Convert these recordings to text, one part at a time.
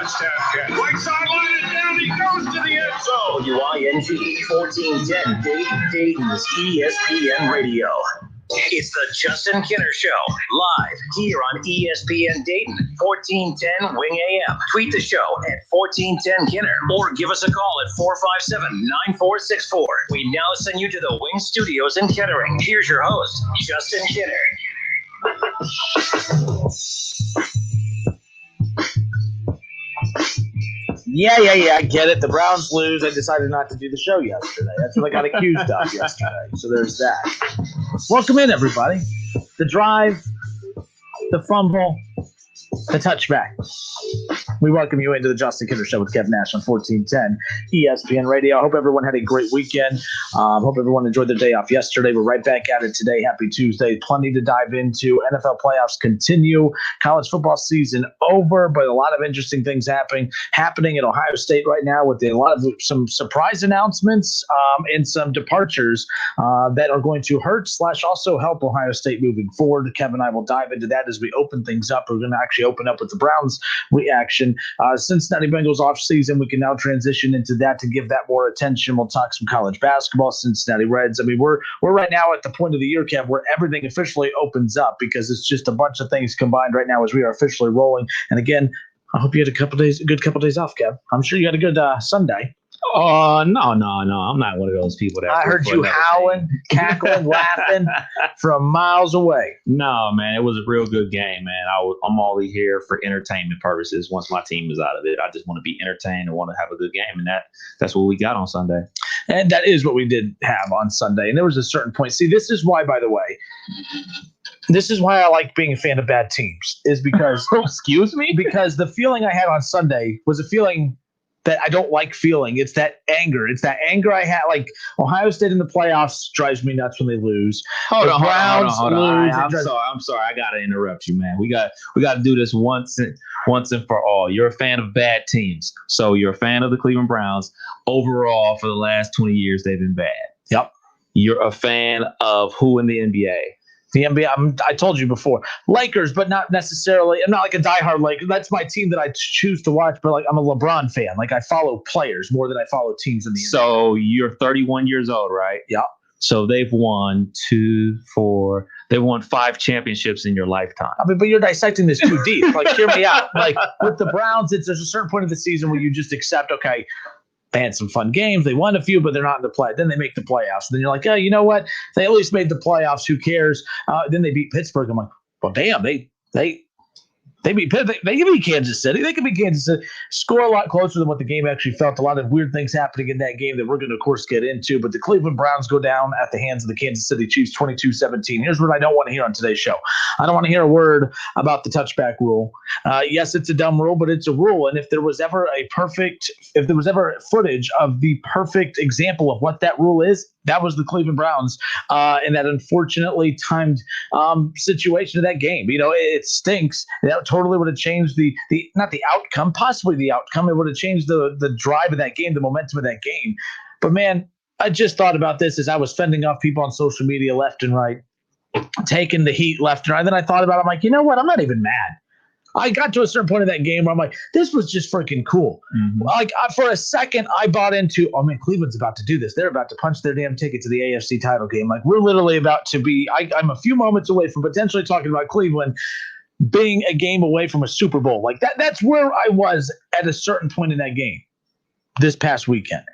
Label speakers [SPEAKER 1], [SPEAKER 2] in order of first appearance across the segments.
[SPEAKER 1] touchdown catch. Right sideline and down he goes to the end zone.
[SPEAKER 2] WING 1410 Dayton's ESPN Radio. It's the Justin Kinner Show, live here on ESPN Dayton, 1410 Wing AM. Tweet the show at 1410 Kinner or give us a call at 457-9464. We now send you to the Wing Studios in Kettering. Here's your host, Justin Kinner.
[SPEAKER 3] Yeah, I get it. The Browns lose. I decided not to do the show yesterday. That's what I got accused of yesterday. So there's that. Welcome in, everybody. The drive, the fumble, the touchback. We welcome you into the Justin Kinner Show with Kevin Nash on 1410 ESPN Radio. I hope everyone had a great weekend. Hope everyone enjoyed their day off yesterday. We're right back at it today. Happy Tuesday. Plenty to dive into. NFL playoffs continue. College football season over, but a lot of interesting things happening at Ohio State right now with some surprise announcements and some departures that are going to hurt / also help Ohio State moving forward. Kevin and I will dive into that as we open things up. We're going to actually open up with the Browns reaction. Cincinnati Bengals off season, we can now transition into that to give that more attention. We'll talk some college basketball, Cincinnati Reds. I mean, we're right now at the point of the year, Kev, where everything officially opens up because it's just a bunch of things combined right now as we are officially rolling. And again, I hope you had a good couple days off, Kev. I'm sure you had a good Sunday.
[SPEAKER 4] Oh, no. I'm not one of those people that.
[SPEAKER 3] I heard you howling, cackling, laughing from miles away.
[SPEAKER 4] No, man, it was a real good game, man. I'm only here for entertainment purposes. Once my team is out of it, I just want to be entertained and want to have a good game, and that's what we got on Sunday.
[SPEAKER 3] And that is what we did have on Sunday. And there was a certain point. See, this is why, by the way. This is why I like being a fan of bad teams. Is because
[SPEAKER 4] excuse me,
[SPEAKER 3] because the feeling I had on Sunday was a feeling that I don't like feeling. It's that anger. It's that anger I had. Like Ohio State in the playoffs drives me nuts when they lose.
[SPEAKER 4] Hold on. I'm sorry. I gotta interrupt you, man. We got to do this once and for all. You're a fan of bad teams, so you're a fan of the Cleveland Browns. Overall, for the last 20 years, they've been bad.
[SPEAKER 3] Yep.
[SPEAKER 4] You're a fan of who in the NBA?
[SPEAKER 3] The NBA, I told you before, Lakers, but not necessarily. I'm not like a diehard Laker. That's my team that I choose to watch, but like I'm a LeBron fan. Like I follow players more than I follow teams in the NBA.
[SPEAKER 4] So you're 31 years old, right?
[SPEAKER 3] Yeah.
[SPEAKER 4] So they've won 5 championships in your lifetime.
[SPEAKER 3] I mean, but you're dissecting this too deep. Like, hear me out. Like with the Browns, there's a certain point of the season where you just accept, okay, they had some fun games. They won a few, but they're not in the play. Then they make the playoffs. Then you're like, oh, you know what? They at least made the playoffs. Who cares? Then they beat Pittsburgh. I'm like, well, damn, they beat Pittsburgh. They can beat Kansas City. They can beat Kansas City. Score a lot closer than what the game actually felt. A lot of weird things happening in that game that we're going to, of course, get into. But the Cleveland Browns go down at the hands of the Kansas City Chiefs 22-17. Here's what I don't want to hear on today's show. I don't want to hear a word about the touchback rule. Yes, it's a dumb rule, but it's a rule. And if there was ever footage of the perfect example of what that rule is, that was the Cleveland Browns in that unfortunately timed situation of that game. You know, it stinks. That totally would have changed the not the outcome, possibly the outcome. It would have changed the drive of that game, the momentum of that game. But man, I just thought about this as I was fending off people on social media left and right, taking the heat left and right. Then I thought about it. I'm like, you know what? I'm not even mad. I got to a certain point of that game where I'm like, this was just freaking cool. Mm-hmm. Like for a second, I bought into, oh man, Cleveland's about to do this. They're about to punch their damn ticket to the AFC title game. Like we're literally about to be, I'm a few moments away from potentially talking about Cleveland being a game away from a Super Bowl. Like that's where I was at a certain point in that game this past weekend.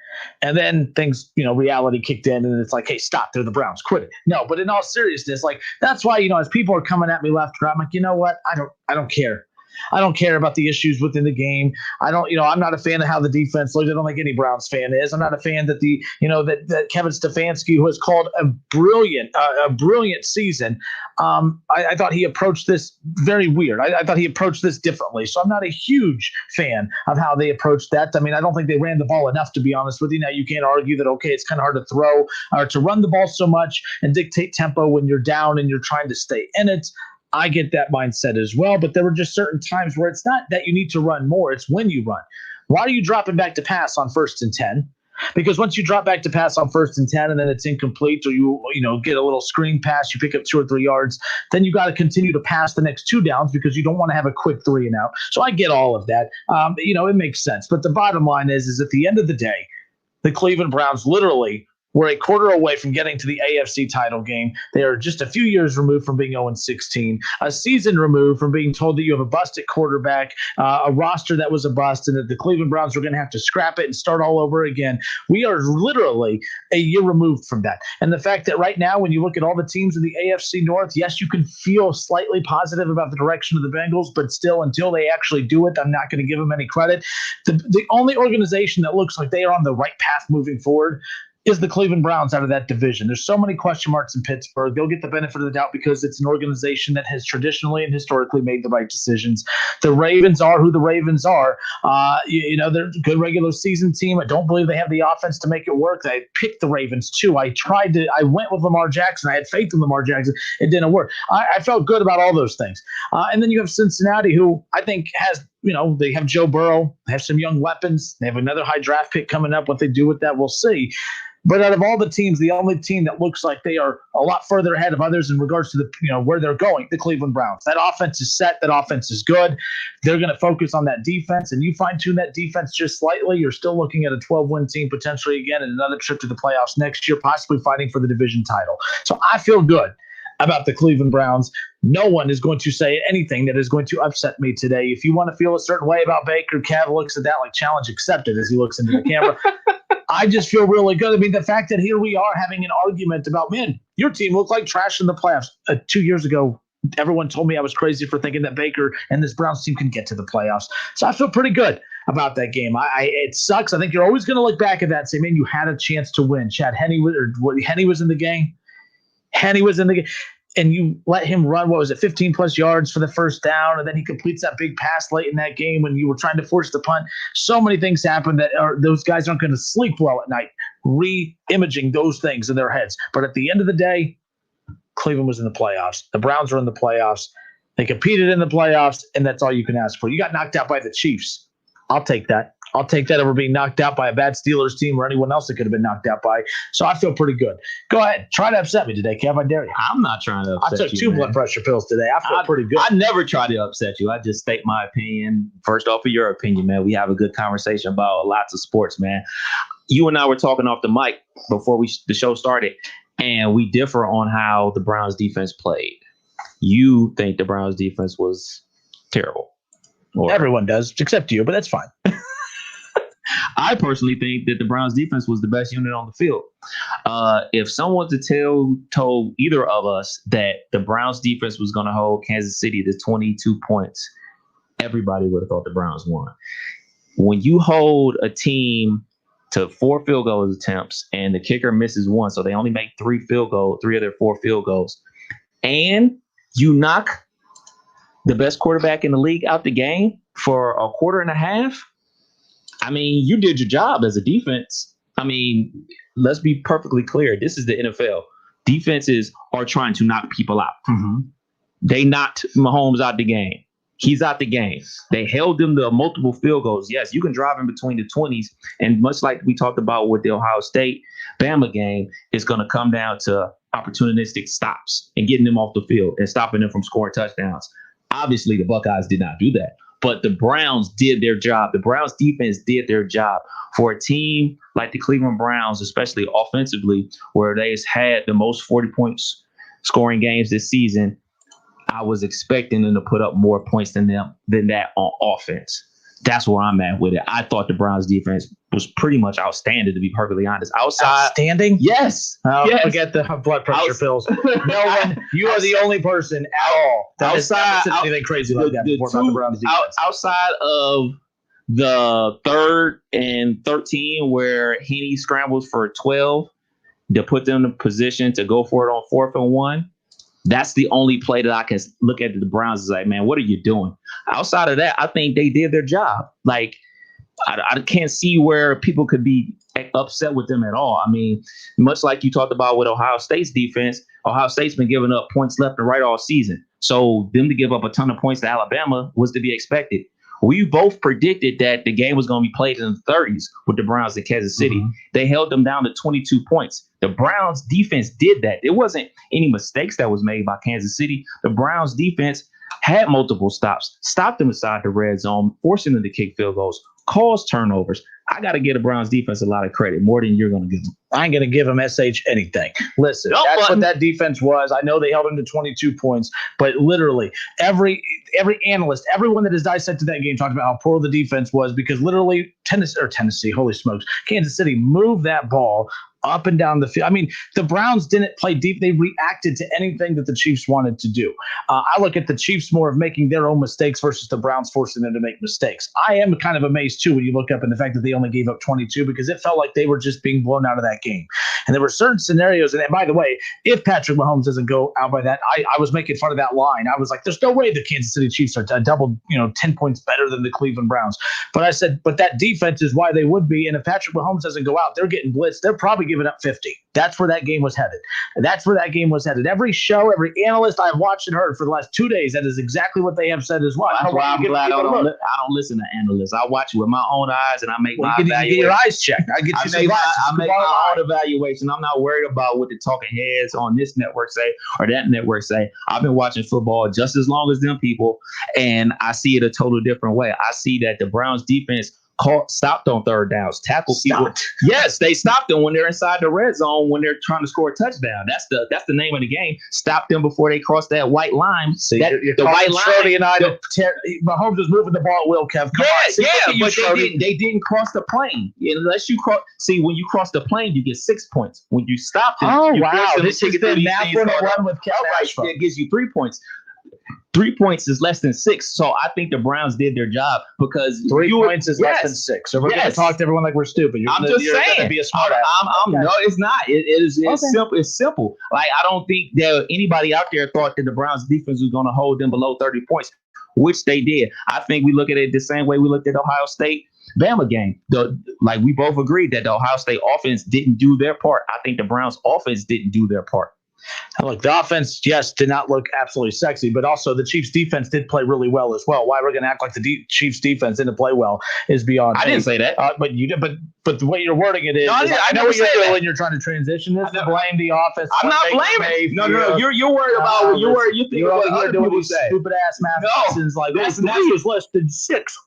[SPEAKER 3] And then things, reality kicked in and it's like, hey, stop. They're the Browns. Quit it. No, but in all seriousness, like that's why, as people are coming at me left and right, I'm like, you know what? I don't care. I don't care about the issues within the game. I'm not a fan of how the defense looked. I don't think any Browns fan is. I'm not a fan that that Kevin Stefanski, who has called a brilliant season. I thought he approached this very weird. I thought he approached this differently. So I'm not a huge fan of how they approached that. I mean, I don't think they ran the ball enough, to be honest with you. Now you can't argue that, okay, it's kind of hard to throw or to run the ball so much and dictate tempo when you're down and you're trying to stay in it. I get that mindset as well, but there were just certain times where it's not that you need to run more, it's when you run. Why are you dropping back to pass on 1st and 10? Because once you drop back to pass on 1st and 10 and then it's incomplete, or you get a little screen pass, you pick up 2 or 3 yards, then you got to continue to pass the next 2 downs because you don't want to have a quick 3 and out. So I get all of that. It makes sense. But the bottom line is at the end of the day, the Cleveland Browns literally were a quarter away from getting to the AFC title game. They are just a few years removed from being 0-16, a season removed from being told that you have a busted quarterback, a roster that was a bust, and that the Cleveland Browns are going to have to scrap it and start all over again. We are literally a year removed from that. And the fact that right now, when you look at all the teams in the AFC North, yes, you can feel slightly positive about the direction of the Bengals, but still, until they actually do it, I'm not going to give them any credit. The only organization that looks like they are on the right path moving forward is the Cleveland Browns out of that division. There's so many question marks in Pittsburgh. They'll get the benefit of the doubt because it's an organization that has traditionally and historically made the right decisions. The Ravens are who the Ravens are. They're a good regular season team. I don't believe they have the offense to make it work. I picked the Ravens too. I went with Lamar Jackson. I had faith in Lamar Jackson. It didn't work. I felt good about all those things. And then you have Cincinnati, who I think has they have Joe Burrow. They have some young weapons. They have another high draft pick coming up. What they do with that, we'll see. But out of all the teams, the only team that looks like they are a lot further ahead of others in regards to where they're going, the Cleveland Browns. That offense is set. That offense is good. They're going to focus on that defense, and you fine-tune that defense just slightly. You're still looking at a 12-win team potentially again and another trip to the playoffs next year, possibly fighting for the division title. So I feel good about the Cleveland Browns. No one is going to say anything that is going to upset me today. If you want to feel a certain way about Baker, Kev looks at that like challenge accepted as he looks into the camera. I just feel really good. I mean, the fact that here we are having an argument about, man, your team looked like trash in the playoffs. 2 years ago, everyone told me I was crazy for thinking that Baker and this Browns team can get to the playoffs. So I feel pretty good about that game. It sucks. I think you're always going to look back at that and say, man, you had a chance to win. Chad Henne was in the game. Henne was in the game. And you let him run, 15 plus yards for the first down, and then he completes that big pass late in that game when you were trying to force the punt. So many things happen that those guys aren't going to sleep well at night, re-imaging those things in their heads. But at the end of the day, Cleveland was in the playoffs. The Browns were in the playoffs. They competed in the playoffs, and that's all you can ask for. You got knocked out by the Chiefs. I'll take that. I'll take that over being knocked out by a bad Steelers team or anyone else that could have been knocked out by. So I feel pretty good. Go ahead. Try to upset me today, Kev. I dare you.
[SPEAKER 4] I'm not trying to upset you.
[SPEAKER 3] I took 2 blood pressure pills today. I feel pretty good.
[SPEAKER 4] I never try to upset you. I just state my opinion. First off, of your opinion, man. We have a good conversation about lots of sports, man. You and I were talking off the mic before the show started, and we differ on how the Browns defense played. You think the Browns defense was terrible.
[SPEAKER 3] Everyone does, except you, but that's fine.
[SPEAKER 4] I personally think that the Browns defense was the best unit on the field. If someone told either of us that the Browns defense was going to hold Kansas City to 22 points, everybody would have thought the Browns won. When you hold a team to 4 field goal attempts and the kicker misses 1, so they only make 3 of their 4 field goals, and you knock the best quarterback in the league out the game for a quarter and a half, I mean, you did your job as a defense. I mean, let's be perfectly clear. This is the NFL. Defenses are trying to knock people out. Mm-hmm. They knocked Mahomes out the game. He's out the game. They held him to multiple field goals. Yes, you can drive in between the 20s. And much like we talked about with the Ohio State-Bama game, it's going to come down to opportunistic stops and getting them off the field and stopping them from scoring touchdowns. Obviously, the Buckeyes did not do that. But the Browns did their job. The Browns defense did their job. For a team like the Cleveland Browns, especially offensively, where they had the most 40 points scoring games this season, I was expecting them to put up more points than that on offense. That's where I'm at with it. I thought the Browns defense was pretty much outstanding, to be perfectly honest.
[SPEAKER 3] Outstanding?
[SPEAKER 4] Yes.
[SPEAKER 3] Yes. Forget the blood pressure pills. No one. You are the only person at all that has said anything crazy like that before about the Browns defense.
[SPEAKER 4] Outside of the 3rd and 13, where Henne scrambles for 12 to put them in a position to go for it on 4th and 1. That's the only play that I can look at the Browns and say, man, what are you doing? Outside of that, I think they did their job. Like, I can't see where people could be upset with them at all. I mean, much like you talked about with Ohio State's defense, Ohio State's been giving up points left and right all season. So them to give up a ton of points to Alabama was to be expected. We both predicted that the game was going to be played in the 30s with the Browns in Kansas City. Mm-hmm. They held them down to 22 points. The Browns defense did that. There wasn't any mistakes that was made by Kansas City. The Browns defense had multiple stops, stopped them inside the red zone, forcing them to kick field goals, caused turnovers. I got to give the Browns defense a lot of credit, more than you're going to give them.
[SPEAKER 3] I ain't going to give them SH anything. Listen, that's what that defense was. I know they held them to 22 points, but literally every analyst, everyone that has dissected that game talked about how poor the defense was because literally Tennessee, holy smokes, Kansas City moved that ball up and down the field. I mean, the Browns didn't play deep. They reacted to anything that the Chiefs wanted to do. I look at the Chiefs more of making their own mistakes versus the Browns forcing them to make mistakes. I am kind of amazed, too, when you look up in the fact that they only gave up 22 because it felt like they were just being blown out of that game. And there were certain scenarios. And by the way, if Patrick Mahomes doesn't go out by that, I was making fun of that line. I was like, there's no way the Kansas City Chiefs are double, 10 points better than the Cleveland Browns. But I said, but that defense is why they would be. And if Patrick Mahomes doesn't go out, they're getting blitzed. They're probably giving up 50. That's where that game was headed. Every show, every analyst I've watched and heard for the last 2 days, that is exactly what they have said as well.
[SPEAKER 4] I'm glad I don't listen to analysts. I watch it with my own eyes and I make my evaluation.
[SPEAKER 3] You get your eyes checked. I
[SPEAKER 4] make my own evaluation. I'm not worried about what the talking heads on this network say or that network say. I've been watching football just as long as them people, and I see it a totally different way. I see that the Browns defense stopped on third downs, tackle people. Yes, they stopped them when they're inside the red zone when they're trying to score a touchdown. That's the name of the game. Stop them before they cross that white line.
[SPEAKER 3] The white line. Mahomes was moving the ball at will, Kev.
[SPEAKER 4] But they didn't cross the plane. Unless you cross. See, when you cross the plane, you get 6 points. When you stop them,
[SPEAKER 3] this is the Nash run with Nash.
[SPEAKER 4] It gives you 3 points. 3 points is less than 6. So I think the Browns did their job because
[SPEAKER 3] 3 points is less than 6. So we're going to talk to everyone like we're stupid.
[SPEAKER 4] I'm just saying. Be a smart ass. No, it's not. It's simple. It's simple. Like, I don't think that anybody out there thought that the Browns defense was going to hold them below 30 points, which they did. I think we look at it the same way we looked at the Ohio State Bama game. We both agreed that the Ohio State offense didn't do their part. I think the Browns offense didn't do their part.
[SPEAKER 3] Look, the offense, yes, did not look absolutely sexy, but also the Chiefs' defense did play really well as well. Why we're going to act like the Chiefs' defense didn't play well is beyond me.
[SPEAKER 4] I didn't say that.
[SPEAKER 3] But you did. But the way you're wording it is, I know what you're doing when you're trying to transition this to blame the offense.
[SPEAKER 4] I'm not blaming. No. You're worried about you think
[SPEAKER 3] you're
[SPEAKER 4] other
[SPEAKER 3] doing
[SPEAKER 4] people say.
[SPEAKER 3] Stupid ass mathematicians like this is less than 6.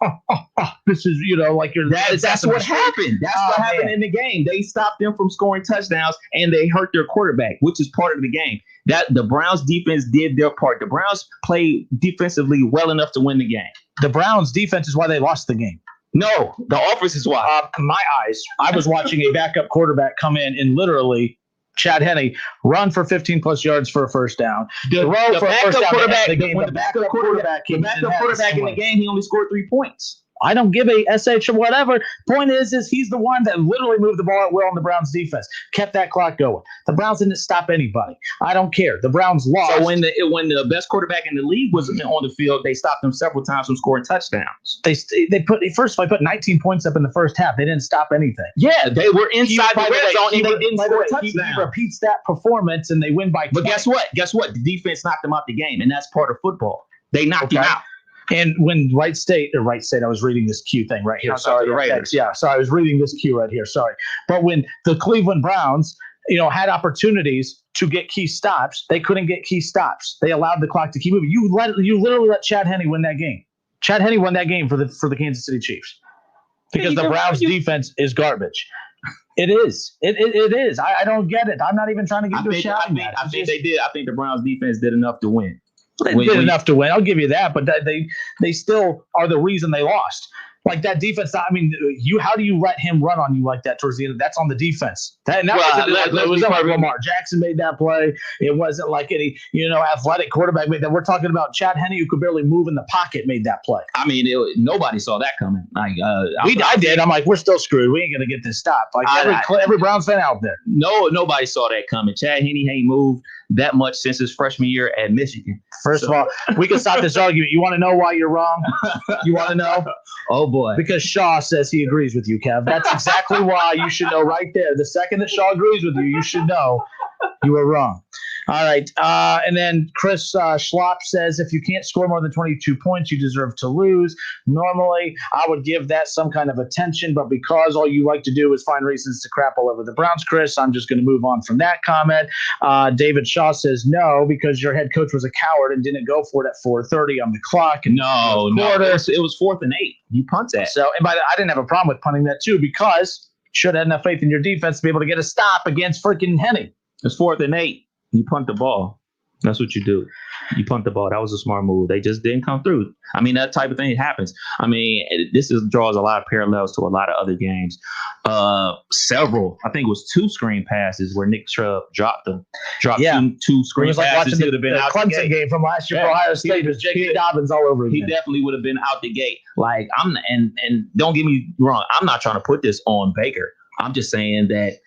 [SPEAKER 3] This is like you're.
[SPEAKER 4] That's what happened. That's what happened in the game. They stopped them from scoring touchdowns and they hurt their quarterback, which is part of the game. That the Browns defense did their part. The Browns played defensively well enough to win the game.
[SPEAKER 3] The Browns defense is why they lost the game.
[SPEAKER 4] No, the offense is why.
[SPEAKER 3] My eyes. I was watching a backup quarterback come in and literally Chad Henne run for 15 plus yards for a first down.
[SPEAKER 4] The backup quarterback in the game, he only scored 3 points.
[SPEAKER 3] I don't give a SH or whatever. Point is he's the one that literally moved the ball at will on the Browns defense, kept that clock going. The Browns didn't stop anybody. I don't care. The Browns lost.
[SPEAKER 4] So when the best quarterback in the league was on the field, they stopped them several times from scoring touchdowns.
[SPEAKER 3] They put 19 points up in the first half. They didn't stop anything.
[SPEAKER 4] Yeah, they were inside the red zone and they didn't score a touchdown.
[SPEAKER 3] He repeats that performance and they win by 20.
[SPEAKER 4] But guess what? The defense knocked them out the game, and that's part of football. They knocked him out.
[SPEAKER 3] And when Wright State, I was reading this Q thing right here. Sorry, the Raiders. Yeah, sorry, I was reading this Q right here. Sorry. But when the Cleveland Browns, had opportunities to get key stops, they couldn't get key stops. They allowed the clock to keep moving. You literally let Chad Henne win that game. Chad Henne won that game for the Kansas City Chiefs because the Browns defense is garbage. It is. It is. I don't get it. I'm not even trying to give you a shout.
[SPEAKER 4] I think they did. I think the Browns defense did enough to win.
[SPEAKER 3] They did enough to win. I'll give you that, but they still are the reason they lost. Like that defense. I mean, how do you let him run on you like that towards the end? That's on the defense. It wasn't like Lamar Jackson made that play. It wasn't like any athletic quarterback made that. We're talking about Chad Henne, who could barely move in the pocket, made that play.
[SPEAKER 4] I mean, nobody saw that coming.
[SPEAKER 3] I did. I'm like, we're still screwed. We ain't gonna get this stopped. Like every Browns fan out there.
[SPEAKER 4] No, nobody saw that coming. Chad Henne ain't moved that much since his freshman year at Michigan.
[SPEAKER 3] First of all, we can stop this argument. You want to know why you're wrong? You want to know?
[SPEAKER 4] Oh boy.
[SPEAKER 3] Because Shaw says he agrees with you, Kev. That's exactly why you should know right there. The second that Shaw agrees with you, you should know you were wrong. All right. And then Chris Schlop says, if you can't score more than 22 points, you deserve to lose. Normally, I would give that some kind of attention, but because all you like to do is find reasons to crap all over the Browns, Chris, I'm just going to move on from that comment. David Shaw says, no, because your head coach was a coward and didn't go for it at 4:30 on the clock. And
[SPEAKER 4] No. It was 4th and 8. You punt that.
[SPEAKER 3] So, and by the, I didn't have a problem with punting that too, because you should have had enough faith in your defense to be able to get a stop against freaking Henning.
[SPEAKER 4] It's 4th and 8. You punt the ball. That's what you do. You punt the ball. That was a smart move. They just didn't come through. I mean, that type of thing happens. I mean, draws a lot of parallels to a lot of other games. Several, I think it was 2 screen passes where Nick Chubb dropped two screen
[SPEAKER 3] passes.
[SPEAKER 4] Like watching
[SPEAKER 3] he would have been the Clemson game from last year for Ohio State. It was J.K. Dobbins all over again.
[SPEAKER 4] He definitely would have been out the gate. Like, and don't get me wrong, I'm not trying to put this on Baker. I'm just saying that,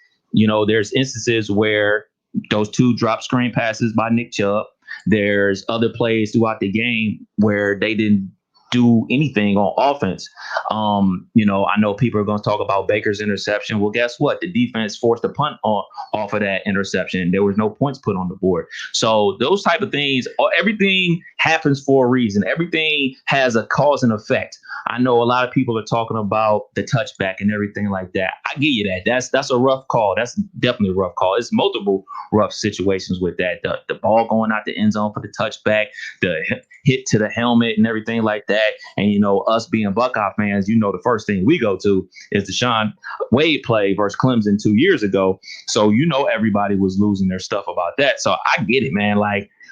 [SPEAKER 4] there's instances where those 2 drop screen passes by Nick Chubb. There's other plays throughout the game where they didn't do anything on offense. I know people are going to talk about Baker's interception. Well, guess what? The defense forced a punt off of that interception. There was no points put on the board. So those type of things, everything happens for a reason. Everything has a cause and effect. I know a lot of people are talking about the touchback and everything like that. I give you that. That's a rough call. That's definitely a rough call. It's multiple rough situations with that. The ball going out the end zone for the touchback, the hit to the helmet and everything like that. And, us being Buckeye fans, the first thing we go to is the Sean Wade play versus Clemson 2 years ago. So, everybody was losing their stuff about that. So I get it, man.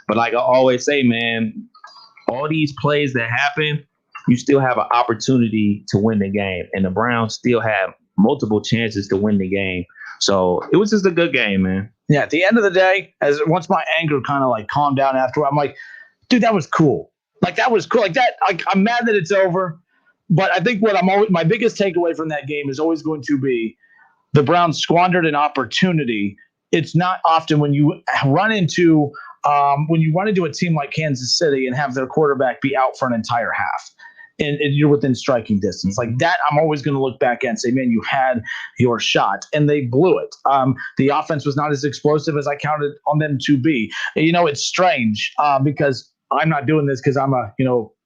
[SPEAKER 4] But like I always say, man, all these plays that happen, you still have an opportunity to win the game. And the Browns still have multiple chances to win the game. So it was just a good game, man.
[SPEAKER 3] Yeah, at the end of the day, once my anger kind of calmed down after, I'm like, dude, that was cool. That was cool. I'm mad that it's over. But I think my biggest takeaway from that game is always going to be the Browns squandered an opportunity. It's not often when you run into a team like Kansas City and have their quarterback be out for an entire half. And you're within striking distance. Like that, I'm always going to look back and say, man, you had your shot, and they blew it. The offense was not as explosive as I counted on them to be. It's strange because I'm not doing this because I'm a,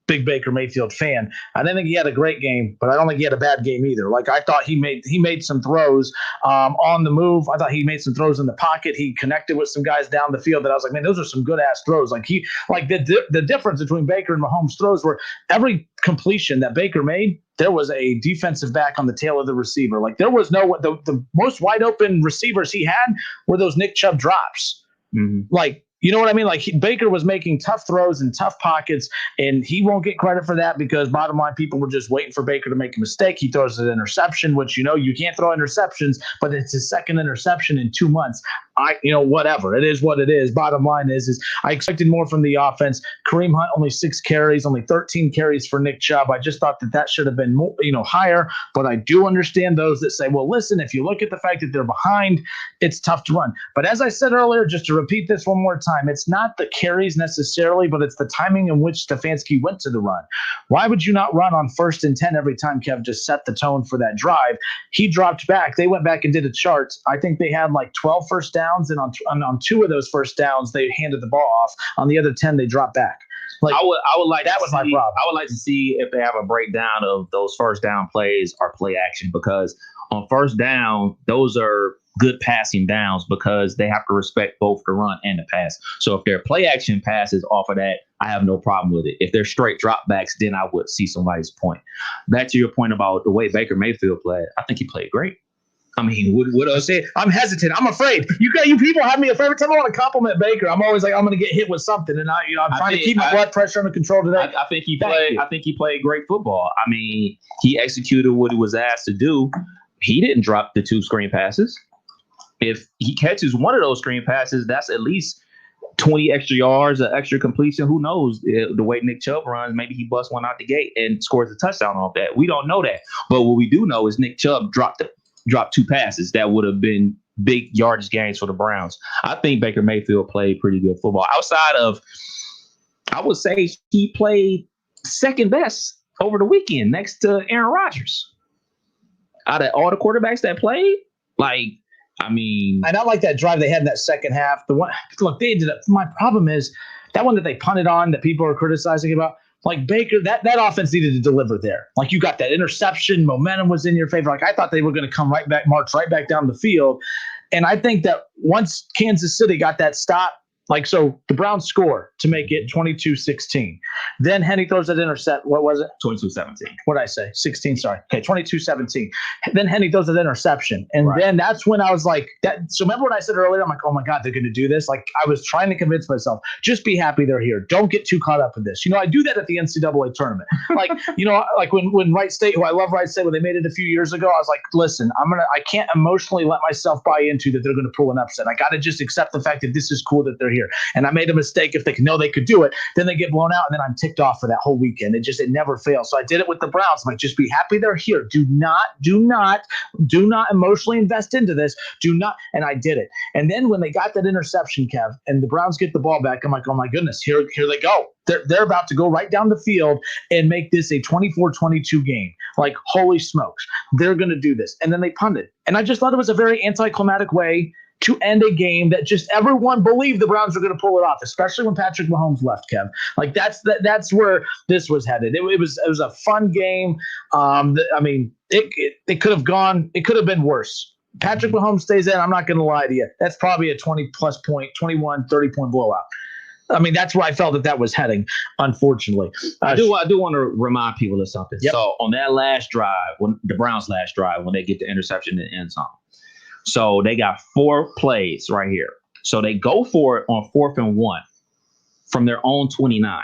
[SPEAKER 3] big Baker Mayfield fan. I didn't think he had a great game, but I don't think he had a bad game either. I thought he made some throws on the move. I thought he made some throws in the pocket. He connected with some guys down the field that I was like, man, those are some good ass throws. The difference between Baker and Mahomes' throws were every completion that Baker made, there was a defensive back on the tail of the receiver. There was the most wide open receivers he had were those Nick Chubb drops. Mm-hmm. You know what I mean? Baker was making tough throws in tough pockets, and he won't get credit for that because bottom line, people were just waiting for Baker to make a mistake. He throws an interception, which, you can't throw interceptions, but it's his second interception in 2 months. Whatever. It is what it is. Bottom line is I expected more from the offense. Kareem Hunt, only 6 carries, only 13 carries for Nick Chubb. I just thought that should have been more, higher, but I do understand those that say, well, listen, if you look at the fact that they're behind, it's tough to run. But as I said earlier, just to repeat this one more time, it's not the carries necessarily, but it's the timing in which Stefanski went to the run. Why would you not run on 1st and 10 every time Kev just set the tone for that drive? He dropped back. They went back and did a chart. I think they had 12 first downs, and on 2 of those first downs, they handed the ball off. On the other 10, they dropped back.
[SPEAKER 4] I would like that was my problem. I would like to see if they have a breakdown of those first down plays or play action, because on first down, those are good passing downs because they have to respect both the run and the pass. So if they're play action passes off of that, I have no problem with it. If they're straight dropbacks, then I would see somebody's point. Back to your point about the way Baker Mayfield played, I think he played great. I mean, what I say? I'm hesitant. I'm afraid. You people have me afraid. Every time I want to compliment Baker, I'm always like, I'm going to get hit with something, and I'm trying to keep my blood pressure under control today.
[SPEAKER 3] I think he played great football.
[SPEAKER 4] I mean, he executed what he was asked to do. He didn't drop the 2 screen passes. If he catches one of those screen passes, that's at least 20 extra yards, an extra completion. Who knows? The way Nick Chubb runs, maybe he busts one out the gate and scores a touchdown off that. We don't know that. But what we do know is Nick Chubb dropped 2 passes that would have been big yardage gains for the Browns. I think Baker Mayfield played pretty good football. Outside of, I would say he played second best over the weekend next to Aaron Rodgers. Out of all the quarterbacks that played, I mean,
[SPEAKER 3] I not like that drive they had in that second half. The one, look, they ended up. My problem is that one that they punted on that people are criticizing about. Like Baker, that offense needed to deliver there. Like you got that interception, momentum was in your favor. Like I thought they were going to come right back, march right back down the field. And I think that once Kansas City got that stop, like so the Browns score to make it 22-16. Then Henny throws that intercept. What was it?
[SPEAKER 4] 22-17.
[SPEAKER 3] What did I say? 16, sorry. Okay, 22-17. Then Henny throws that interception. And
[SPEAKER 4] Right.
[SPEAKER 3] then that's when I was like, that. So remember what I said earlier? I'm like, oh my God, they're going to do this. Like I was trying to convince myself, just be happy they're here. Don't get too caught up in this. You know, I do that at the NCAA tournament. Like, you know, like when Wright State, who I love Wright State, when they made it a few years ago, I was like, listen, I can't emotionally let myself buy into that they're going to pull an upset. I got to just accept the fact that this is cool that they're here. And I made a mistake. If they know they could do it, then they get blown out, and then I'm ticked off for that whole weekend. It never fails. So I did it with the Browns. I'm like, just be happy they're here. Do not emotionally invest into this. Do not. And I did it. And then when they got that interception, Kev, and the Browns get the ball back, I'm like, oh my goodness, here they go. They're about to go right down the field and make this a 24-22 game. Like, holy smokes, they're going to do this. And then they punted. And I just thought it was a very anticlimactic way to end a game that just everyone believed the Browns were going to pull it off, especially when Patrick Mahomes left, Kev. Like that's where this was headed. It was a fun game. I mean, it could have gone. It could have been worse. Patrick Mahomes stays in. I'm not going to lie to you. That's probably a 20-plus point, 21, 30-point blowout. I mean, that's where I felt that was heading, unfortunately.
[SPEAKER 4] I do want to remind people of something.
[SPEAKER 3] Yep.
[SPEAKER 4] So on that last drive, when the Browns' last drive, when they get the interception in the end zone, so they got 4 plays right here. So they go for it on 4th and 1 from their own 29.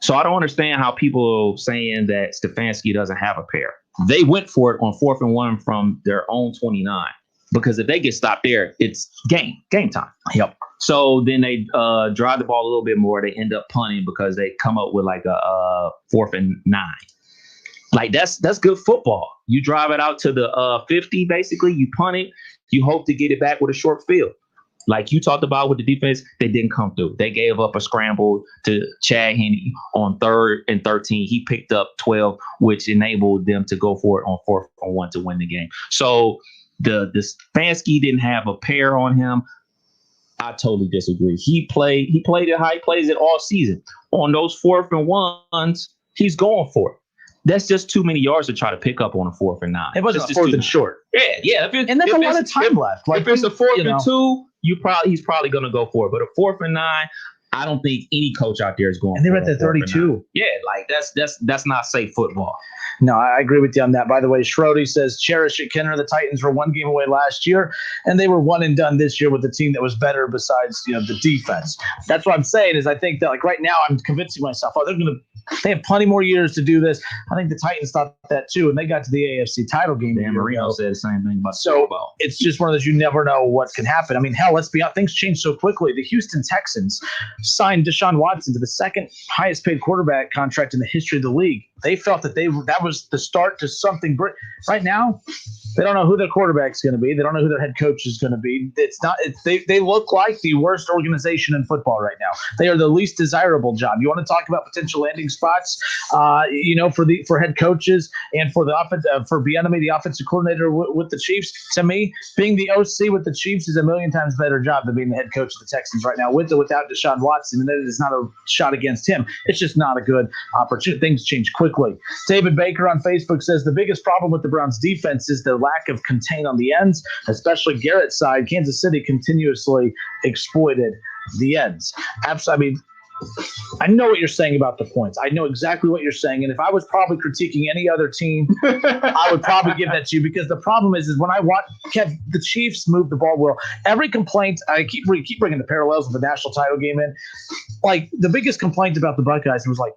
[SPEAKER 4] So I don't understand how people are saying that Stefanski doesn't have a pair. They went for it on 4th and 1 from their own 29. Because if they get stopped there, it's game time.
[SPEAKER 3] Yep.
[SPEAKER 4] So then they drive the ball a little bit more. They end up punting because they come up with like a 4th and 9. Like that's good football. You drive it out to the 50, basically. You punt it. You hope to get it back with a short field. Like you talked about with the defense, they didn't come through. They gave up a scramble to Chad Henne on 3rd and 13. He picked up 12, which enabled them to go for it on 4th and 1 to win the game. So the Stefanski didn't have a pair on him. I totally disagree. He played it how he plays it all season. On those 4th and 1s, he's going for it. That's just too many yards to try to pick up on a 4th and 9.
[SPEAKER 3] It wasn't 4th and short.
[SPEAKER 4] Yeah.
[SPEAKER 3] And that's a lot of time left. Like
[SPEAKER 4] if it's a 4th and 2, he's probably going to go for it. But a 4th and 9, I don't think any coach out there is going.
[SPEAKER 3] And they were at the 32.
[SPEAKER 4] Yeah, like that's not safe football.
[SPEAKER 3] No, I agree with you on that. By the way, Schrody says, cherish it, Kenner. The Titans were 1 game away last year, and they were 1 and done this year with a team that was better besides, the defense. That's what I'm saying is I think that, like, right now I'm convincing myself, they have plenty more years to do this. I think the Titans thought that too, and they got to the AFC title game.
[SPEAKER 4] Dan Marino said the same thing about
[SPEAKER 3] football. It's just one of those, you never know what can happen. I mean, hell, let's be honest, things change so quickly. The Houston Texans signed Deshaun Watson to the 2nd highest paid quarterback contract in the history of the league. They felt that that was the start to something great. Right now, they don't know who their quarterback's going to be. They don't know who their head coach is going to be. They look like the worst organization in football right now. They are the least desirable job. You want to talk about potential landing spots, for head coaches and for the for Bieniemy, the offensive coordinator with the Chiefs. To me, being the OC with the Chiefs is a million times better job than being the head coach of the Texans right now, with or without Deshaun Watson. And that is not a shot against him. It's just not a good opportunity. Things change quickly. David Baker on Facebook says the biggest problem with the Browns defense is their lack of contain on the ends, especially Garrett's side. Kansas City continuously exploited the ends. Absolutely. I mean, I know what you're saying about the points. I know exactly what you're saying. And if I was probably critiquing any other team, I would probably give that to you, because the problem is when I watch the Chiefs move the ball well, every complaint, I keep bringing the parallels with the national title game in. Like, the biggest complaint about the Buckeyes was like,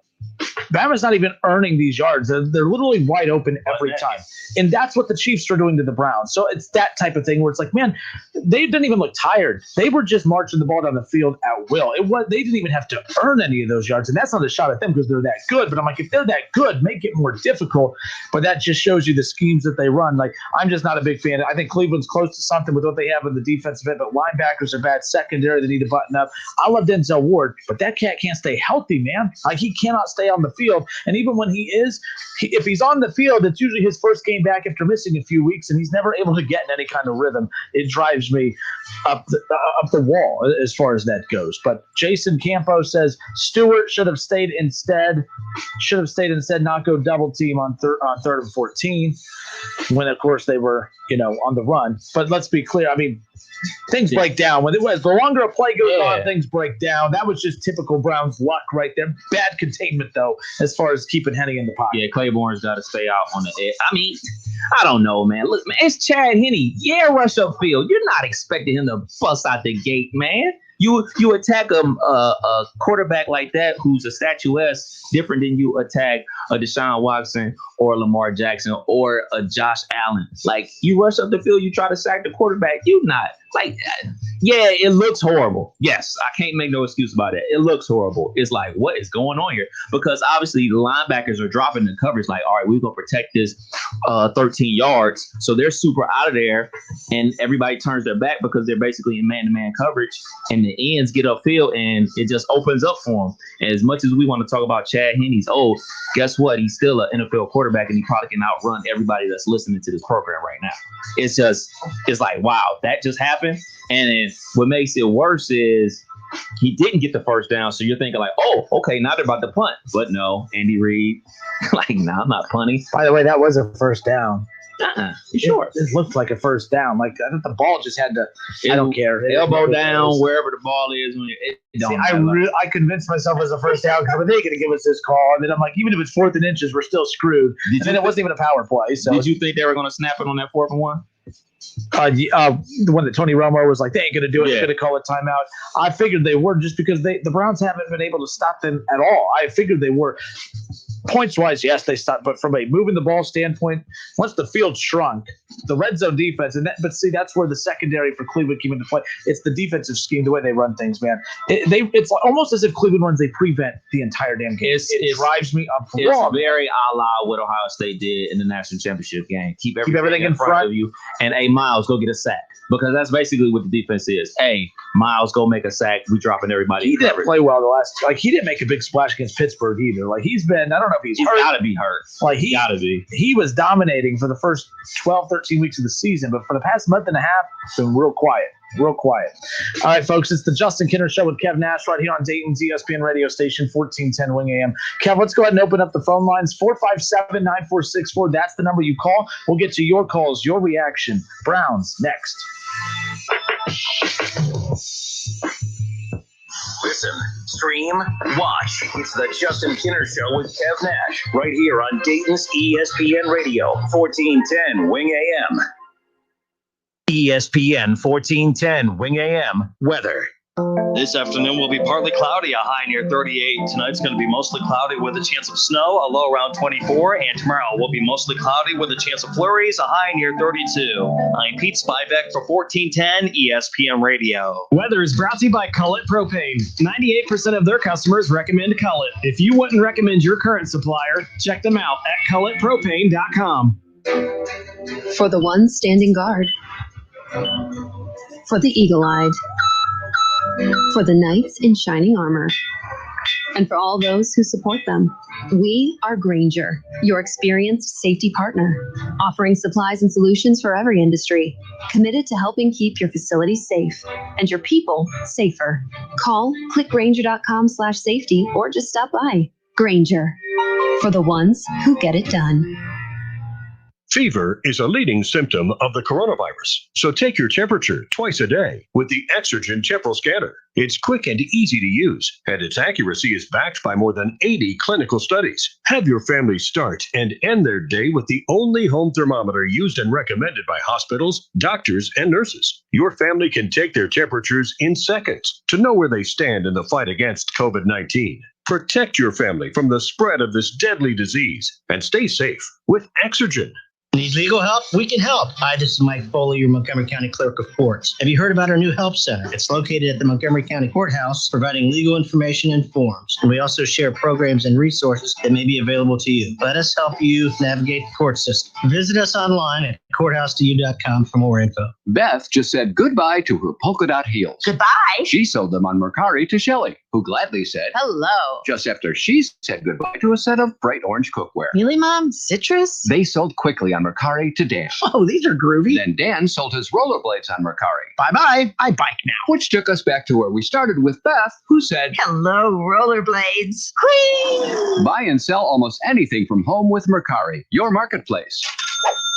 [SPEAKER 3] Bama's not even earning these yards. They're literally wide open every time. And that's what the Chiefs are doing to the Browns. So it's that type of thing where it's like, man, they didn't even look tired. They were just marching the ball down the field at will. They didn't even have to earn any of those yards. And that's not a shot at them because they're that good. But I'm like, if they're that good, make it more difficult. But that just shows you the schemes that they run. Like, I'm just not a big fan. I think Cleveland's close to something with what they have in the defensive end, but linebackers are bad. Secondary, they need to button up. I love Denzel Ward, but that cat can't stay healthy, man. Like, he cannot stay on the field. field. And even when he is, if he's on the field, it's usually his first game back after missing a few weeks, and he's never able to get in any kind of rhythm. It drives me up the wall as far as that goes. But Jason Campo says Stewart should have stayed instead, not go double team on third and 14, when of course they were on the run. But let's be clear. I mean, things break down. The longer a play goes on, things break down. That was just typical Browns luck right there. Bad containment, though, as far as keeping Henne in the pocket.
[SPEAKER 4] Yeah, Claiborne's got to stay out on the edge. I mean, I don't know, man. Look, man, it's Chad Henne. Yeah, rush upfield. You're not expecting him to bust out the gate, man. You attack a quarterback like that who's a statuesque different than you attack a Deshaun Watson or Lamar Jackson or a Josh Allen. Like, you rush up the field, you try to sack the quarterback. You not like, yeah, it looks horrible. Yes, I can't make no excuse about it. It looks horrible. It's like, what is going on here? Because obviously the linebackers are dropping the coverage. Like, all right, we're gonna protect this 13 yards. So they're super out of there, and everybody turns their back because they're basically in man-to-man coverage. And the ends get upfield, and it just opens up for them. And as much as we want to talk about Chad Henne's, guess what? He's still an NFL quarterback, and he probably can outrun everybody that's listening to this program right now. It's like, wow, that just happened. And then what makes it worse is he didn't get the first down. So you're thinking like, oh, okay, now they're about to punt. But no, Andy Reid, like, nah, I'm not punting.
[SPEAKER 3] By the way, that was a first down.
[SPEAKER 4] You sure?
[SPEAKER 3] It looked like a first down. Like, I think the ball just had to. I don't care.
[SPEAKER 4] Elbow down, wherever the ball is.
[SPEAKER 3] I convinced myself it was a first down because they're going to give us this call, and then I'm like, even if it's 4th and inches, we're still screwed. And then it wasn't even a power play. So
[SPEAKER 4] did you think they were going to snap it on that 4th and 1?
[SPEAKER 3] The one that Tony Romo was like, they ain't going to do it. They're going to call a timeout. I figured they were, just because the Browns haven't been able to stop them at all. I figured they were. Points-wise, yes, they stopped. But from a moving the ball standpoint, once the field shrunk, the red zone defense, that's where the secondary for Cleveland came into play. It's the defensive scheme, the way they run things, man. It's almost as if Cleveland runs a prevent the entire damn game. It drives me up the wall.
[SPEAKER 4] It's very a la what Ohio State did in the national championship game. Keep everything in front of you, and Miles, go get a sack. Because that's basically what the defense is. Hey, Miles, go make a sack. We dropping everybody.
[SPEAKER 3] He didn't play well the last. Like, he didn't make a big splash against Pittsburgh either. Like, he's been. I don't know if he's hurt.
[SPEAKER 4] Got to be hurt.
[SPEAKER 3] Like, he got to be. He was dominating for the first 12, 13 weeks of the season, but for the past month and a half, it's been real quiet. Real quiet. All right, folks, it's the Justin Kinner Show with Kev Nash right here on Dayton's ESPN radio station, 1410 Wing AM. Kev, let's go ahead and open up the phone lines, 457-9464. That's the number you call. We'll get to your calls, your reaction. Browns next.
[SPEAKER 2] Listen, stream, watch. It's the Justin Kinner Show with Kev Nash right here on Dayton's ESPN radio, 1410 Wing AM. ESPN 1410 Wing AM weather.
[SPEAKER 5] This afternoon will be partly cloudy, a high near 38. Tonight's going to be mostly cloudy with a chance of snow, a low around 24. And tomorrow will be mostly cloudy with a chance of flurries, a high near 32. I'm Pete Spivak for 1410 ESPN Radio.
[SPEAKER 6] Weather is brought to you by Cullet Propane. 98% of their customers recommend Cullet. If you wouldn't recommend your current supplier, check them out at culletpropane.com.
[SPEAKER 7] For the one standing guard. For the eagle-eyed. For the knights in shining armor. And for all those who support them. We are Grainger, your experienced safety partner, offering supplies and solutions for every industry, committed to helping keep your facilities safe and your people safer. Call clickgrainger.com/safety or just stop by. Grainger, for the ones who get it done.
[SPEAKER 8] Fever is a leading symptom of the coronavirus, so take your temperature twice a day with the Exergen Temporal Scanner. It's quick and easy to use, and its accuracy is backed by more than 80 clinical studies. Have your family start and end their day with the only home thermometer used and recommended by hospitals, doctors, and nurses. Your family can take their temperatures in seconds to know where they stand in the fight against COVID-19. Protect your family from the spread of this deadly disease and stay safe with Exergen.
[SPEAKER 9] Need legal help? We can help. Hi, this is Mike Foley, your Montgomery County Clerk of Courts. Have you heard about our new help center? It's located at the Montgomery County Courthouse, providing legal information and forms. And we also share programs and resources that may be available to you. Let us help you navigate the court system. Visit us online at courthouse2u.com for more info.
[SPEAKER 10] Beth just said goodbye to her polka dot heels.
[SPEAKER 11] Goodbye.
[SPEAKER 10] She sold them on Mercari to Shelley. who gladly said
[SPEAKER 11] hello
[SPEAKER 10] just after she said goodbye to a set of bright orange cookware.
[SPEAKER 11] Really, Mom? Citrus?
[SPEAKER 10] They sold quickly on Mercari to Dan.
[SPEAKER 11] Oh, these are groovy.
[SPEAKER 10] Then Dan sold his rollerblades on Mercari.
[SPEAKER 11] Bye-bye. I bike now.
[SPEAKER 10] Which took us back to where we started with Beth, who said,
[SPEAKER 11] hello, rollerblades. Whee!
[SPEAKER 10] Buy and sell almost anything from home with Mercari, your marketplace.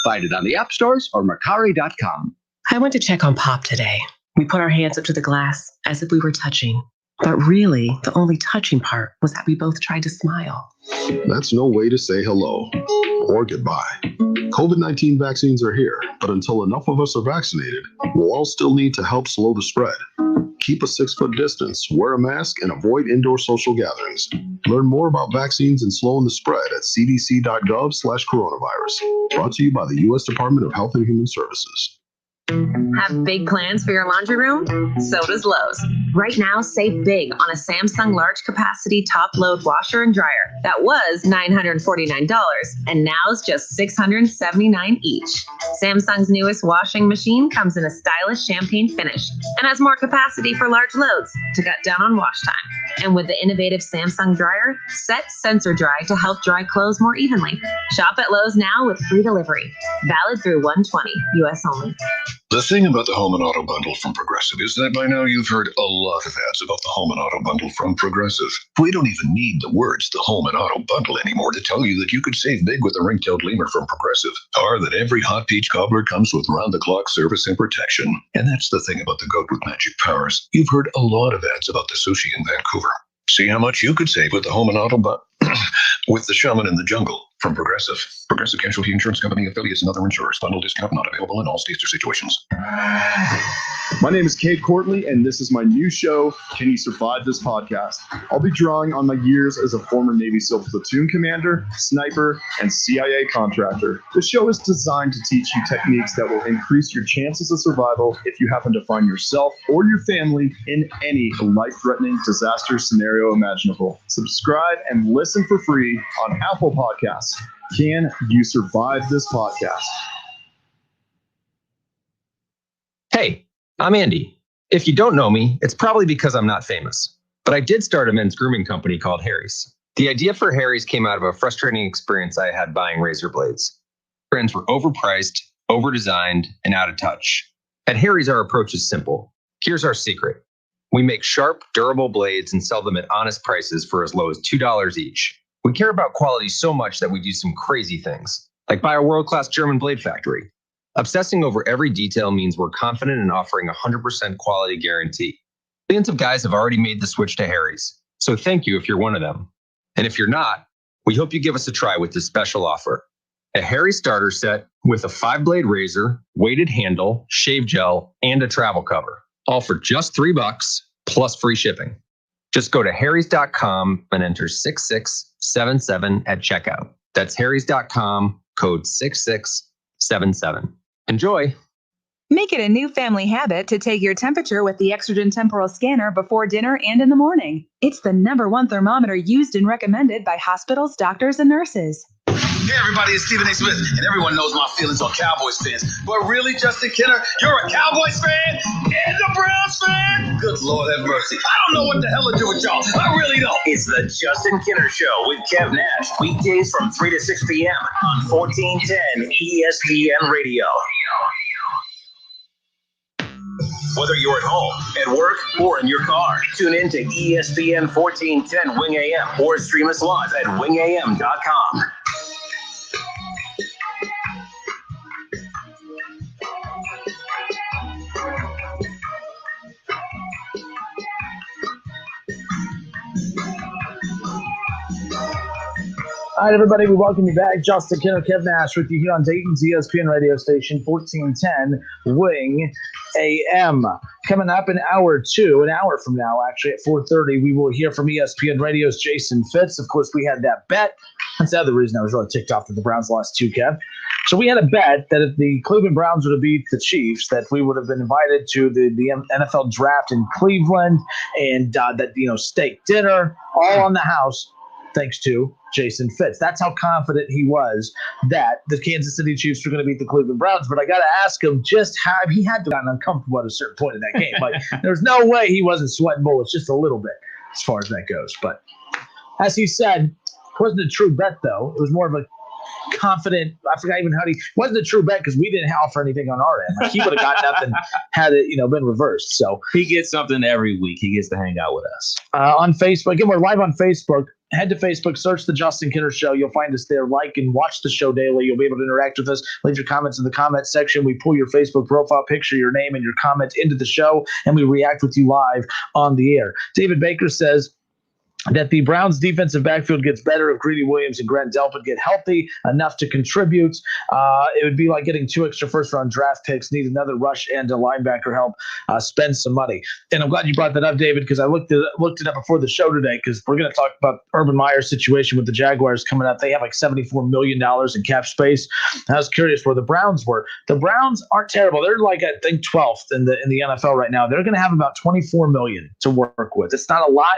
[SPEAKER 10] Find it on the app stores or Mercari.com.
[SPEAKER 12] I went to check on Pop today. We put our hands up to the glass as if we were touching. But really, the only touching part was that we both tried to smile.
[SPEAKER 13] That's no way to say hello or goodbye. COVID-19 vaccines are here, but until enough of us are vaccinated, we'll all still need to help slow the spread. Keep a 6-foot distance, wear a mask, and avoid indoor social gatherings. Learn more about vaccines and slowing the spread at cdc.gov/coronavirus. Brought to you by the U.S. Department of Health and Human Services.
[SPEAKER 14] Have big plans for your laundry room? So does Lowe's. Right now, save big on a Samsung large capacity top load washer and dryer that was $949 and now is just $679 each. Samsung's newest washing machine comes in a stylish champagne finish and has more capacity for large loads to cut down on wash time. And with the innovative Samsung dryer, set sensor dry to help dry clothes more evenly. Shop at Lowe's now with free delivery. Valid through 1/20, U.S. only.
[SPEAKER 8] The thing about the Home and Auto Bundle from Progressive is that by now you've heard a lot of ads about the Home and Auto Bundle from Progressive. We don't even need the words the Home and Auto Bundle anymore to tell you that you could save big with a ring-tailed lemur from Progressive, or that every hot peach cobbler comes with round-the-clock service and protection. And that's the thing about the goat with magic powers. You've heard a lot of ads about the sushi in Vancouver. See how much you could save with the Home and Auto Bundle with the Shaman in the Jungle from Progressive. Progressive Casualty Insurance Company, affiliates, and other insurers. Bundle discount not available in all states or situations.
[SPEAKER 15] My name is Cade Courtley, and this is my new show, Can You Survive This Podcast? I'll be drawing on my years as a former Navy SEAL platoon commander, sniper, and CIA contractor. The show is designed to teach you techniques that will increase your chances of survival if you happen to find yourself or your family in any life-threatening disaster scenario imaginable. Subscribe and listen for free on Apple Podcasts. Can you survive this podcast?
[SPEAKER 16] Hey, I'm Andy. If you don't know me, it's probably because I'm not famous. But I did start a men's grooming company called Harry's. The idea for Harry's came out of a frustrating experience I had buying razor blades. Brands were overpriced, overdesigned, and out of touch. At Harry's, our approach is simple. Here's our secret. We make sharp, durable blades and sell them at honest prices for as low as $2 each. We care about quality so much that we do some crazy things, like buy a world-class German blade factory. Obsessing over every detail means we're confident in offering a 100% quality guarantee. Millions of guys have already made the switch to Harry's, so thank you if you're one of them. And if you're not, we hope you give us a try with this special offer. A Harry's starter set with a 5-blade razor, weighted handle, shave gel, and a travel cover. All for just $3 plus free shipping. Just go to harrys.com and enter 6677 at checkout. That's harrys.com, code 6677. Enjoy.
[SPEAKER 17] Make it a new family habit to take your temperature with the Exergen Temporal Scanner before dinner and in the morning. It's the #1 thermometer used and recommended by hospitals, doctors, and nurses.
[SPEAKER 18] Hey everybody, it's Stephen A. Smith, and everyone knows my feelings on Cowboys fans. But really, Justin Kenner, you're a Cowboys fan and a Browns fan? Good Lord have mercy. I don't know what the hell to do with y'all. I really don't.
[SPEAKER 2] It's the Justin Kenner Show with Kev Nash. Weekdays from 3 to 6 p.m. on 1410 ESPN Radio. Whether you're at home, at work, or in your car, tune in to ESPN 1410 Wing AM or stream us live at wingam.com.
[SPEAKER 3] All right, everybody, we welcome you back. Justin Kenner, Kev Nash with you here on Dayton's ESPN radio station, 1410 Wing AM. Coming up in hour from now, actually, at 4:30, we will hear from ESPN Radio's Jason Fitz. Of course, we had that bet. That's the other reason I was really ticked off that the Browns lost 2, Kev. So we had a bet that if the Cleveland Browns were to beat the Chiefs, that we would have been invited to the NFL draft in Cleveland and steak dinner, all on the house, thanks to Jason Fitz. That's how confident he was that the Kansas City Chiefs were going to beat the Cleveland Browns. But I got to ask him just how he had to have gotten uncomfortable at a certain point in that game. Like, there's no way he wasn't sweating bullets just a little bit. as far as that goes. But as he said, it wasn't a true bet, though. It was more of a confident. I forgot even how he wasn't a true bet because we didn't offer anything on our end. Like he would have got nothing had it, been reversed. So
[SPEAKER 4] he gets something every week. He gets to hang out with us
[SPEAKER 3] on Facebook. Again, we're live on Facebook. Head to Facebook, search the Justin Kinner Show. You'll find us there. Like and watch the show daily. You'll be able to interact with us. Leave your comments in the comment section. We pull your Facebook profile picture, your name, and your comment into the show, and we react with you live on the air. David Baker says that the Browns' defensive backfield gets better if Greedy Williams and Grant Delpit get healthy enough to contribute. It would be like getting 2 extra first-round draft picks, need another rush and a linebacker help, spend some money. And I'm glad you brought that up, David, because I looked it up before the show today because we're going to talk about Urban Meyer's situation with the Jaguars coming up. They have like $74 million in cap space. I was curious where the Browns were. The Browns aren't terrible. They're like, I think, 12th in the NFL right now. They're going to have about $24 million to work with. It's not a lot,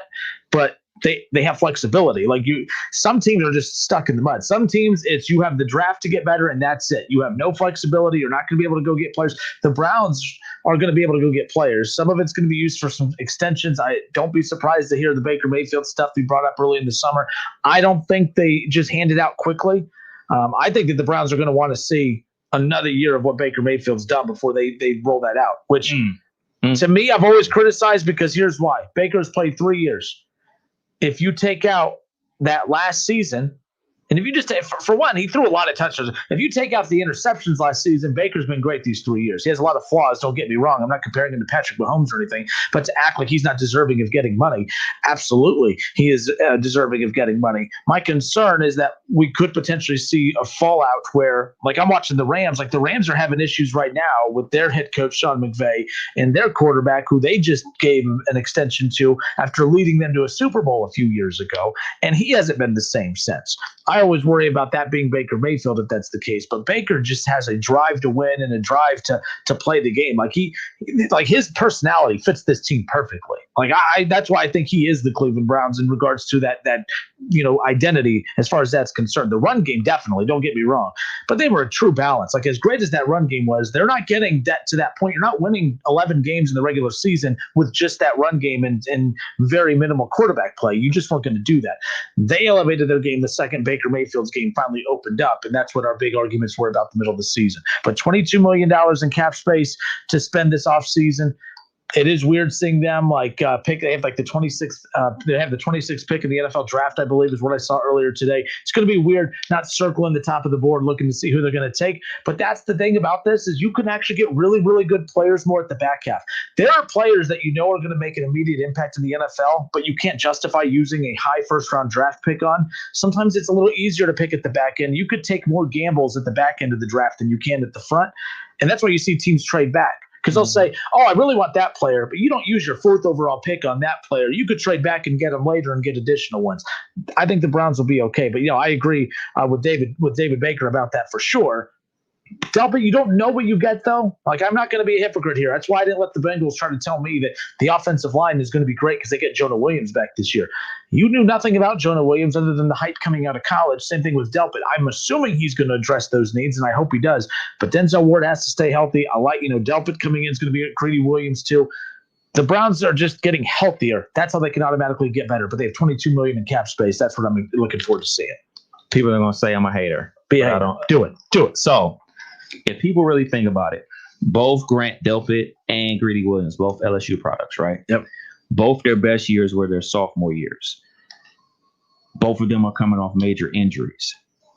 [SPEAKER 3] but they have flexibility. Like some teams are just stuck in the mud. Some teams, it's you have the draft to get better and that's it. You have no flexibility. You're not going to be able to go get players. The Browns are going to be able to go get players. Some of it's going to be used for some extensions. I don't be surprised to hear the Baker Mayfield stuff we brought up early in the summer. I don't think they just hand it out quickly. I think that the Browns are going to want to see another year of what Baker Mayfield's done before they roll that out, which to me, I've always criticized because here's why. Baker's played 3 years. If you take out that last season, and if you just for one, he threw a lot of touchdowns. If you take out the interceptions last season, Baker's been great these 3 years. He has a lot of flaws. Don't get me wrong. I'm not comparing him to Patrick Mahomes or anything, but to act like he's not deserving of getting money, absolutely, he is deserving of getting money. My concern is that we could potentially see a fallout where, like I'm watching the Rams, like the Rams are having issues right now with their head coach, Sean McVay, and their quarterback, who they just gave an extension to after leading them to a Super Bowl a few years ago, and he hasn't been the same since. I always worry about that being Baker Mayfield if that's the case, but Baker just has a drive to win and a drive to play the game. Like his personality fits this team perfectly. Like that's why I think he is the Cleveland Browns in regards to that identity as far as that's concerned. The run game, definitely, don't get me wrong, but they were a true balance. Like as great as that run game was, they're not getting that to that point. You're not winning 11 games in the regular season with just that run game and very minimal quarterback play. You just weren't going to do that. They elevated their game the second Baker Mayfield's game finally opened up, and that's what our big arguments were about the middle of the season. But $22 million in cap space to spend this offseason. It is weird seeing them pick. They have like the 26th. They have the 26th pick in the NFL draft, I believe, is what I saw earlier today. It's going to be weird not circling the top of the board, looking to see who they're going to take. But that's the thing about this is you can actually get really, really good players more at the back half. There are players that are going to make an immediate impact in the NFL, but you can't justify using a high first-round draft pick on. Sometimes it's a little easier to pick at the back end. You could take more gambles at the back end of the draft than you can at the front, and that's why you see teams trade back. Because they'll say, I really want that player, but you don't use your 4th overall pick on that player. You could trade back and get them later and get additional ones. I think the Browns will be okay. But, I agree with David Baker about that for sure. Delpit, you don't know what you get, though. Like, I'm not going to be a hypocrite here. That's why I didn't let the Bengals try to tell me that the offensive line is going to be great because they get Jonah Williams back this year. You knew nothing about Jonah Williams other than the hype coming out of college. Same thing with Delpit. I'm assuming he's going to address those needs, and I hope he does. But Denzel Ward has to stay healthy. I like, Delpit coming in is going to be Greedy Williams, too. The Browns are just getting healthier. That's how they can automatically get better. But they have $22 million in cap space. That's what I'm looking forward to seeing.
[SPEAKER 4] People are going to say I'm a hater.
[SPEAKER 3] Be a hater. Do it.
[SPEAKER 4] So, if people really think about it, both Grant Delpit and Greedy Williams, both LSU products, right?
[SPEAKER 3] Yep.
[SPEAKER 4] Both their best years were their sophomore years. Both of them are coming off major injuries.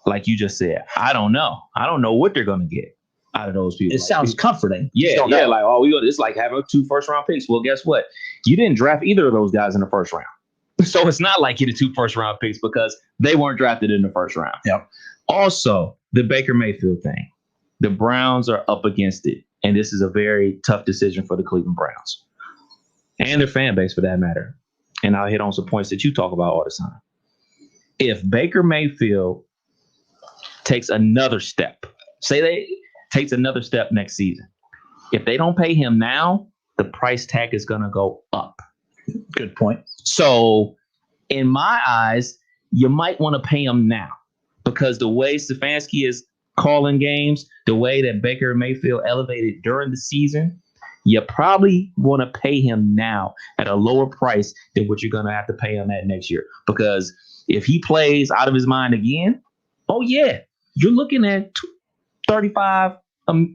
[SPEAKER 4] Like you just said, I don't know. I don't know what they're going to get out of those people.
[SPEAKER 3] It sounds comforting.
[SPEAKER 4] Yeah. It's like having 2 first-round picks. Well, guess what? You didn't draft either of those guys in the first round. So it's not like you had 2 first-round picks because they weren't drafted in the first round.
[SPEAKER 3] Yep.
[SPEAKER 4] Also, the Baker Mayfield thing. The Browns are up against it, and this is a very tough decision for the Cleveland Browns and their fan base, for that matter. And I'll hit on some points that you talk about all the time. If Baker Mayfield takes another step, takes another step next season, if they don't pay him now, the price tag is going to go up.
[SPEAKER 3] Good point.
[SPEAKER 4] So, in my eyes, you might want to pay him now because the way Stefanski is calling games, the way that Baker Mayfield elevated during the season, you probably want to pay him now at a lower price than what you're going to have to pay him at next year. Because if he plays out of his mind again, oh yeah, you're looking at $35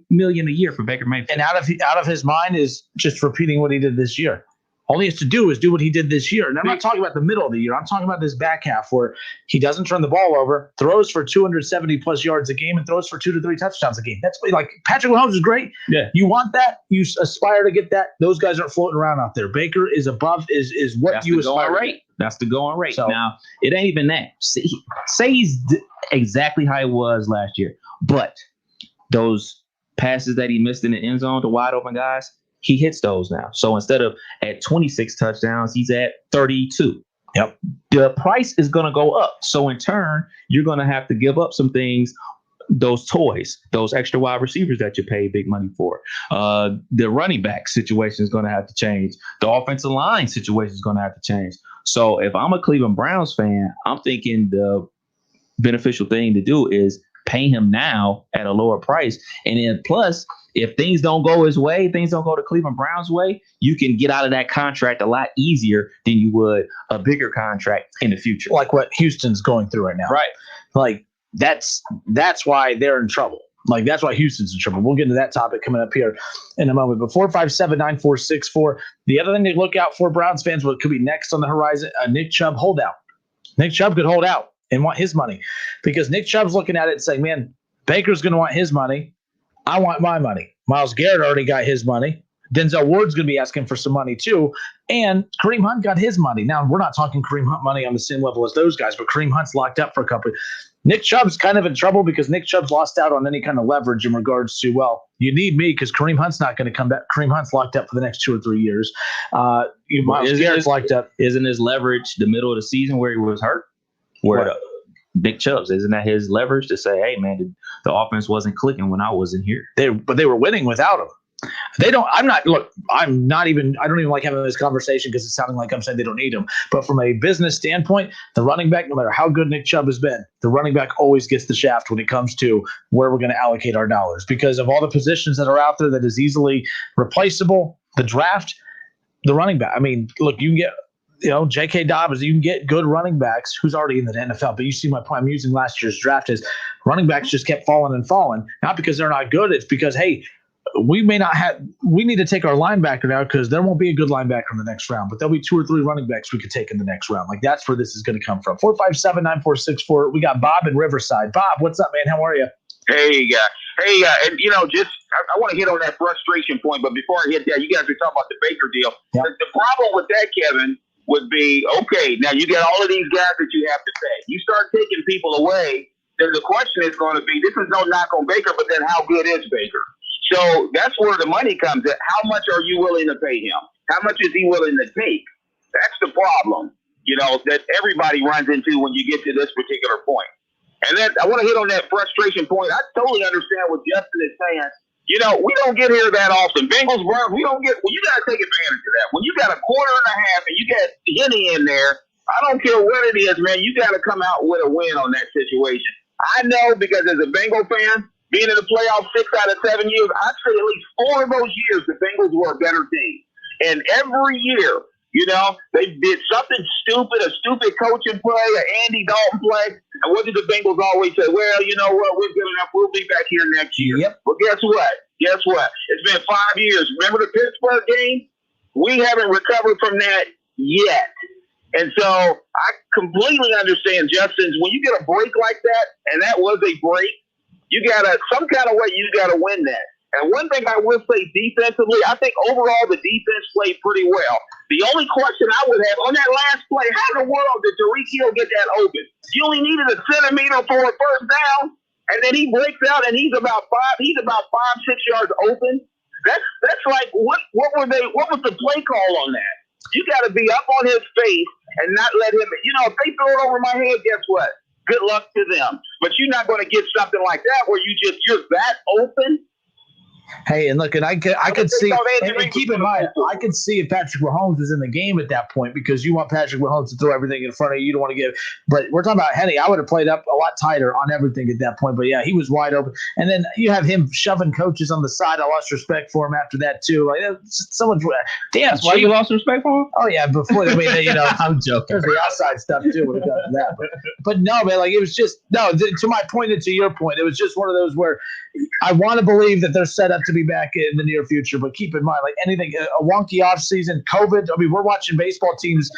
[SPEAKER 4] million a year for Baker Mayfield.
[SPEAKER 3] And out of his mind is just repeating what he did this year. All he has to do is do what he did this year. And I'm not talking about the middle of the year. I'm talking about this back half where he doesn't turn the ball over, throws for 270 plus yards a game, and throws for 2 to 3 touchdowns a game. That's like Patrick Mahomes is great.
[SPEAKER 4] Yeah.
[SPEAKER 3] You want that. You aspire to get that. Those guys aren't floating around out there. Baker is above is what
[SPEAKER 4] That's
[SPEAKER 3] you
[SPEAKER 4] the going
[SPEAKER 3] aspire
[SPEAKER 4] rate. That's the going rate.
[SPEAKER 3] So,
[SPEAKER 4] now, it ain't even that. Say he's exactly how he was last year. But those passes that he missed in the end zone to wide open guys, he hits those now. So instead of at 26 touchdowns, he's at 32.
[SPEAKER 3] Yep.
[SPEAKER 4] The price is going to go up. So in turn, you're going to have to give up some things, those toys, those extra wide receivers that you pay big money for. The running back situation is going to have to change. The offensive line situation is going to have to change. So if I'm a Cleveland Browns fan, I'm thinking the beneficial thing to do is pay him now at a lower price. And then plus, if things don't go his way, things don't go to Cleveland Browns' way, you can get out of that contract a lot easier than you would a bigger contract in the future.
[SPEAKER 3] like what Houston's going through right now.
[SPEAKER 4] Right.
[SPEAKER 3] Like that's why they're in trouble. Like that's why Houston's in trouble. We'll get into that topic coming up here in a moment. But 457-9464. The other thing to look out for, Browns fans, what could be next on the horizon, Nick Chubb holdout. Nick Chubb could hold out and want his money because Nick Chubb's looking at it and saying, man, Baker's going to want his money. I want my money. Myles Garrett already got his money. Denzel Ward's going to be asking for some money too. And Kareem Hunt got his money. Now, we're not talking Kareem Hunt money on the same level as those guys, but Kareem Hunt's locked up for a couple. Nick Chubb's kind of in trouble because Nick Chubb's lost out on any kind of leverage in regards to, well, you need me because Kareem Hunt's not going to come back. Kareem Hunt's locked up for the next 2 or 3 years. Myles Garrett's locked up.
[SPEAKER 4] Isn't his leverage the middle of the season where he was hurt? Nick Chubb's, isn't that his leverage to say, hey, man, the offense wasn't clicking when I wasn't here?
[SPEAKER 3] But they were winning without him. I don't even like having this conversation because it's sounding like I'm saying they don't need him. But from a business standpoint, the running back, no matter how good Nick Chubb has been, the running back always gets the shaft when it comes to where we're going to allocate our dollars because of all the positions that are out there that is easily replaceable. The draft, the running back. I mean, look, you can get, J.K. Dobbins, you can get good running backs who's already in the NFL. But you see my point. I'm using last year's draft as running backs just kept falling and falling. Not because they're not good. It's because, hey, we need to take our linebacker now because there won't be a good linebacker in the next round. But there'll be 2 or 3 running backs we could take in the next round. Like that's where this is going to come from. 457-9464. We got Bob in Riverside. Bob, what's up, man? How are you?
[SPEAKER 19] Hey, and I want to hit on that frustration point. But before I hit that, you guys are talking about the Baker deal.
[SPEAKER 3] Yep.
[SPEAKER 19] The problem with that, Kevin, would be, okay, now you got all of these guys that you have to pay. You start taking people away, then the question is going to be, this is no knock on Baker, but then how good is Baker? So that's where the money comes in. How much are you willing to pay him? How much is he willing to take? That's the problem, that everybody runs into when you get to this particular point. And then I want to hit on that frustration point. I totally understand what Justin is saying. We don't get here that often. Bengals, Browns, you got to take advantage of that. When you got a quarter and a half and you got Henny in there, I don't care what it is, man, you got to come out with a win on that situation. I know because as a Bengal fan, being in the playoffs 6 out of 7 years, I'd say at least 4 of those years the Bengals were a better team. And every year, they did something stupid, a stupid coaching play, an Andy Dalton play. And what did the Bengals always say? Well, you know what? We're good enough. We'll be back here next year.
[SPEAKER 3] Yep.
[SPEAKER 19] Well, guess what? It's been 5 years. Remember the Pittsburgh game? We haven't recovered from that yet. And so I completely understand Justin's. When you get a break like that, and that was a break, you gotta some kind of way you gotta win that. And one thing I will say defensively, I think overall the defense played pretty well. The only question I would have on that last play, how in the world did Tyreek Hill get that open? You only needed a centimeter for a first down, and then he breaks out and he's about 5-6 yards open. That's like what was the play call on that? You got to be up on his face and not let him. If they throw it over my head, guess what? Good luck to them. But you're not going to get something like that where you're that open.
[SPEAKER 3] Hey, and look, and I could see, and keep in mind, I could see if Patrick Mahomes is in the game at that point because you want Patrick Mahomes to throw everything in front of you. You don't want to give, but we're talking about Henny. I would have played up a lot tighter on everything at that point. But yeah, he was wide open. And then you have him shoving coaches on the side. I lost respect for him after that too. Like someone's damn.
[SPEAKER 4] That's why you lost respect for him?
[SPEAKER 3] Oh yeah, before I mean, you know,
[SPEAKER 4] I'm joking.
[SPEAKER 3] There's the outside stuff too when it comes to that. But no, man, like it was just to my point and to your point, it was just one of those where I want to believe that they're set up to be back in the near future, but keep in mind, like anything, a wonky offseason, COVID. I mean, we're watching baseball teams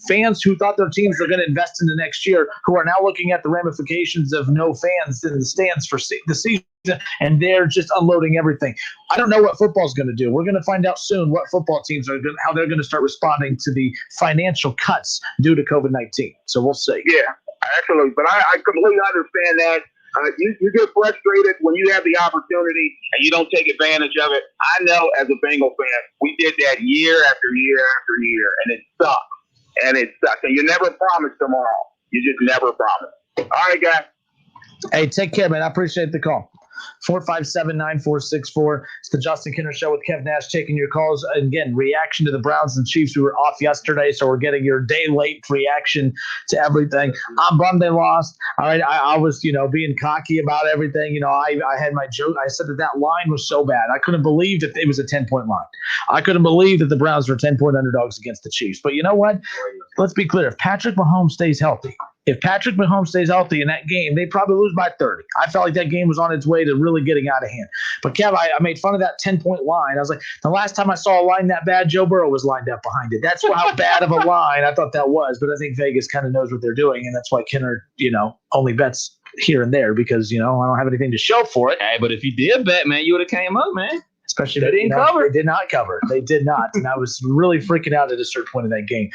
[SPEAKER 3] fans who thought their teams were going to invest in the next year, who are now looking at the ramifications of no fans in the stands for the season, and they're just unloading everything. I don't know what football's going to do. We're going to find out soon what football teams are how they're going to start responding to the financial cuts due to COVID-19. So we'll see.
[SPEAKER 19] Yeah, absolutely. But I completely understand that. You get frustrated when you have the opportunity and you don't take advantage of it. I know as a Bengal fan, we did that year after year after year, and it sucks. And you never promise tomorrow. You just never promise. All right, guys.
[SPEAKER 3] Hey, take care, man. I appreciate the call. 457-9464. It's the Justin Kinner Show with Kev Nash taking your calls. And again, reaction to the Browns and Chiefs. We were off yesterday, so we're getting your day late reaction to everything. I'm bummed they lost. All right, I was, being cocky about everything. I had my joke. I said that line was so bad. I couldn't believe that it was a 10-point line. I couldn't believe that the Browns were 10-point underdogs against the Chiefs. But you know what? Let's be clear. If Patrick Mahomes stays healthy, in that game, they probably lose by 30. I felt like that game was on its way to really getting out of hand. But, Kev, I made fun of that 10-point line. I was like, the last time I saw a line that bad, Joe Burrow was lined up behind it. That's how bad of a line I thought that was. But I think Vegas kind of knows what they're doing, and that's why Kinner, only bets here and there because, I don't have anything to show for it.
[SPEAKER 4] Hey, but if you did bet, man, you would have came up, man.
[SPEAKER 3] Especially
[SPEAKER 4] they didn't cover.
[SPEAKER 3] They did not cover. They did not. And I was really freaking out at a certain point in that game.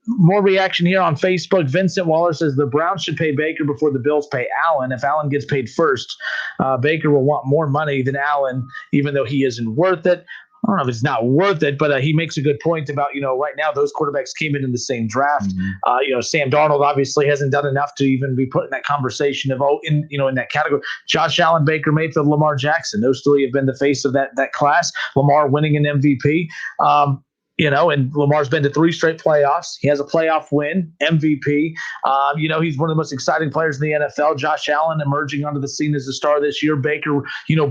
[SPEAKER 3] More reaction here on Facebook. Vincent Waller says the Browns should pay Baker before the Bills pay Allen. If Allen gets paid first, Baker will want more money than Allen, even though he isn't worth it. I don't know if it's not worth it, but he makes a good point about, right now those quarterbacks came in the same draft. Mm-hmm. Sam Darnold obviously hasn't done enough to even be put in that conversation of, in that category. Josh Allen, Baker Mayfield, Lamar Jackson. Those three have been the face of that class. Lamar winning an MVP. And Lamar's been to 3 straight playoffs. He has a playoff win, MVP. He's one of the most exciting players in the NFL. Josh Allen emerging onto the scene as a star this year. Baker,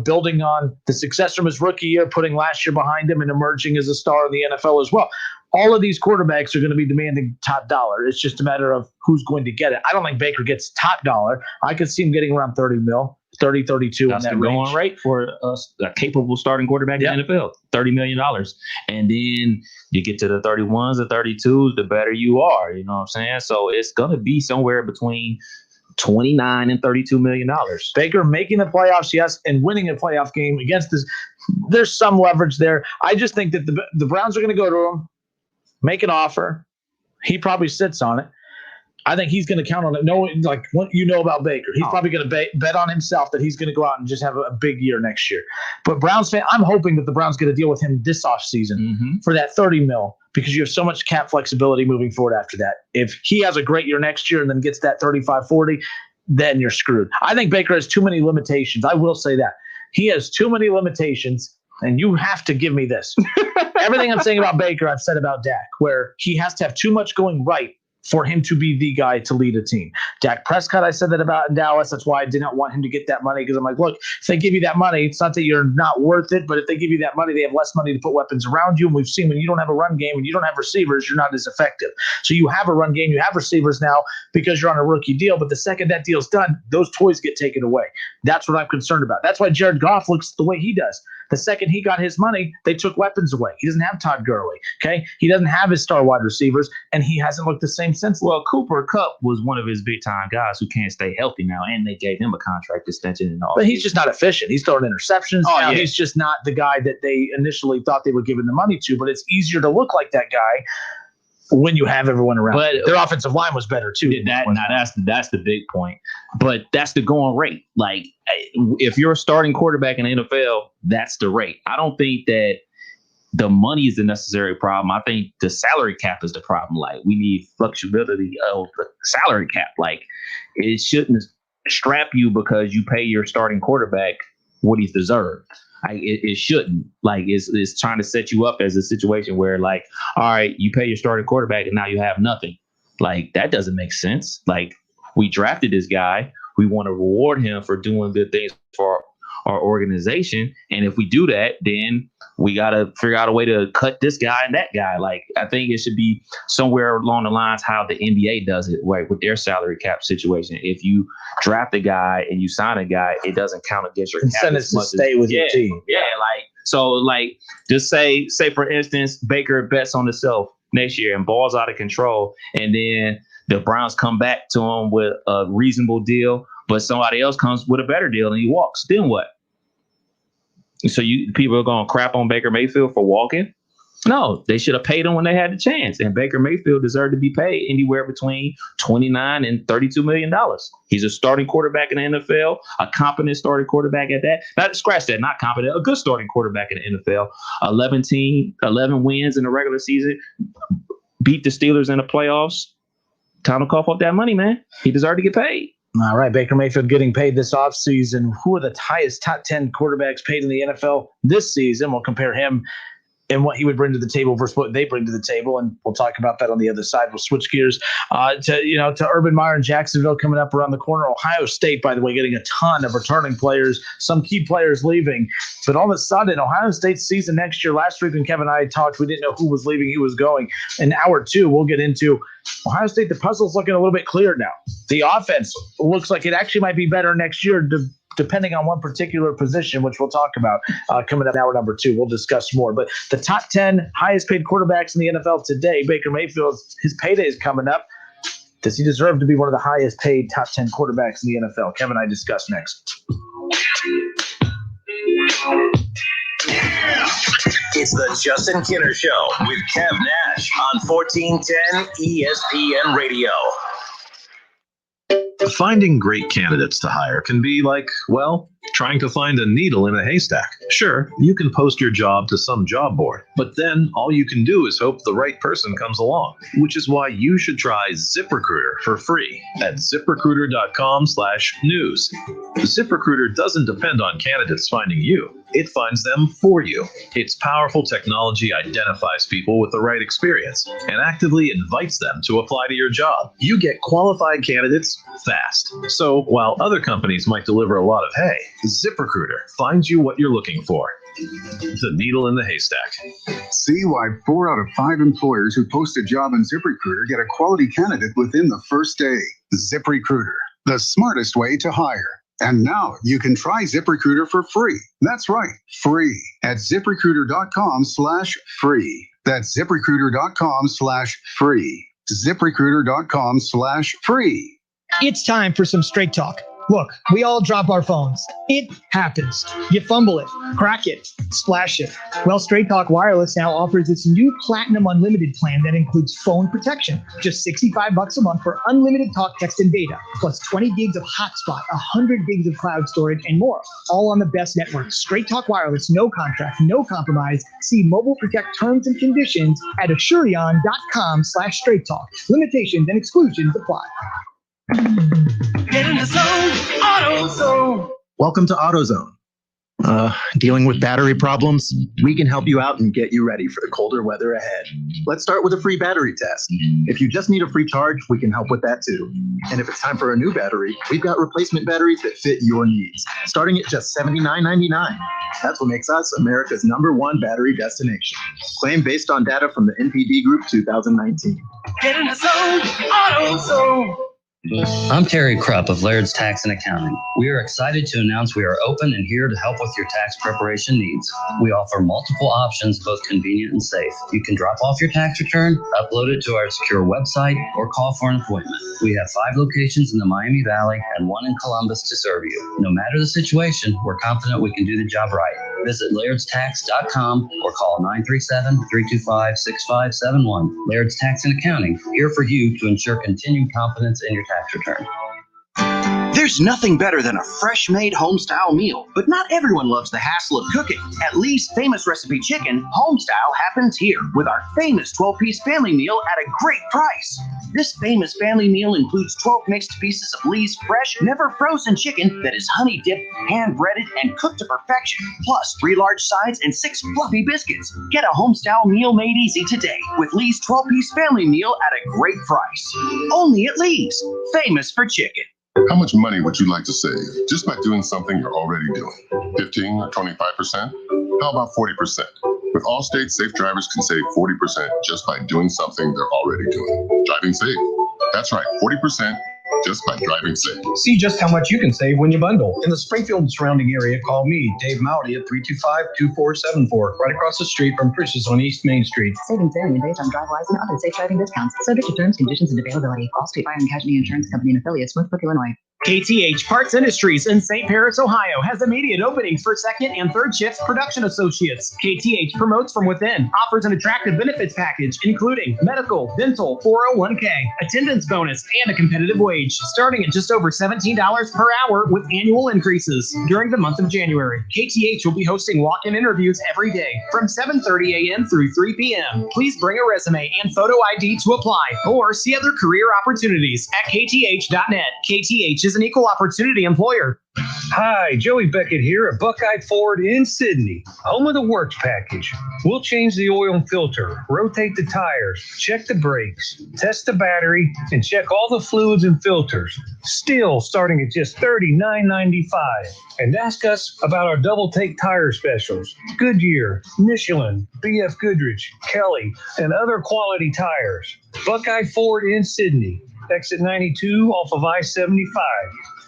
[SPEAKER 3] building on the success from his rookie year, putting last year behind him and emerging as a star in the NFL as well. All of these quarterbacks are going to be demanding top dollar. It's just a matter of who's going to get it. I don't think Baker gets top dollar. I could see him getting around 30 mil. 30, 32
[SPEAKER 4] That's
[SPEAKER 3] in that
[SPEAKER 4] the
[SPEAKER 3] range.
[SPEAKER 4] going rate for a capable starting quarterback in the NFL, $30 million. And then you get to the 31s and 32s, the better you are. You know what I'm saying? So it's going to be somewhere between $29 and $32 million.
[SPEAKER 3] Baker making the playoffs, yes, and winning a playoff game against this. There's some leverage there. I just think that the Browns are going to go to him, make an offer. He probably sits on it. I think he's going to count on it. Knowing what about Baker, he's probably going to bet on himself that he's going to go out and just have a big year next year. But Browns fan, I'm hoping that the Browns get a deal with him this offseason for that 30 mil because you have so much cap flexibility moving forward after that. If he has a great year next year and then gets that 35, 40, then you're screwed. I think Baker has too many limitations. I will say that. He has too many limitations, and you have to give me this. Everything I'm saying about Baker, I've said about Dak, where he has to have too much going right for him to be the guy to lead a team. Dak Prescott, I said that about in Dallas. That's why I did not want him to get that money because I'm like, look, if they give you that money, it's not that you're not worth it, but if they give you that money, they have less money to put weapons around you. And we've seen when you don't have a run game, when you don't have receivers, you're not as effective. So you have a run game, you have receivers now because you're on a rookie deal. But the second that deal's done, those toys get taken away. That's what I'm concerned about. That's why Jared Goff looks the way he does. The second he got his money, they took weapons away. He doesn't have Todd Gurley, okay? He doesn't have his star wide receivers, and he hasn't looked the same since.
[SPEAKER 4] Well, Cooper Kupp was one of his big-time guys who can't stay healthy now, and they gave him a contract extension and all.
[SPEAKER 3] But he's just not efficient. He's throwing interceptions now.
[SPEAKER 4] Yeah.
[SPEAKER 3] He's just not the guy that they initially thought they were giving the money to, but it's easier to look like that guy when you have everyone around.
[SPEAKER 4] But
[SPEAKER 3] their offensive line was better too.
[SPEAKER 4] That's the big point. But that's the going rate. Like if you're a starting quarterback in the NFL, that's the rate. I don't think that the money is the necessary problem. I think the salary cap is the problem. Like we need flexibility of the salary cap. Like it shouldn't strap you because you pay your starting quarterback what he's deserved. Like it shouldn't. Like it's trying to set you up as a situation where like, all right, you pay your starting quarterback and now you have nothing. Like that doesn't make sense. Like we drafted this guy. We want to reward him for doing good things for our organization. And if we do that, then we got to figure out a way to cut this guy and that guy. Like, I think it should be somewhere along the lines how the NBA does it, right, with their salary cap situation. If you draft a guy and you sign a guy, it doesn't count against your cap.
[SPEAKER 3] Incentives to stay with your team.
[SPEAKER 4] Yeah, like, so, like, just say, for instance, Baker bets on himself next year and balls out of control, and then the Browns come back to him with a reasonable deal, but somebody else comes with a better deal and he walks. Then what? So people are going to crap on Baker Mayfield for walking? No, they should have paid him when they had the chance. And Baker Mayfield deserved to be paid anywhere between $29 and $32 million. He's a starting quarterback in the NFL, a competent starting quarterback at that. Not scratch that, not competent, a good starting quarterback in the NFL. 11 wins in the regular season, beat the Steelers in the playoffs. Time to cough up that money, man. He deserved to get paid.
[SPEAKER 3] All right, Baker Mayfield getting paid this offseason. Who are the highest top 10 quarterbacks paid in the NFL this season? We'll compare him and what he would bring to the table versus what they bring to the table, and we'll talk about that on the other side. We'll switch gears to Urban Meyer and Jacksonville coming up around the corner. Ohio State, by the way, getting a ton of returning players, some key players leaving. But all of a sudden, Ohio State's season next year, last week when Kevin and I talked, we didn't know who was leaving, who was going. In hour two, we'll get into Ohio State. The puzzle's looking a little bit clearer now. The offense looks like it actually might be better next year, depending on one particular position, which we'll talk about coming up in hour number two. We'll discuss more. But the top 10 highest paid quarterbacks in the NFL today, Baker Mayfield, his payday is coming up. Does he deserve to be one of the highest paid top 10 quarterbacks in the NFL? Kevin and I discuss next.
[SPEAKER 2] It's the Justin Kinner Show with Kev Nash on 1410 ESPN Radio.
[SPEAKER 8] Finding great candidates to hire can be like, well, trying to find a needle in a haystack. Sure, you can post your job to some job board, but then all you can do is hope the right person comes along, which is why you should try ZipRecruiter for free at ZipRecruiter.com/news. ZipRecruiter doesn't depend on candidates finding you. It finds them for you. Its powerful technology identifies people with the right experience and actively invites them to apply to your job. You get qualified candidates fast. So while other companies might deliver a lot of hay, ZipRecruiter finds you what you're looking for. The needle in the haystack.
[SPEAKER 20] See why 4 out of 5 employers who post a job on ZipRecruiter get a quality candidate within the first day. ZipRecruiter, the smartest way to hire. And now you can try ZipRecruiter for free. That's right, free at ZipRecruiter.com/free. That's ZipRecruiter.com/free. ZipRecruiter.com/free.
[SPEAKER 21] It's time for some straight talk. Look, we all drop our phones. It happens. You fumble it, crack it, splash it. Well, Straight Talk Wireless now offers its new Platinum Unlimited plan that includes phone protection. Just $65 a month for unlimited talk, text, and data, plus 20 gigs of hotspot, 100 gigs of cloud storage, and more. All on the best network. Straight Talk Wireless, no contract, no compromise. See Mobile Protect terms and conditions at Asurion.com/Straight Talk. Limitations and exclusions apply.
[SPEAKER 1] Get in the zone, AutoZone.
[SPEAKER 22] Welcome to AutoZone. Dealing with battery problems? We can help you out and get you ready for the colder weather ahead. Let's start with a free battery test. If you just need a free charge, we can help with that too. And if it's time for a new battery, we've got replacement batteries that fit your needs, starting at just $79.99. That's what makes us America's #1 battery destination. Claim based on data from the NPD Group 2019.
[SPEAKER 1] Get in the zone, AutoZone.
[SPEAKER 23] I'm Terry Krupp of Laird's Tax and Accounting. We are excited to announce we are open and here to help with your tax preparation needs. We offer multiple options, both convenient and safe. You can drop off your tax return, upload it to our secure website, or call for an appointment. We have 5 locations in the Miami Valley and 1 in Columbus to serve you. No matter the situation, we're confident we can do the job right. Visit Laird'sTax.com or call 937-325-6571. Laird's Tax and Accounting, here for you to ensure continued confidence in your tax return.
[SPEAKER 5] There's nothing better than a fresh-made home-style meal, but not everyone loves the hassle of cooking. At Lee's Famous Recipe Chicken, home-style happens here with our famous 12-piece family meal at a great price. This famous family meal includes 12 mixed pieces of Lee's fresh, never-frozen chicken that is honey-dipped, hand-breaded, and cooked to perfection, plus 3 large sides and 6 fluffy biscuits. Get a home-style meal made easy today with Lee's 12-piece family meal at a great price. Only at Lee's, famous for chicken.
[SPEAKER 6] How much money would you like to save just by doing something you're already doing? 15 or 25%? How about 40%? With Allstate, safe drivers can save 40% just by doing something they're already doing. Driving safe. That's right, 40% just by driving safe.
[SPEAKER 7] See just how much you can save when you bundle. In the Springfield and surrounding area, call me, Dave Mowdy, at 325-2474, right across the street from Frisch's on East Main Street.
[SPEAKER 24] Savings vary based on drive-wise and other safe driving discounts. Subject to terms, conditions, and availability. Allstate Fire and Casualty Insurance Company and affiliates, Northbrook, Illinois.
[SPEAKER 25] KTH Parts Industries in St. Paris, Ohio has immediate openings for second and third shift production associates. KTH promotes from within, offers an attractive benefits package including medical, dental, 401k, attendance bonus, and a competitive wage starting at just over $17 per hour with annual increases. During the month of January, KTH will be hosting walk-in interviews every day from 7:30 a.m. through 3 p.m. Please bring a resume and photo ID to apply or see other career opportunities at kth.net. KTH is an equal opportunity employer.
[SPEAKER 26] Hi, Joey Beckett here at Buckeye Ford in Sydney, home of the works package. We'll change the oil and filter, rotate the tires, check the brakes, test the battery, and check all the fluids and filters. Still starting at just $39.95. And ask us about our double take tire specials. Goodyear, Michelin, BF Goodrich, Kelly, and other quality tires. Buckeye Ford in Sydney, exit 92 off of I-75.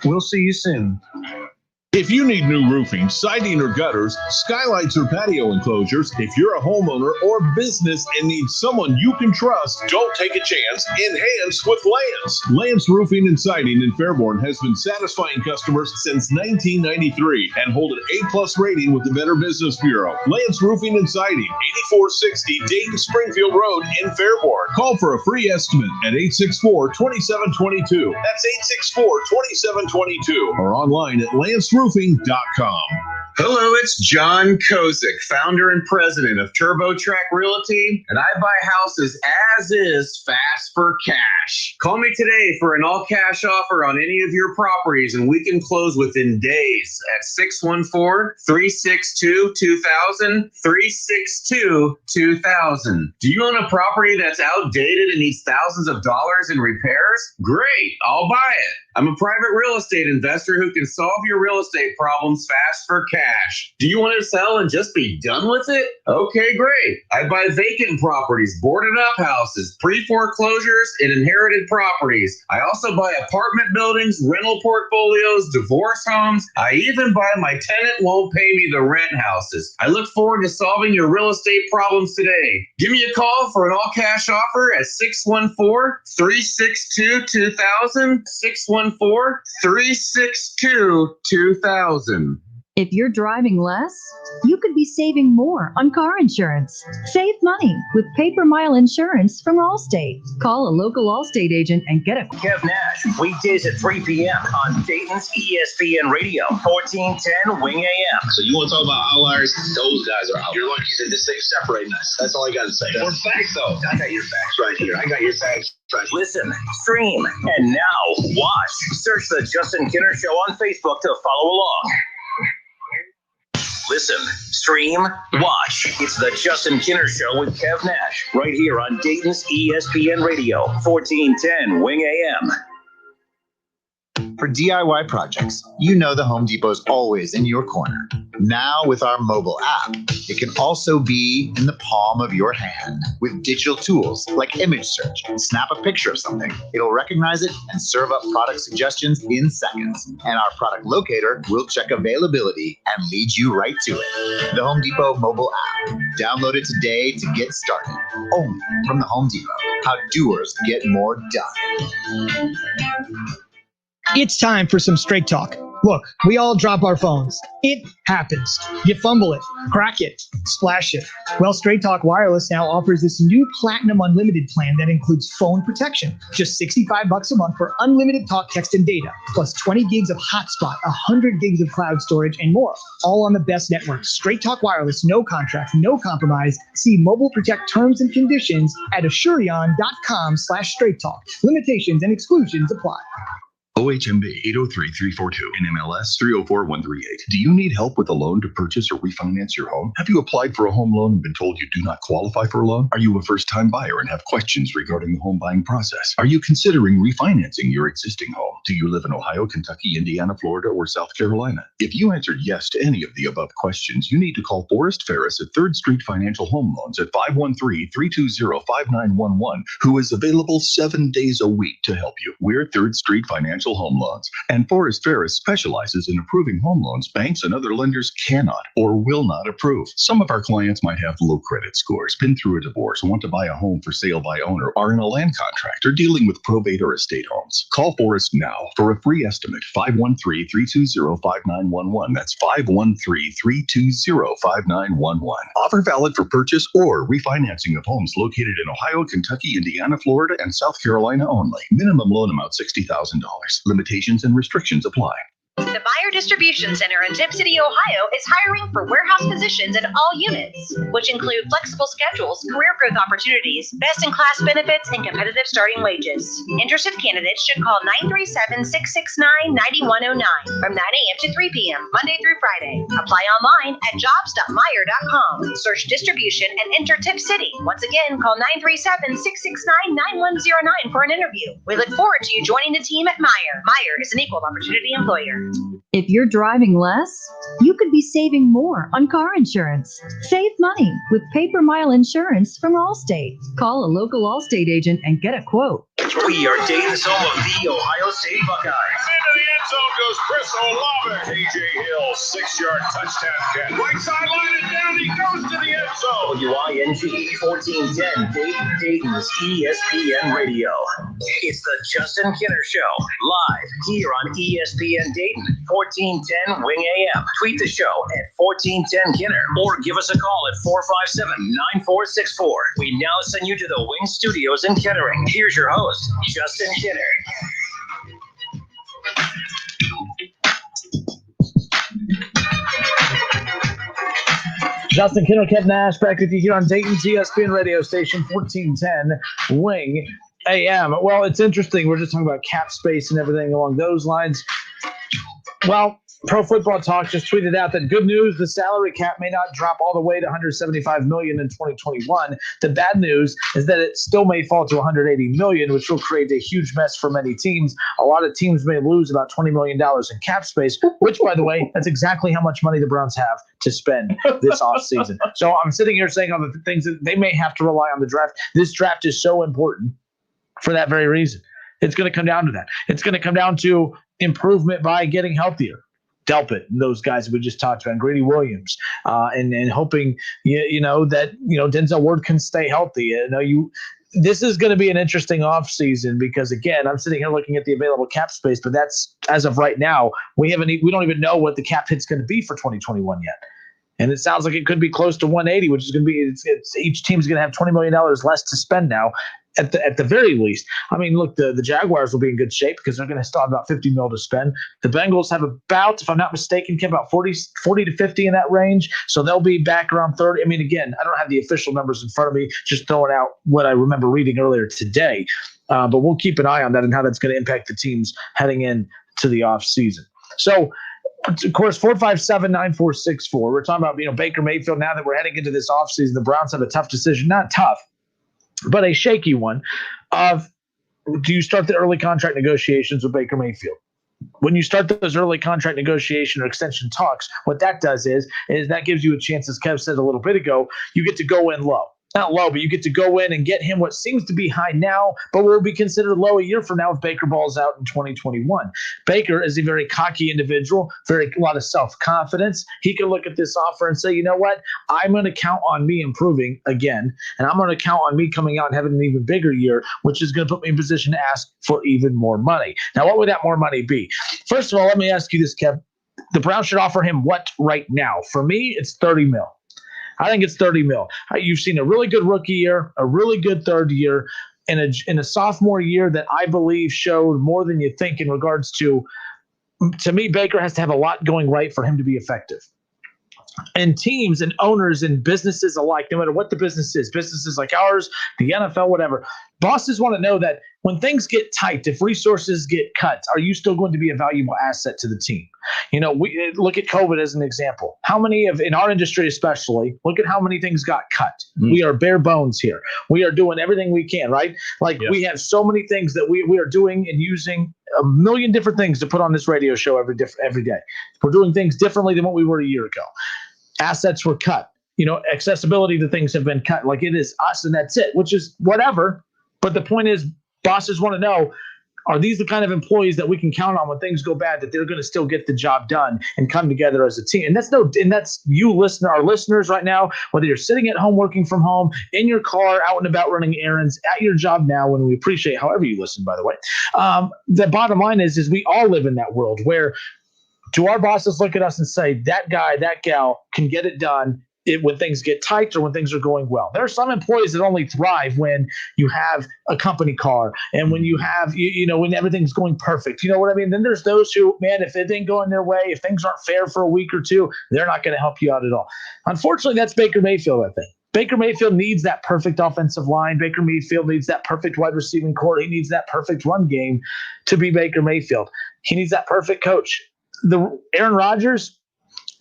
[SPEAKER 26] We'll see you soon.
[SPEAKER 8] If you need new roofing, siding, or gutters, skylights, or patio enclosures, if you're a homeowner or business and need someone you can trust, don't take a chance. Enhance with Lance. Lance Roofing and Siding in Fairborn has been satisfying customers since 1993 and hold an A+ rating with the Better Business Bureau. Lance Roofing and Siding, 8460 Dayton Springfield Road in Fairborn. Call for a free estimate at 864-2722. That's 864-2722 or online at lanceroofing.com.
[SPEAKER 27] Hello, it's John Kozik, founder and president of TurboTrack Realty, and I buy houses as is, fast for cash. Call me today for an all-cash offer on any of your properties, and we can close within days at 614-362-2000, 362-2000. Do you own a property that's outdated and needs thousands of dollars in repairs? Great, I'll buy it. I'm a private real estate investor who can solve your real estate problems fast for cash. Do you want to sell and just be done with it? Okay, great. I buy vacant properties, boarded up houses, pre-foreclosures, and inherited properties. I also buy apartment buildings, rental portfolios, divorce homes. I even buy my tenant won't pay me the rent houses. I look forward to solving your real estate problems today. Give me a call for an all-cash offer at 614-362-2000, 614-362-2000.
[SPEAKER 28] If you're driving less, you could be saving more on car insurance. Save money with pay-per-mile insurance from Allstate. Call a local Allstate agent and get a
[SPEAKER 2] Kev Nash, weekdays at 3 p.m. on Dayton's ESPN Radio, 1410 Wing AM.
[SPEAKER 18] So you want to talk about outliers? Those guys are out. You're lucky that this thing's separating us. That's all I got to say. We're facts, though. I got your facts right here. I got your facts right here.
[SPEAKER 2] Listen, stream, and now watch. Search the Justin Kinner Show on Facebook to follow along. Listen, stream, watch. It's the Justin Kinner Show with Kev Nash, right here on Dayton's ESPN Radio, 1410 Wing AM.
[SPEAKER 29] For DIY projects, you know the Home Depot's always in your corner. Now with our mobile app, it can also be in the palm of your hand with digital tools like image search. Snap a picture of something. It'll recognize it and serve up product suggestions in seconds. And our product locator will check availability and lead you right to it. The Home Depot mobile app. Download it today to get started. Only from the Home Depot. How doers get more done.
[SPEAKER 21] It's time for some straight talk. Look, we all drop our phones. It happens. You fumble it, crack it, splash it. Well, Straight Talk Wireless now offers this new Platinum Unlimited plan that includes phone protection. Just $65 a month for unlimited talk, text, and data, plus 20 gigs of hotspot, 100 gigs of cloud storage, and more. All on the best network. Straight Talk Wireless, no contract, no compromise. See Mobile Protect terms and conditions at Asurion.com/Straight Talk. Limitations and exclusions apply.
[SPEAKER 9] OHMB 803342 and MLS 304138. Do you need help with a loan to purchase or refinance your home? Have you applied for a home loan and been told you do not qualify for a loan? Are you a first-time buyer and have questions regarding the home buying process? Are you considering refinancing your existing home? Do you live in Ohio, Kentucky, Indiana, Florida, or South Carolina? If you answered yes to any of the above questions, you need to call Forrest Ferris at 3rd Street Financial Home Loans at 513-320-5911, who is available 7 days a week to help you. We're 3rd Street Financial Home Loans, and Forrest Ferris specializes in approving home loans banks and other lenders cannot or will not approve. Some of our clients might have low credit scores, been through a divorce, want to buy a home for sale by owner, are in a land contract, or dealing with probate or estate homes. Call Forrest now for a free estimate, 513-320-5911. That's 513-320-5911. Offer valid for purchase or refinancing of homes located in Ohio, Kentucky, Indiana, Florida, and South Carolina only. Minimum loan amount $60,000. Limitations and restrictions apply.
[SPEAKER 10] The Meyer Distribution Center in Tip City, Ohio is hiring for warehouse positions in all units, which include flexible schedules, career growth opportunities, best-in-class benefits, and competitive starting wages. Interested candidates should call 937-669-9109 from 9 a.m. to 3 p.m., Monday through Friday. Apply online at jobs.meyer.com. Search distribution and enter Tip City. Once again, call 937-669-9109 for an interview. We look forward to you joining the team at Meyer. Meyer is an equal opportunity employer.
[SPEAKER 28] If you're driving less, you could be saving more on car insurance. Save money with Paper Mile Insurance from Allstate. Call a local Allstate agent and get a quote.
[SPEAKER 2] We are Dayton's home of the Ohio State Buckeyes.
[SPEAKER 1] Into the end zone goes Chris Olave. KJ Hill, 6-yard touchdown catch. Right sideline and down he goes to the end zone.
[SPEAKER 2] WING 1410 Dayton's ESPN Radio. It's the Justin Kinner Show, live here on ESPN Dayton, 1410 Wing AM. Tweet the show at 1410 Kinner or give us a call at 457-9464. We now send you to the Wing Studios in Kettering. Here's your host, Justin Kinner.
[SPEAKER 3] Justin Kinner, Kev Nash, back with you here on Dayton's ESPN radio station, 1410 Wing AM. Well, it's interesting. We're just talking about cap space and everything along those lines. Well, Pro Football Talk just tweeted out that good news, the salary cap may not drop all the way to $175 million in 2021. The bad news is that it still may fall to $180 million, which will create a huge mess for many teams. A lot of teams may lose about $20 million in cap space, which, by the way, that's exactly how much money the Browns have to spend this offseason. So I'm sitting here saying all the things that they may have to rely on the draft. This draft is so important for that very reason. It's going to come down to that. It's going to come down to improvement by getting healthier. Delpit and those guys that we just talked about, and Grady Williams, and hoping that Denzel Ward can stay healthy. This is going to be an interesting offseason because, again, I'm sitting here looking at the available cap space, but that's as of right now. We don't even know what the cap hit's going to be for 2021 yet. And it sounds like it could be close to 180, which is going to be each team's going to have $20 million less to spend now. At the very least. I mean, look, the Jaguars will be in good shape because they're going to still have about $50 million to spend. The Bengals have about, if I'm not mistaken, about 40 to 50 in that range. So they'll be back around 30. I mean, again, I don't have the official numbers in front of me, just throwing out what I remember reading earlier today. But we'll keep an eye on that and how that's going to impact the teams heading into the offseason. So, of course, 457-9464. We're talking about Baker Mayfield. Now that we're heading into this offseason, the Browns have a tough decision. Not tough, but a shaky one of, do you start the early contract negotiations with Baker Mayfield? When you start those early contract negotiation or extension talks, what that does is that gives you a chance, as Kev said a little bit ago, you get to go in low. not low, but you get to go in and get him what seems to be high now, but will be considered low a year from now if Baker balls out in 2021. Baker is a very cocky individual, a lot of self-confidence. He can look at this offer and say, you know what, I'm going to count on me improving again, and I'm going to count on me coming out and having an even bigger year, which is going to put me in position to ask for even more money. Now, what would that more money be? First of all, let me ask you this, Kev. The Browns should offer him what right now? For me, it's $30 million. I think it's $30 million. You've seen a really good rookie year, a really good third year, and in a sophomore year that I believe showed more than you think in regards to me, Baker has to have a lot going right for him to be effective. And teams and owners and businesses alike, no matter what the business is, businesses like ours, the NFL, whatever, bosses want to know that when things get tight, if resources get cut, are you still going to be a valuable asset to the team? You know, we look at COVID as an example. How many in our industry especially, look at how many things got cut. We are bare bones here. We are doing everything we can, right? Like we have so many things that we are doing and using a million different things to put on this radio show every day. We're doing things differently than what we were a year ago. Assets were cut. You know, accessibility to things have been cut. Like it is us and that's it, which is whatever. But the point is, bosses want to know, are these the kind of employees that we can count on when things go bad, that they're going to still get the job done and come together as a team? And that's you listener, our listeners right now, whether you're sitting at home, working from home, in your car, out and about running errands, at your job now, and we appreciate however you listen, by the way. The bottom line is we all live in that world where do our bosses look at us and say, that guy, that gal can get it done when things get tight or when things are going well? There are some employees that only thrive when you have a company car and when you have, when everything's going perfect. You know what I mean? Then there's those who, man, if it ain't going their way, if things aren't fair for a week or two, they're not going to help you out at all. Unfortunately, that's Baker Mayfield, I think. Baker Mayfield needs that perfect offensive line. Baker Mayfield needs that perfect wide receiving core. He needs that perfect run game to be Baker Mayfield. He needs that perfect coach. Aaron Rodgers,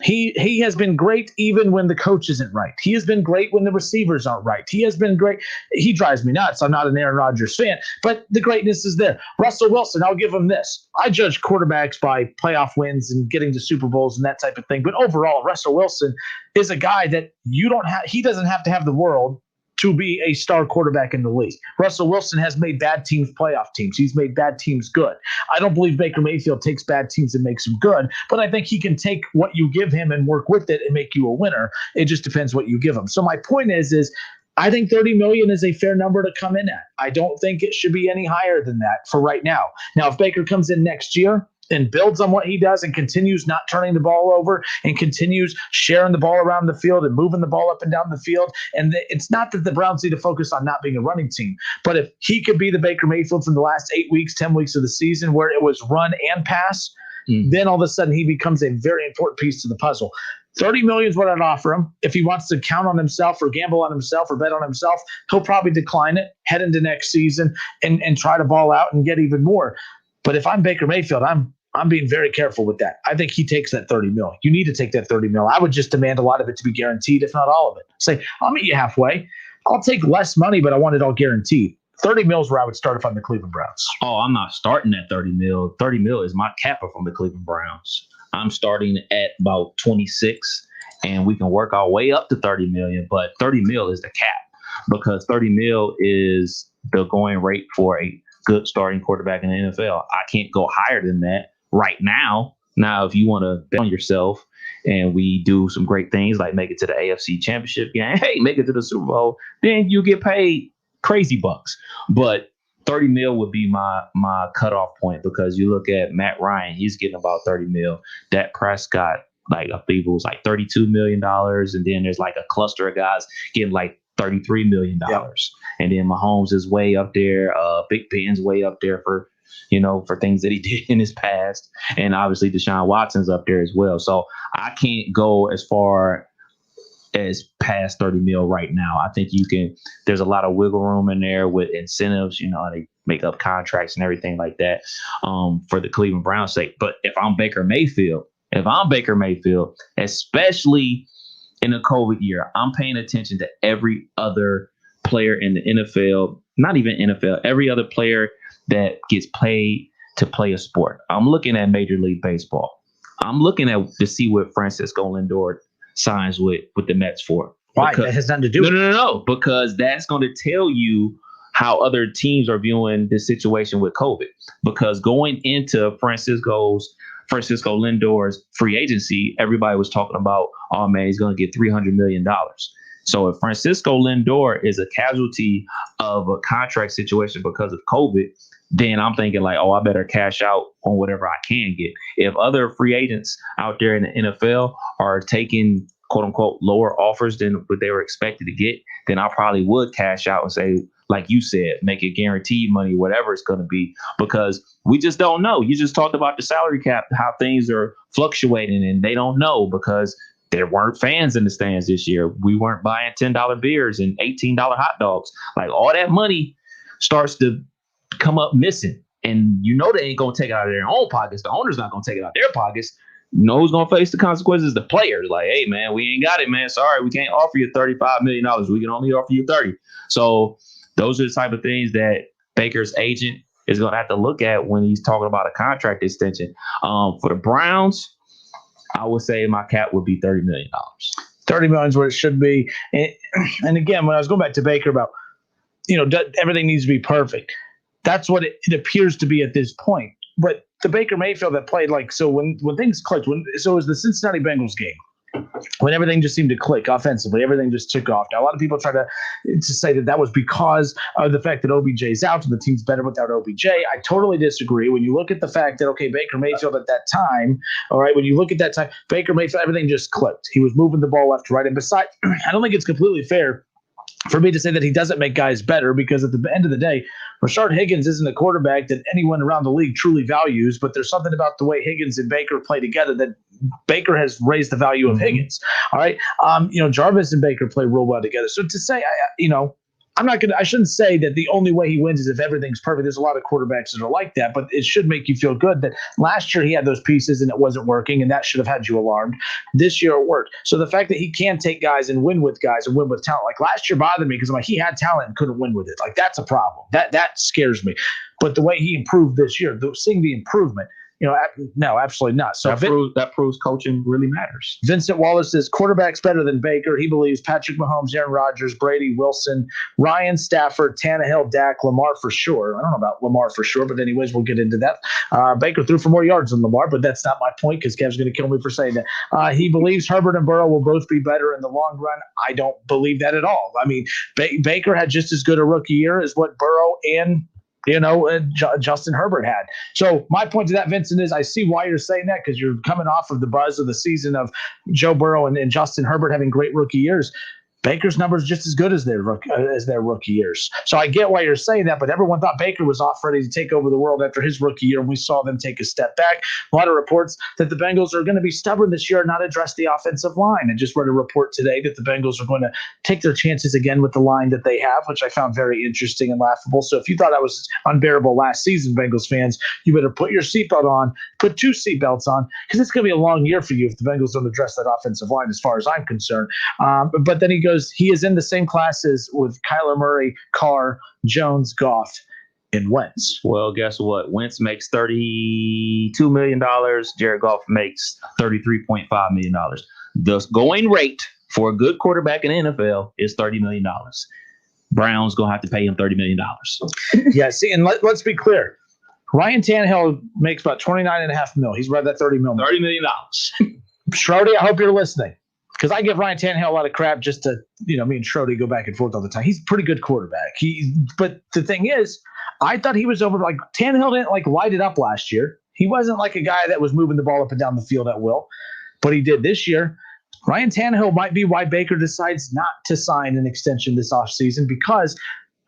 [SPEAKER 3] he has been great even when the coach isn't right. He has been great when the receivers aren't right. He has been great. He drives me nuts. I'm not an Aaron Rodgers fan, but the greatness is there. Russell Wilson, I'll give him this. I judge quarterbacks by playoff wins and getting to Super Bowls and that type of thing. But overall, Russell Wilson is a guy that he doesn't have to have the world to be a star quarterback in the league. Russell Wilson has made bad teams playoff teams. He's made bad teams good. I don't believe Baker Mayfield takes bad teams and makes them good, but I think he can take what you give him and work with it and make you a winner. It just depends what you give him. So my point is I think $30 million is a fair number to come in at. I don't think it should be any higher than that for right now. Now, if Baker comes in next year and builds on what he does and continues not turning the ball over and continues sharing the ball around the field and moving the ball up and down the field. And it's not that the Browns need to focus on not being a running team, but if he could be the Baker Mayfield from the last 8 weeks, 10 weeks of the season where it was run and pass, then all of a sudden he becomes a very important piece to the puzzle. $30 million is what I'd offer him. If he wants to count on himself or gamble on himself or bet on himself, he'll probably decline it, head into next season and try to ball out and get even more. But if I'm Baker Mayfield, I'm being very careful with that. I think he takes that $30 million. You need to take that $30 million. I would just demand a lot of it to be guaranteed, if not all of it. Say, I'll meet you halfway. I'll take less money, but I want it all guaranteed. $30 million is where I would start if I'm the Cleveland Browns.
[SPEAKER 4] Oh, I'm not starting at $30 million. $30 million is my capper from the Cleveland Browns. I'm starting at about 26, and we can work our way up to $30 million, but $30 million is the cap because $30 million is the going rate for a good starting quarterback in the NFL. I can't go higher than that right now. Now, if you want to bet on yourself and we do some great things like make it to the AFC Championship game, hey, make it to the Super Bowl, then you get paid crazy bucks. But $30 million would be my cutoff point because you look at Matt Ryan, he's getting about $30 million. Dak Prescott, like I think it was like $32 million. And then there's like a cluster of guys getting like $33 million. Yep. And then Mahomes is way up there. Big Ben's way up there for things that he did in his past. And obviously Deshaun Watson's up there as well. So I can't go as far as past $30 million right now. I think there's a lot of wiggle room in there with incentives, they make up contracts and everything like that for the Cleveland Browns sake. But if I'm Baker Mayfield, especially in a COVID year, I'm paying attention to every other player in the NFL, not even NFL, every other player that gets paid to play a sport. I'm looking at Major League Baseball. I'm looking to see what Francisco Lindor signs with the Mets for.
[SPEAKER 3] Why? That has nothing to do with it.
[SPEAKER 4] No. Because that's going to tell you how other teams are viewing this situation with COVID. Because going into Francisco Lindor's free agency, everybody was talking about, oh man, he's going to get $300 million. So if Francisco Lindor is a casualty of a contract situation because of COVID, then I'm thinking like, oh, I better cash out on whatever I can get. If other free agents out there in the NFL are taking quote unquote lower offers than what they were expected to get, then I probably would cash out and say, like you said, make it guaranteed money, whatever it's going to be, because we just don't know. You just talked about the salary cap, how things are fluctuating, and they don't know because there weren't fans in the stands this year. We weren't buying $10 beers and $18 hot dogs. Like all that money starts to come up missing. And you know they ain't going to take it out of their own pockets. The owner's not going to take it out of their pockets. You know who's going to face the consequences? The players. Like, hey, man, we ain't got it, man. Sorry, we can't offer you $35 million. We can only offer you 30. So those are the type of things that Baker's agent is going to have to look at when he's talking about a contract extension. For the Browns, I would say my cap would be $30 million.
[SPEAKER 3] $30 million is what it should be. And again, when I was going back to Baker about, everything needs to be perfect. That's what it appears to be at this point. But the Baker Mayfield that played when things clicked, it was the Cincinnati Bengals game when everything just seemed to click offensively, everything just took off. Now, a lot of people try to say that was because of the fact that OBJ's out and the team's better without OBJ. I totally disagree. When you look at the fact that, Baker Mayfield at that time, all right, when you look at that time, Baker Mayfield, everything just clicked. He was moving the ball left to right. And besides, I don't think it's completely fair for me to say that he doesn't make guys better, because at the end of the day, Rashard Higgins isn't a quarterback that anyone around the league truly values, but there's something about the way Higgins and Baker play together that Baker has raised the value of Higgins. All right. Jarvis and Baker play real well together. So to say, I shouldn't say that the only way he wins is if everything's perfect. There's a lot of quarterbacks that are like that, but it should make you feel good that last year he had those pieces and it wasn't working, and that should have had you alarmed. This year it worked. So the fact that he can take guys and win with guys and win with talent, like last year bothered me because he had talent and couldn't win with it. Like that's a problem. That scares me. But the way he improved this year, seeing the improvement, no, absolutely not. So
[SPEAKER 4] that proves coaching really matters.
[SPEAKER 3] Vincent Wallace says quarterback's better than Baker. He believes Patrick Mahomes, Aaron Rodgers, Brady, Wilson, Ryan, Stafford, Tannehill, Dak, Lamar for sure. I don't know about Lamar for sure, but anyways, we'll get into that. Baker threw for more yards than Lamar, but that's not my point because Kev's going to kill me for saying that. He believes Herbert and Burrow will both be better in the long run. I don't believe that at all. I mean, Baker had just as good a rookie year as what Burrow and Justin Herbert had. So my point to that, Vincent, is I see why you're saying that, because you're coming off of the buzz of the season of Joe Burrow and Justin Herbert having great rookie years. Baker's numbers just as good as their rookie years. So I get why you're saying that, but everyone thought Baker was off ready to take over the world after his rookie year, and we saw them take a step back. A lot of reports that the Bengals are going to be stubborn this year and not address the offensive line. I just read a report today that the Bengals are going to take their chances again with the line that they have, which I found very interesting and laughable. So if you thought that was unbearable last season, Bengals fans, you better put your seatbelt on, put 2 seatbelts on, because it's going to be a long year for you if the Bengals don't address that offensive line as far as I'm concerned. But then he goes, he is in the same classes with Kyler Murray, Carr, Jones, Goff, and Wentz.
[SPEAKER 4] Well, guess what? Wentz makes $32 million. Jared Goff makes $33.5 million. The going rate for a good quarterback in the NFL is $30 million. Brown's going to have to pay him $30 million.
[SPEAKER 3] Yeah, see, and let's be clear. Ryan Tannehill makes about $29.5 million. He's read that $30 million.
[SPEAKER 4] $30 million.
[SPEAKER 3] Schrody, I hope you're listening. Because I give Ryan Tannehill a lot of crap just to, me and Schrody go back and forth all the time. He's a pretty good quarterback. But the thing is, I thought he was over. Like Tannehill didn't light it up last year. He wasn't like a guy that was moving the ball up and down the field at will, but he did this year. Ryan Tannehill might be why Baker decides not to sign an extension this offseason, because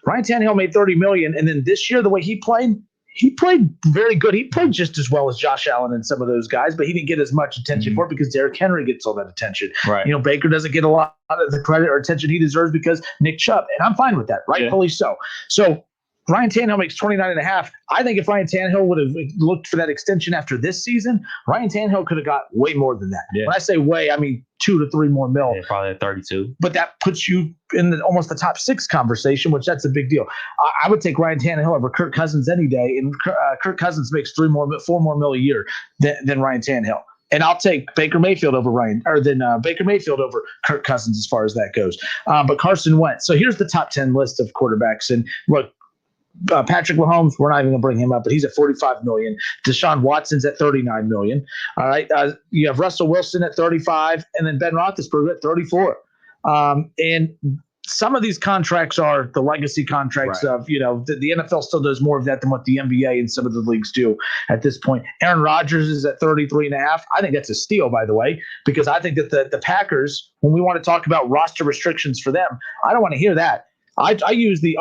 [SPEAKER 3] Ryan Tannehill made $30 million, and then this year the way he played very good. He played just as well as Josh Allen and some of those guys, but he didn't get as much attention for it because Derrick Henry gets all that attention.
[SPEAKER 4] Right.
[SPEAKER 3] Baker doesn't get a lot of the credit or attention he deserves because Nick Chubb, and I'm fine with that, rightfully so. So Ryan Tannehill makes $29.5. I think if Ryan Tannehill would have looked for that extension after this season, Ryan Tannehill could have got way more than that. Yeah. When I say way, I mean 2 to 3 more mil.
[SPEAKER 4] Yeah, probably at 32.
[SPEAKER 3] But that puts you in almost the top 6 conversation, which that's a big deal. I would take Ryan Tannehill over Kirk Cousins any day, and Kirk Cousins makes 4 more mil a year than Ryan Tannehill. And I'll take Baker Mayfield over Baker Mayfield over Kirk Cousins as far as that goes. But Carson Wentz. So here's the top 10 list of quarterbacks. And look, Patrick Mahomes, we're not even going to bring him up, but he's at $45 million. Deshaun Watson's at $39 million. All right. You have Russell Wilson at 35, and then Ben Roethlisberger at 34. And some of these contracts are the legacy contracts of, the NFL still does more of that than what the NBA and some of the leagues do at this point. Aaron Rodgers is at 33.5. I think that's a steal, by the way, because I think that the Packers, when we want to talk about roster restrictions for them, I don't want to hear that. I use they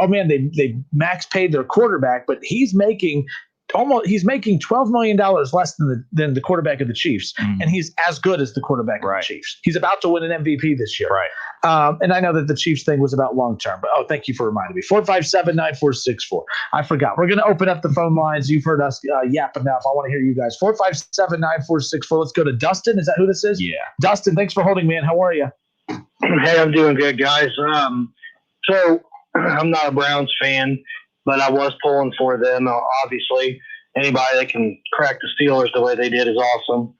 [SPEAKER 3] max paid their quarterback, but he's making $12 million less than the quarterback of the Chiefs, and he's as good as the quarterback of the Chiefs. He's about to win an MVP this year. Right. And I know that the Chiefs thing was about long term, but thank you for reminding me. 457-9464. I forgot. We're going to open up the phone lines. You've heard us yap enough. I want to hear you guys. 457-9464. Let's go to Dustin. Is that who this is? Yeah. Dustin, thanks for holding, man. How are you?
[SPEAKER 11] Hey, I'm doing good, guys. So I'm not a Browns fan, but I was pulling for them. Obviously, anybody that can crack the Steelers the way they did is awesome.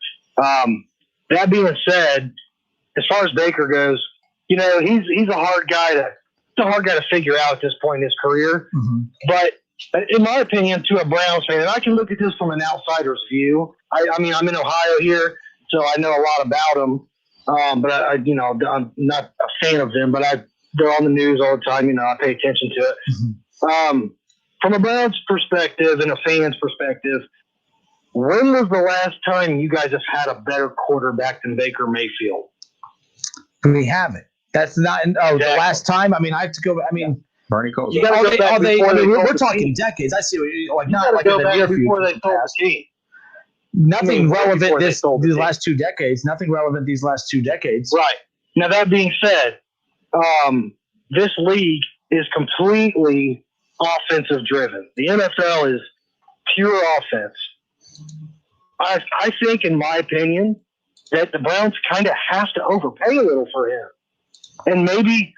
[SPEAKER 11] That being said, as far as Baker goes, he's a hard guy to figure out at this point in his career. Mm-hmm. But in my opinion, to a Browns fan, and I can look at this from an outsider's view. I mean, I'm in Ohio here, so I know a lot about them. But I'm not a fan of them, but they're on the news all the time. I pay attention to it. Mm-hmm. From a Browns perspective and a fan's perspective, when was the last time you guys have had a better quarterback than Baker Mayfield?
[SPEAKER 3] We haven't. That's not the last time. I mean, I have to go. I mean,
[SPEAKER 4] Bernie Kosar.
[SPEAKER 3] We're talking decades. I see what you not like in the near future. Nothing relevant these last 2 decades. Nothing relevant these last 2 decades.
[SPEAKER 11] Right. Now, that being said, this league is completely offensive driven. The NFL is pure offense. I think, in my opinion, that the Browns kind of have to overpay a little for him, and maybe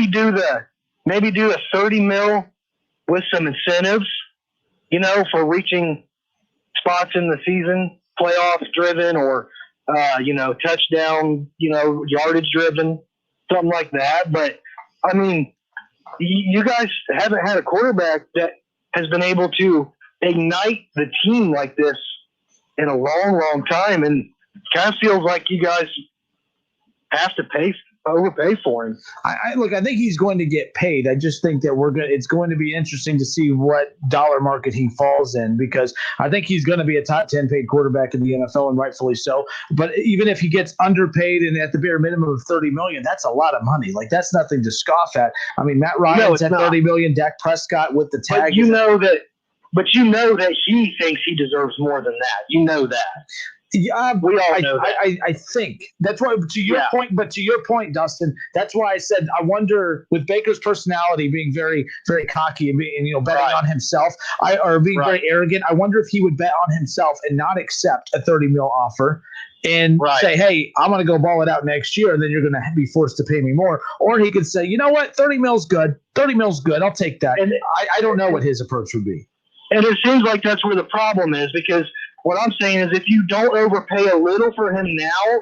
[SPEAKER 11] do a 30 mil with some incentives, for reaching spots in the season, playoff driven or touchdown, yardage driven, something like that. But I mean, you guys haven't had a quarterback that has been able to ignite the team like this in a long, long time. And it kind of feels like you guys have to overpay for him.
[SPEAKER 3] I think he's going to get paid. I just think that it's going to be interesting to see what dollar market he falls in, because I think he's going to be a top 10 paid quarterback in the NFL, and rightfully so. But even if he gets underpaid and at the bare minimum of $30 million, that's a lot of money. Like, that's nothing to scoff at. I mean, Matt Ryan's at $30 million, Dak Prescott with the tag.
[SPEAKER 11] But you know that he thinks he deserves more than that. You know that.
[SPEAKER 3] Yeah,
[SPEAKER 11] we all know that.
[SPEAKER 3] I think that's why. To your point, but to your point, Dustin, that's why I said I wonder, with Baker's personality being very, very cocky and betting on himself, being very arrogant. I wonder if he would bet on himself and not accept a $30 million offer and say, "Hey, I'm going to go ball it out next year, and then you're going to be forced to pay me more." Or he could say, "You know what? $30 million's good. $30 million's good. I'll take that." And I don't know what his approach would be.
[SPEAKER 11] And it seems like that's where the problem is, because what I'm saying is, if you don't overpay a little for him now,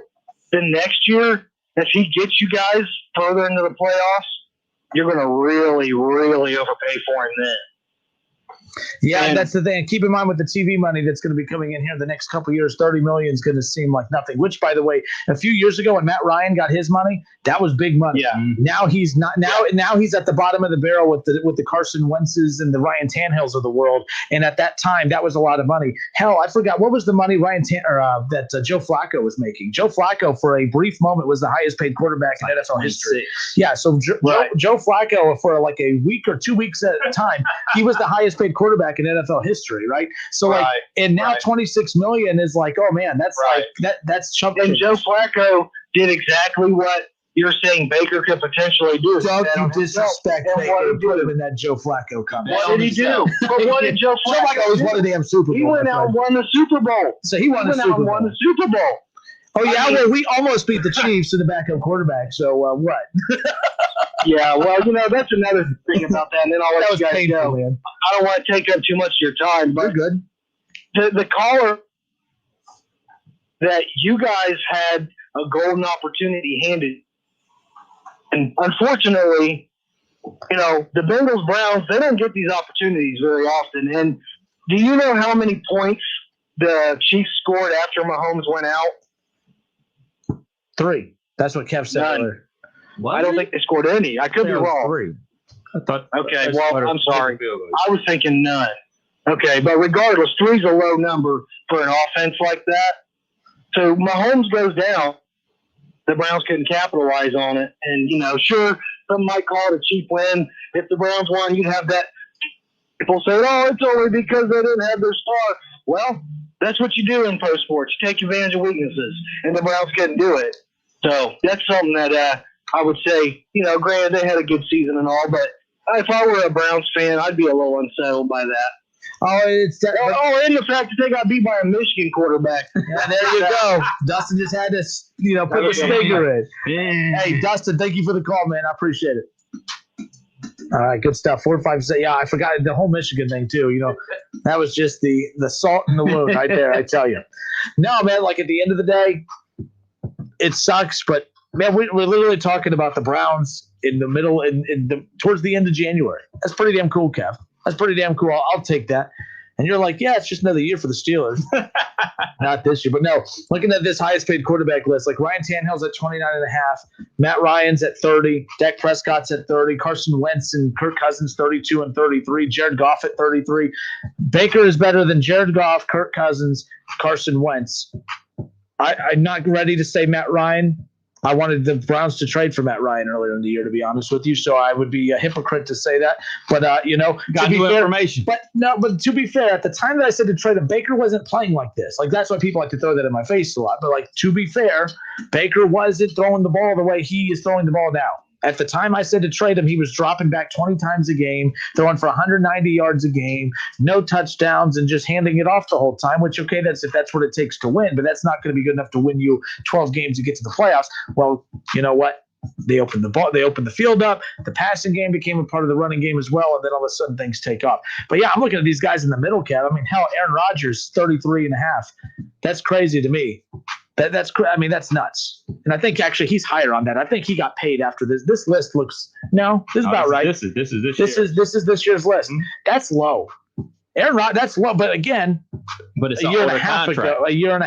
[SPEAKER 11] then next year, if he gets you guys further into the playoffs, you're going to really, really overpay for him then.
[SPEAKER 3] Yeah, that's the thing. Keep in mind, with the TV money that's going to be coming in here in the next couple of years, $30 million is going to seem like nothing. Which, by the way, a few years ago when Matt Ryan got his money, that was big money. Yeah. Now he's not. Now he's at the bottom of the barrel with the Carson Wentzes and the Ryan Tannehills of the world. And at that time, that was a lot of money. Hell, I forgot what was the money that Joe Flacco was making. Joe Flacco, for a brief moment, was the highest paid quarterback in NFL history. Yeah. So Joe Flacco, for like a week or 2 weeks at a time, he was the highest paid quarterback in NFL history, right? So and now $26 million is like, oh man, that's that's chump.
[SPEAKER 11] And Joe Flacco did exactly what you're saying Baker could potentially do.
[SPEAKER 3] Don't you disrespect Baker and put him in that Joe Flacco comment.
[SPEAKER 11] What did he do? But what did Joe Flacco do?
[SPEAKER 3] Always won a damn Super Bowl.
[SPEAKER 11] He went out and won the Super Bowl.
[SPEAKER 3] So he won the Super Bowl. Oh yeah, well, we almost beat the Chiefs in the backup quarterback. So what?
[SPEAKER 11] Yeah, well, that's another thing about that. And then I'll let you guys go. Man. I don't want to take up too much of your time, but
[SPEAKER 3] you're good.
[SPEAKER 11] The caller that you guys had a golden opportunity handed. And unfortunately, the Bengals Browns, they don't get these opportunities very often. And do you know how many points the Chiefs scored after Mahomes went out?
[SPEAKER 3] 3. That's what Kev said earlier.
[SPEAKER 11] I don't think they scored any. I could be wrong.
[SPEAKER 4] 3. I thought.
[SPEAKER 11] Okay, well, I'm sorry. I was thinking none. Okay, but regardless, 3's a low number for an offense like that. So Mahomes goes down. The Browns couldn't capitalize on it. And, sure, some might call it a cheap win. If the Browns won, you'd have that. People say, oh, it's only because they didn't have their star. Well, that's what you do in pro sports. You take advantage of weaknesses, and the Browns couldn't do it. So that's something that I would say, granted, they had a good season and all, but if I were a Browns fan, I'd be a little unsettled by that.
[SPEAKER 3] And
[SPEAKER 11] the fact that they got beat by a Michigan quarterback.
[SPEAKER 3] Yeah, there you go. Dustin just had to, put the stinger in. Hey, Dustin, thank you for the call, man. I appreciate it. All right, good stuff. 457. Yeah, I forgot the whole Michigan thing too. That was just the salt in the wound right there. I tell you. No, man. Like at the end of the day, it sucks. But man, we're literally talking about the Browns in the middle towards the end of January. That's pretty damn cool, Kev. That's pretty damn cool. I'll take that. And you're like, yeah, it's just another year for the Steelers. Not this year. But no, looking at this highest paid quarterback list, like Ryan Tannehill's at 29.5, Matt Ryan's at 30, Dak Prescott's at 30, Carson Wentz and Kirk Cousins 32 and 33, Jared Goff at 33. Baker is better than Jared Goff, Kirk Cousins, Carson Wentz. I'm not ready to say Matt Ryan. I wanted the Browns to trade for Matt Ryan earlier in the year, to be honest with you. So I would be a hypocrite to say that. But,
[SPEAKER 4] got new information.
[SPEAKER 3] But to be fair, at the time that I said to trade him, Baker wasn't playing like this. Like, that's why people like to throw that in my face a lot. But, like, to be fair, Baker wasn't throwing the ball the way he is throwing the ball now. At the time I said to trade him, he was dropping back 20 times a game, throwing for 190 yards a game, no touchdowns, and just handing it off the whole time, which, okay, that's if that's what it takes to win, but that's not going to be good enough to win you 12 games to get to the playoffs. Well, you know what? They opened the field up. The passing game became a part of the running game as well, and then all of a sudden things take off. But, yeah, I'm looking at these guys in the middle, Kev. I mean, hell, Aaron Rodgers, 33.5. That's crazy to me. That's nuts. And I think actually he's higher on that. I think he got paid after this. This list looks this is about right.
[SPEAKER 4] This is
[SPEAKER 3] this year's list. Mm-hmm. That's low. Aaron Rodgers, that's low. But again,
[SPEAKER 4] it's
[SPEAKER 3] a year and a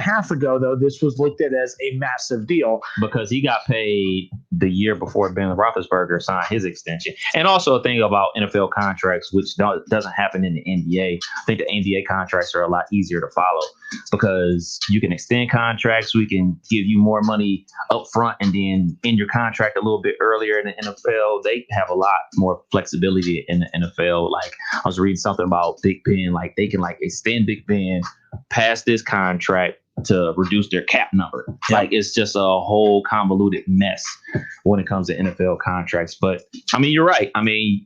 [SPEAKER 3] half ago, though, this was looked at as a massive deal
[SPEAKER 4] because he got paid the year before Ben Roethlisberger signed his extension. And also a thing about NFL contracts, which doesn't happen in the NBA. I think the NBA contracts are a lot easier to follow because you can extend contracts. We can give you more money up front and then in your contract a little bit earlier. In the NFL, they have a lot more flexibility in the NFL. Like I was reading something about Big Ben, like they can extend Big Ben past this contract to reduce their cap number. Yeah. Like it's just a whole convoluted mess when it comes to NFL contracts. But I mean, you're right. I mean,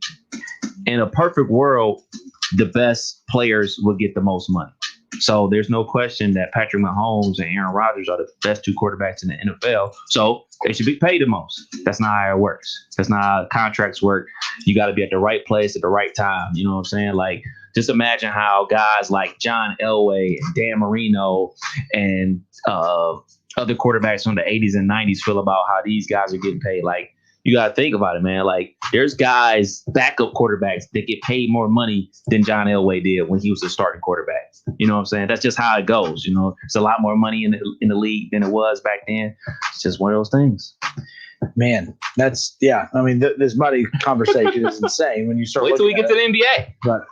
[SPEAKER 4] in a perfect world, the best players will get the most money. So there's no question that Patrick Mahomes and Aaron Rodgers are the best two quarterbacks in the NFL. So they should be paid the most. That's not how it works. That's not how contracts work. You got to be at the right place at the right time. You know what I'm saying? Like, just imagine how guys like John Elway and Dan Marino and other quarterbacks from the 80s and 90s feel about how these guys are getting paid. Like, you got to think about it, man. Like, there's guys, backup quarterbacks, that get paid more money than John Elway did when he was a starting quarterback. You know what I'm saying? That's just how it goes. You know, it's a lot more money in the league than it was back then. It's just one of those things.
[SPEAKER 3] Man, that's I mean, this money conversation is insane when you start.
[SPEAKER 4] Wait till we get to the NBA.
[SPEAKER 3] But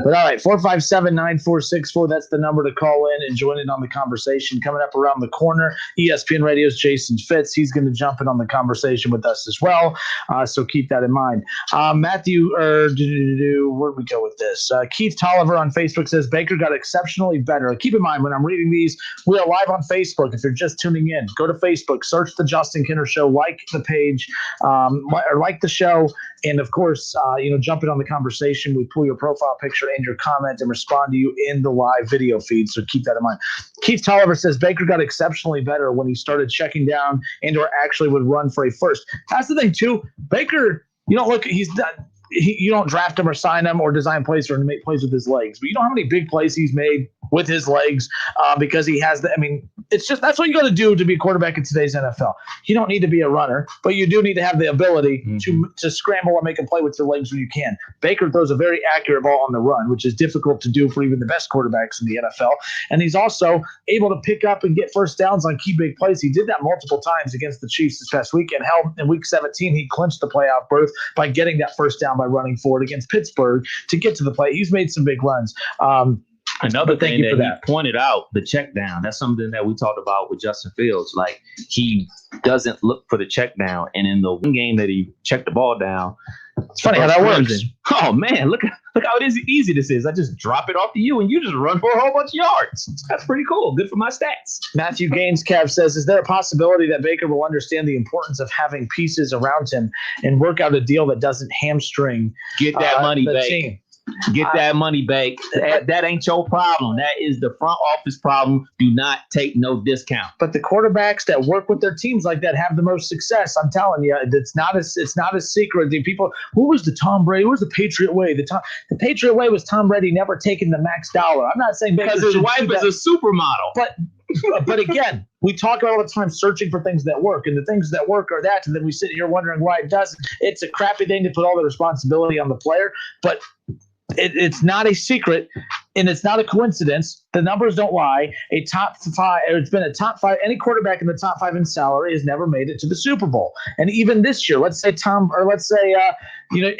[SPEAKER 3] all right, 457-9464. That's the number to call in and join in on the conversation. Coming up around the corner, ESPN Radio's Jason Fitz. He's going to jump in on the conversation with us as well. So keep that in mind. Matthew, where do we go with this? Keith Tolliver on Facebook says Baker got exceptionally better. Keep in mind when I'm reading these, we are live on Facebook. If you're just tuning in, go to Facebook, search the Justin Kinner Show, like the page, or like the show, and of course, jump in on the conversation. We pull your profile picture and your comment and respond to you in the live video feed. So keep that in mind. Keith Tolliver says Baker got exceptionally better when he started checking down and or actually would run for a first. That's the thing too. Baker, he's not. You don't draft him or sign him or design plays or make plays with his legs. But you know how many big plays he's made with his legs because he has the. I mean, it's just that's what you got to do to be a quarterback in today's NFL. You don't need to be a runner, but you do need to have the ability to scramble and make a play with your legs when you can. Baker throws a very accurate ball on the run, which is difficult to do for even the best quarterbacks in the NFL. And he's also able to pick up and get first downs on key big plays. He did that multiple times against the Chiefs this past weekend. Hell, in Week 17, he clinched the playoff berth by getting that first down by running forward against Pittsburgh to get to the play. He's made some big runs.
[SPEAKER 4] Another thing that he pointed out, the check down, that's something that we talked about with Justin Fields. Like, he doesn't look for the check down. And in the one game that he checked the ball down,
[SPEAKER 3] it's funny how that works.
[SPEAKER 4] Oh, man, look how easy this is. I just drop it off to you, and you just run for a whole bunch of yards. That's pretty cool. Good for my stats.
[SPEAKER 3] Matthew Gaines Cav says, is there a possibility that Baker will understand the importance of having pieces around him and work out a deal that doesn't hamstring
[SPEAKER 4] Get that money,
[SPEAKER 3] the
[SPEAKER 4] Bake.
[SPEAKER 3] team?
[SPEAKER 4] Get that money, Bake. That ain't your problem. That is the front office problem. Do not take no discount.
[SPEAKER 3] But the quarterbacks that work with their teams like that have the most success. I'm telling you, it's not a secret. The people, who was the Tom Brady? Who was the Patriot way? The Patriot way was Tom Brady never taking the max dollar. I'm not saying
[SPEAKER 4] because his wife is a supermodel.
[SPEAKER 3] But again, we talk about all the time searching for things that work, and the things that work are that, and then we sit here wondering why it doesn't. It's a crappy thing to put all the responsibility on the player, but it's not a secret, and it's not a coincidence. The numbers don't lie. A top five, it's been a top five. Any quarterback in the top five in salary has never made it to the Super Bowl. And even this year, let's say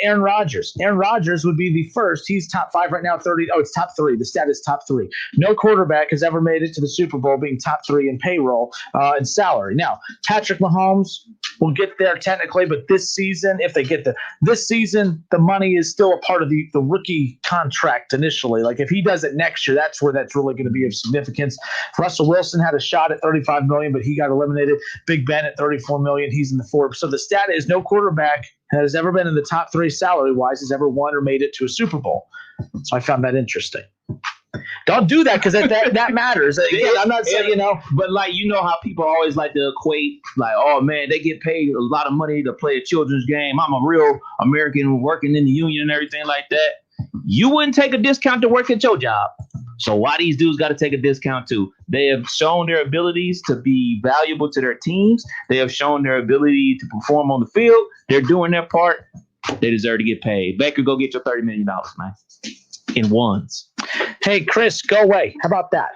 [SPEAKER 3] Aaron Rodgers. Aaron Rodgers would be the first. He's top five right now. It's top three. The stat is top three. No quarterback has ever made it to the Super Bowl being top three in payroll and salary. Now, Patrick Mahomes will get there technically, but this season, if they get this season, the money is still a part of the rookie contract initially. Like if he does it next year, that's where that's really going to be of significance. Russell Wilson had a shot at $35 million, but he got eliminated. Big Ben at $34 million. He's in the fourth. So the stat is no quarterback has ever been in the top three salary-wise has ever won or made it to a Super Bowl. So I found that interesting. Don't do that because that matters. Again, I'm not saying,
[SPEAKER 4] but like, how people always like to equate, like, oh man, they get paid a lot of money to play a children's game. I'm a real American working in the union and everything like that. You wouldn't take a discount to work at your job. So why these dudes got to take a discount too? They have shown their abilities to be valuable to their teams. They have shown their ability to perform on the field. They're doing their part. They deserve to get paid. Baker, go get your $30 million, man. In ones.
[SPEAKER 3] Hey, Chris, go away. How about that?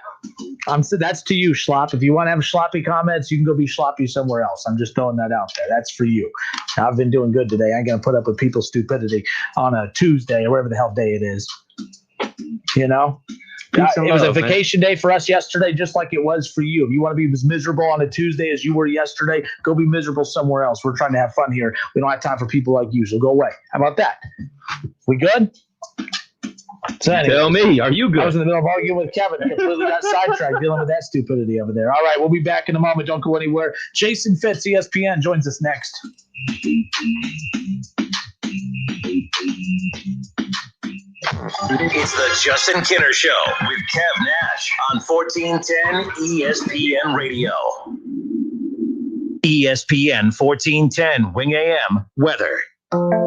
[SPEAKER 3] That's to you, Schlop. If you want to have sloppy comments, you can go be sloppy somewhere else. I'm just throwing that out there. That's for you. I've been doing good today. I ain't going to put up with people's stupidity on a Tuesday or whatever the hell day it is. It was a vacation day for us yesterday, just like it was for you. If you want to be as miserable on a Tuesday as you were yesterday, go be miserable somewhere else. We're trying to have fun here. We don't have time for people like you, so go away. How about that? We good? So anyway,
[SPEAKER 4] tell me, are you good?
[SPEAKER 3] I was in the middle of arguing with Kevin. I completely got sidetracked dealing with that stupidity over there. All right, we'll be back in a moment. Don't go anywhere. Jason Fitz, ESPN, joins us next.
[SPEAKER 2] It's the Justin Kinner Show with Kev Nash on 1410 ESPN Radio. ESPN 1410 Wing AM weather.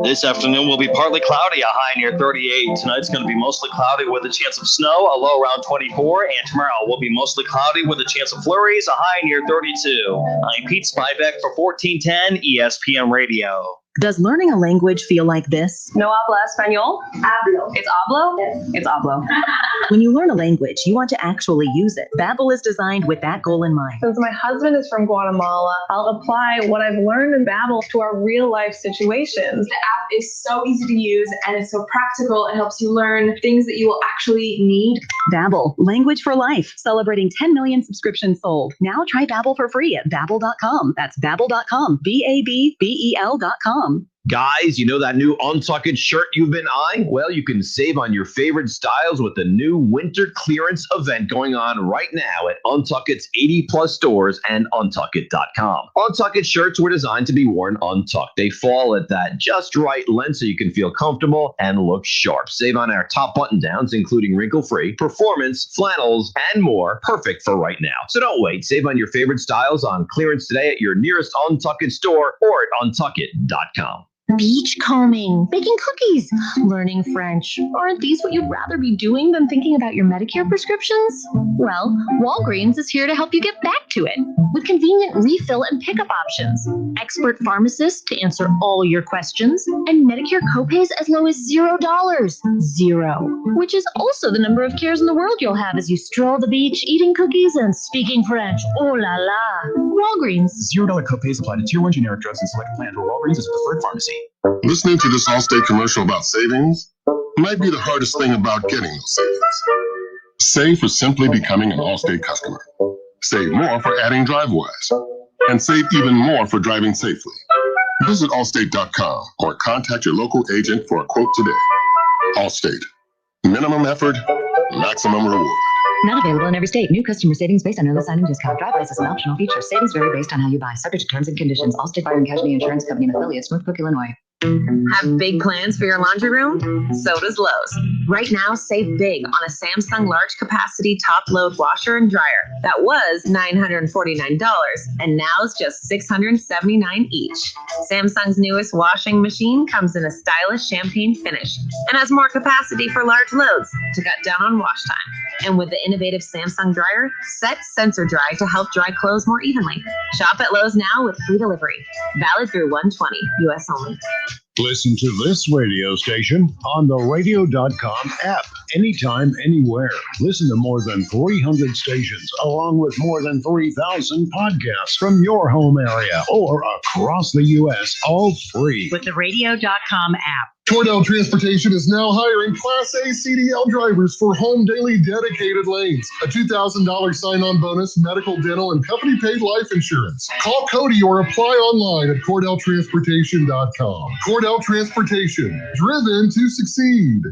[SPEAKER 12] This afternoon will be partly cloudy, a high near 38. Tonight's going to be mostly cloudy with a chance of snow, a low around 24. And tomorrow will be mostly cloudy with a chance of flurries, a high near 32. I'm Pete Spivak for 1410 ESPN Radio.
[SPEAKER 28] Does learning a language feel like this?
[SPEAKER 13] No habla español? Hablo. It's hablo? Yes. It's hablo.
[SPEAKER 28] When you learn a language, you want to actually use it. Babbel is designed with that goal in mind.
[SPEAKER 13] Since my husband is from Guatemala, I'll apply what I've learned in Babbel to our real life situations.
[SPEAKER 14] The app is so easy to use and it's so practical. It helps you learn things that you will actually need.
[SPEAKER 28] Babbel, language for life. Celebrating 10 million subscriptions sold. Now try Babbel for free at Babbel.com. That's Babbel.com. Babbel.com.
[SPEAKER 15] Guys, you know that new Untuck It shirt you've been eyeing? Well, you can save on your favorite styles with the new winter clearance event going on right now at Untuck It's 80+ stores and Untuckit.com. Untuck It shirts were designed to be worn untucked. They fall at that just right length so you can feel comfortable and look sharp. Save on our top button downs, including wrinkle-free, performance, flannels, and more. Perfect for right now. So don't wait. Save on your favorite styles on clearance today at your nearest Untuck It store or at Untuckit.com.
[SPEAKER 10] Beachcombing, baking cookies, learning French. Aren't these what you'd rather be doing than thinking about your Medicare prescriptions? Well, Walgreens is here to help you get back to it with convenient refill and pickup options, expert pharmacists to answer all your questions, and Medicare copays as low as $0. Zero. Which is also the number of cares in the world you'll have as you stroll the beach, eating cookies and speaking French. Oh la la. Walgreens.
[SPEAKER 5] $0 copays apply to Tier 1 generic drugs and select plans where Walgreens is a preferred pharmacy.
[SPEAKER 6] Listening to this Allstate commercial about savings might be the hardest thing about getting those savings. Save for simply becoming an Allstate customer. Save more for adding DriveWise. And save even more for driving safely. Visit Allstate.com or contact your local agent for a quote today. Allstate. Minimum effort, maximum reward.
[SPEAKER 24] Not available in every state. New customer savings based on early signing discount. DriveWise is an optional feature. Savings vary based on how you buy. Subject to terms and conditions. Allstate Fire and Casualty Insurance Company and affiliates. Northbrook, Illinois.
[SPEAKER 7] Have big plans for your laundry room? So does Lowe's. Right now, save big on a Samsung large capacity top load washer and dryer that was $949 and now is just $679 each. Samsung's newest washing machine comes in a stylish champagne finish and has more capacity for large loads to cut down on wash time. And with the innovative Samsung dryer, set sensor dry to help dry clothes more evenly. Shop at Lowe's now with free delivery. Valid through 1/20, U.S. only.
[SPEAKER 8] Listen to this radio station on the radio.com app anytime, anywhere. Listen to more than 300 stations along with more than 3,000 podcasts from your home area or across the U.S., all free.
[SPEAKER 10] With the radio.com app.
[SPEAKER 16] Cordell Transportation is now hiring Class A CDL drivers for home daily dedicated lanes. A $2,000 sign-on bonus, medical, dental, and company-paid life insurance. Call Cody or apply online at CordellTransportation.com. Cordell Transportation, driven to succeed.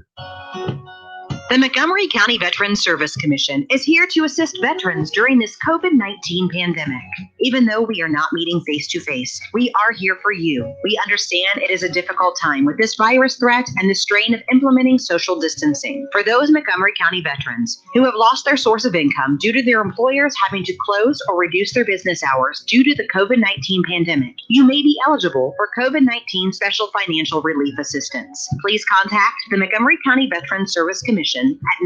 [SPEAKER 10] The Montgomery County Veterans Service Commission is here to assist veterans during this COVID-19 pandemic. Even though we are not meeting face-to-face, we are here for you. We understand it is a difficult time with this virus threat and the strain of implementing social distancing. For those Montgomery County veterans who have lost their source of income due to their employers having to close or reduce their business hours due to the COVID-19 pandemic, you may be eligible for COVID-19 Special Financial Relief Assistance. Please contact the Montgomery County Veterans Service Commission at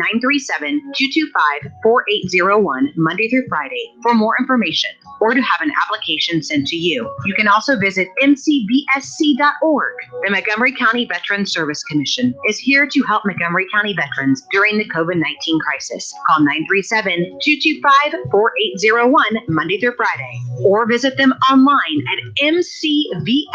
[SPEAKER 10] 937-225-4801 Monday through Friday for more information or to have an application sent to you. You can also visit mcvsc.org. The Montgomery County Veterans Service Commission is here to help Montgomery County veterans during the COVID-19 crisis. Call 937-225-4801 Monday through Friday or visit them online at mcvsc.org.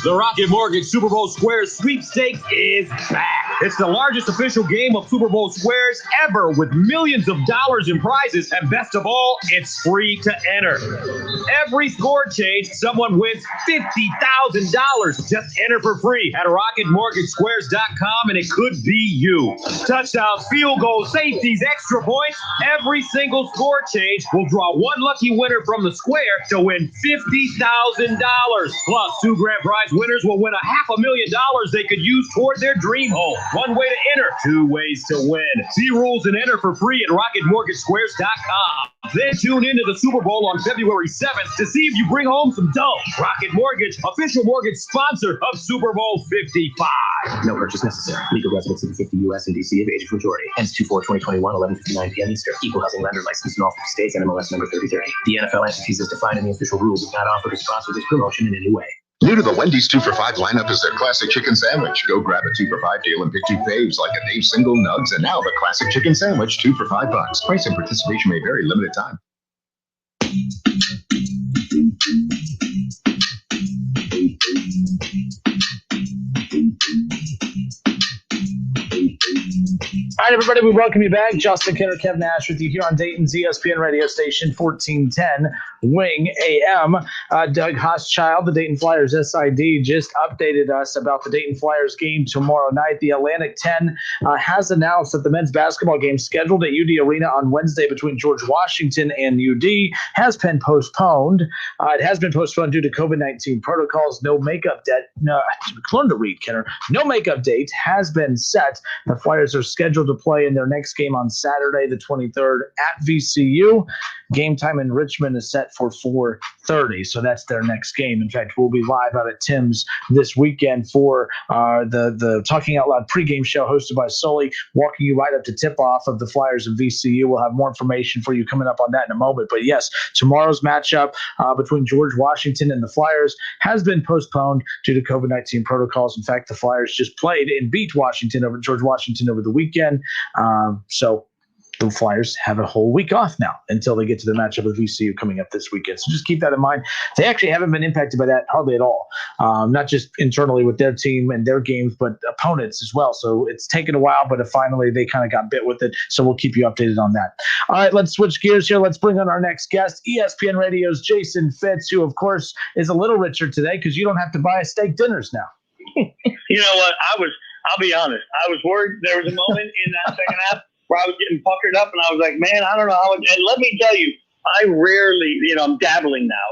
[SPEAKER 17] The Rocket Mortgage Super Bowl Squares Sweepstakes is back. It's the largest official game of Super Bowl Squares ever with millions of dollars in prizes. And best of all, it's free to enter. Every score change, someone wins $50,000. Just enter for free at RocketMortgageSquares.com and it could be you. Touchdowns, field goals, safeties, extra points. Every single score change will draw one lucky winner from the square to win $50,000. Plus, 2 grand prize winners will win $500,000 they could use toward their dream home. One way to enter, 2 ways to win. See rules and enter for free at RocketMortgageSquares.com. Then tune into the Super Bowl on February 7th to see if you bring home some dough. Rocket Mortgage, official mortgage sponsor of Super Bowl 55.
[SPEAKER 25] No purchase necessary. Legal residence of the 50 U.S. and D.C. of age of majority. Ends 2/4/2021, 11:59 p.m. Eastern. Equal housing lender licensed in all 50 states and MLS number 3030. The NFL entities as defined in the official rules is not offered to sponsor this promotion in any way.
[SPEAKER 9] New to the Wendy's 2 for $5 lineup is their classic chicken sandwich. Go grab a 2 for $5 deal and pick 2 faves like a Dave Single, Nugs, and now the classic chicken sandwich 2 for $5. Price and participation may vary. Limited time.
[SPEAKER 3] All right, everybody, we welcome you back. Justin Kinner, Kev Nash with you here on Dayton's ESPN radio station, 1410 Wing AM. Doug Hochschild, the Dayton Flyers SID, just updated us about the Dayton Flyers game tomorrow night. The Atlantic 10 has announced that the men's basketball game scheduled at UD Arena on Wednesday between George Washington and UD has been postponed. It has been postponed due to COVID-19 protocols. No makeup date. No makeup date has been set. The Flyers are scheduled to play in their next game on Saturday, the 23rd at VCU. Game time in Richmond is set for 8:30. So that's their next game. In fact, we'll be live out at Tim's this weekend for the Talking Out Loud pregame show hosted by Sully, walking you right up to tip-off of the Flyers and VCU. We'll have more information for you coming up on that in a moment. But yes, tomorrow's matchup between George Washington and the Flyers has been postponed due to COVID-19 protocols. In fact, the Flyers just played and beat George Washington over the weekend. So the Flyers have a whole week off now until they get to the matchup with VCU coming up this weekend. So just keep that in mind. They actually haven't been impacted by that hardly at all, not just internally with their team and their games, but opponents as well. So it's taken a while, but finally they kind of got bit with it. So we'll keep you updated on that. All right, let's switch gears here. Let's bring on our next guest, ESPN Radio's Jason Fitz, who, of course, is a little richer today because you don't have to buy steak dinners now.
[SPEAKER 18] You know what? I'll be honest. I was worried. There was a moment in that second half where I was getting puckered up, and I was like, man, I don't know how. And let me tell you, I rarely, I'm dabbling now.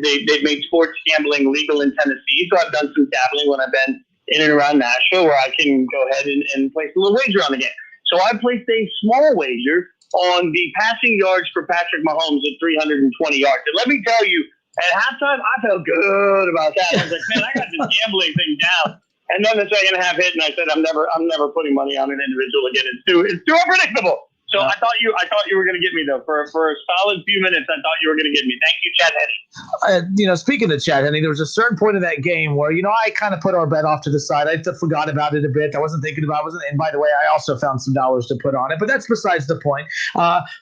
[SPEAKER 18] They've made sports gambling legal in Tennessee, so I've done some dabbling when I've been in and around Nashville, where I can go ahead and place a little wager on the game. So I placed a small wager on the passing yards for Patrick Mahomes at 320 yards. And let me tell you, at halftime, I felt good about that. I was like, man, I got this gambling thing down. And then the second half hit, and I said, I'm never putting money on an individual again. It's too unpredictable. So I thought you were going to get me though for a solid few minutes. I thought you were going to get me. Thank you, Chad Henne.
[SPEAKER 3] Speaking of Chad Henne, there was a certain point in that game where I kind of put our bet off to the side. I forgot about it a bit. I wasn't thinking about it. And by the way, I also found some dollars to put on it, but that's besides the point.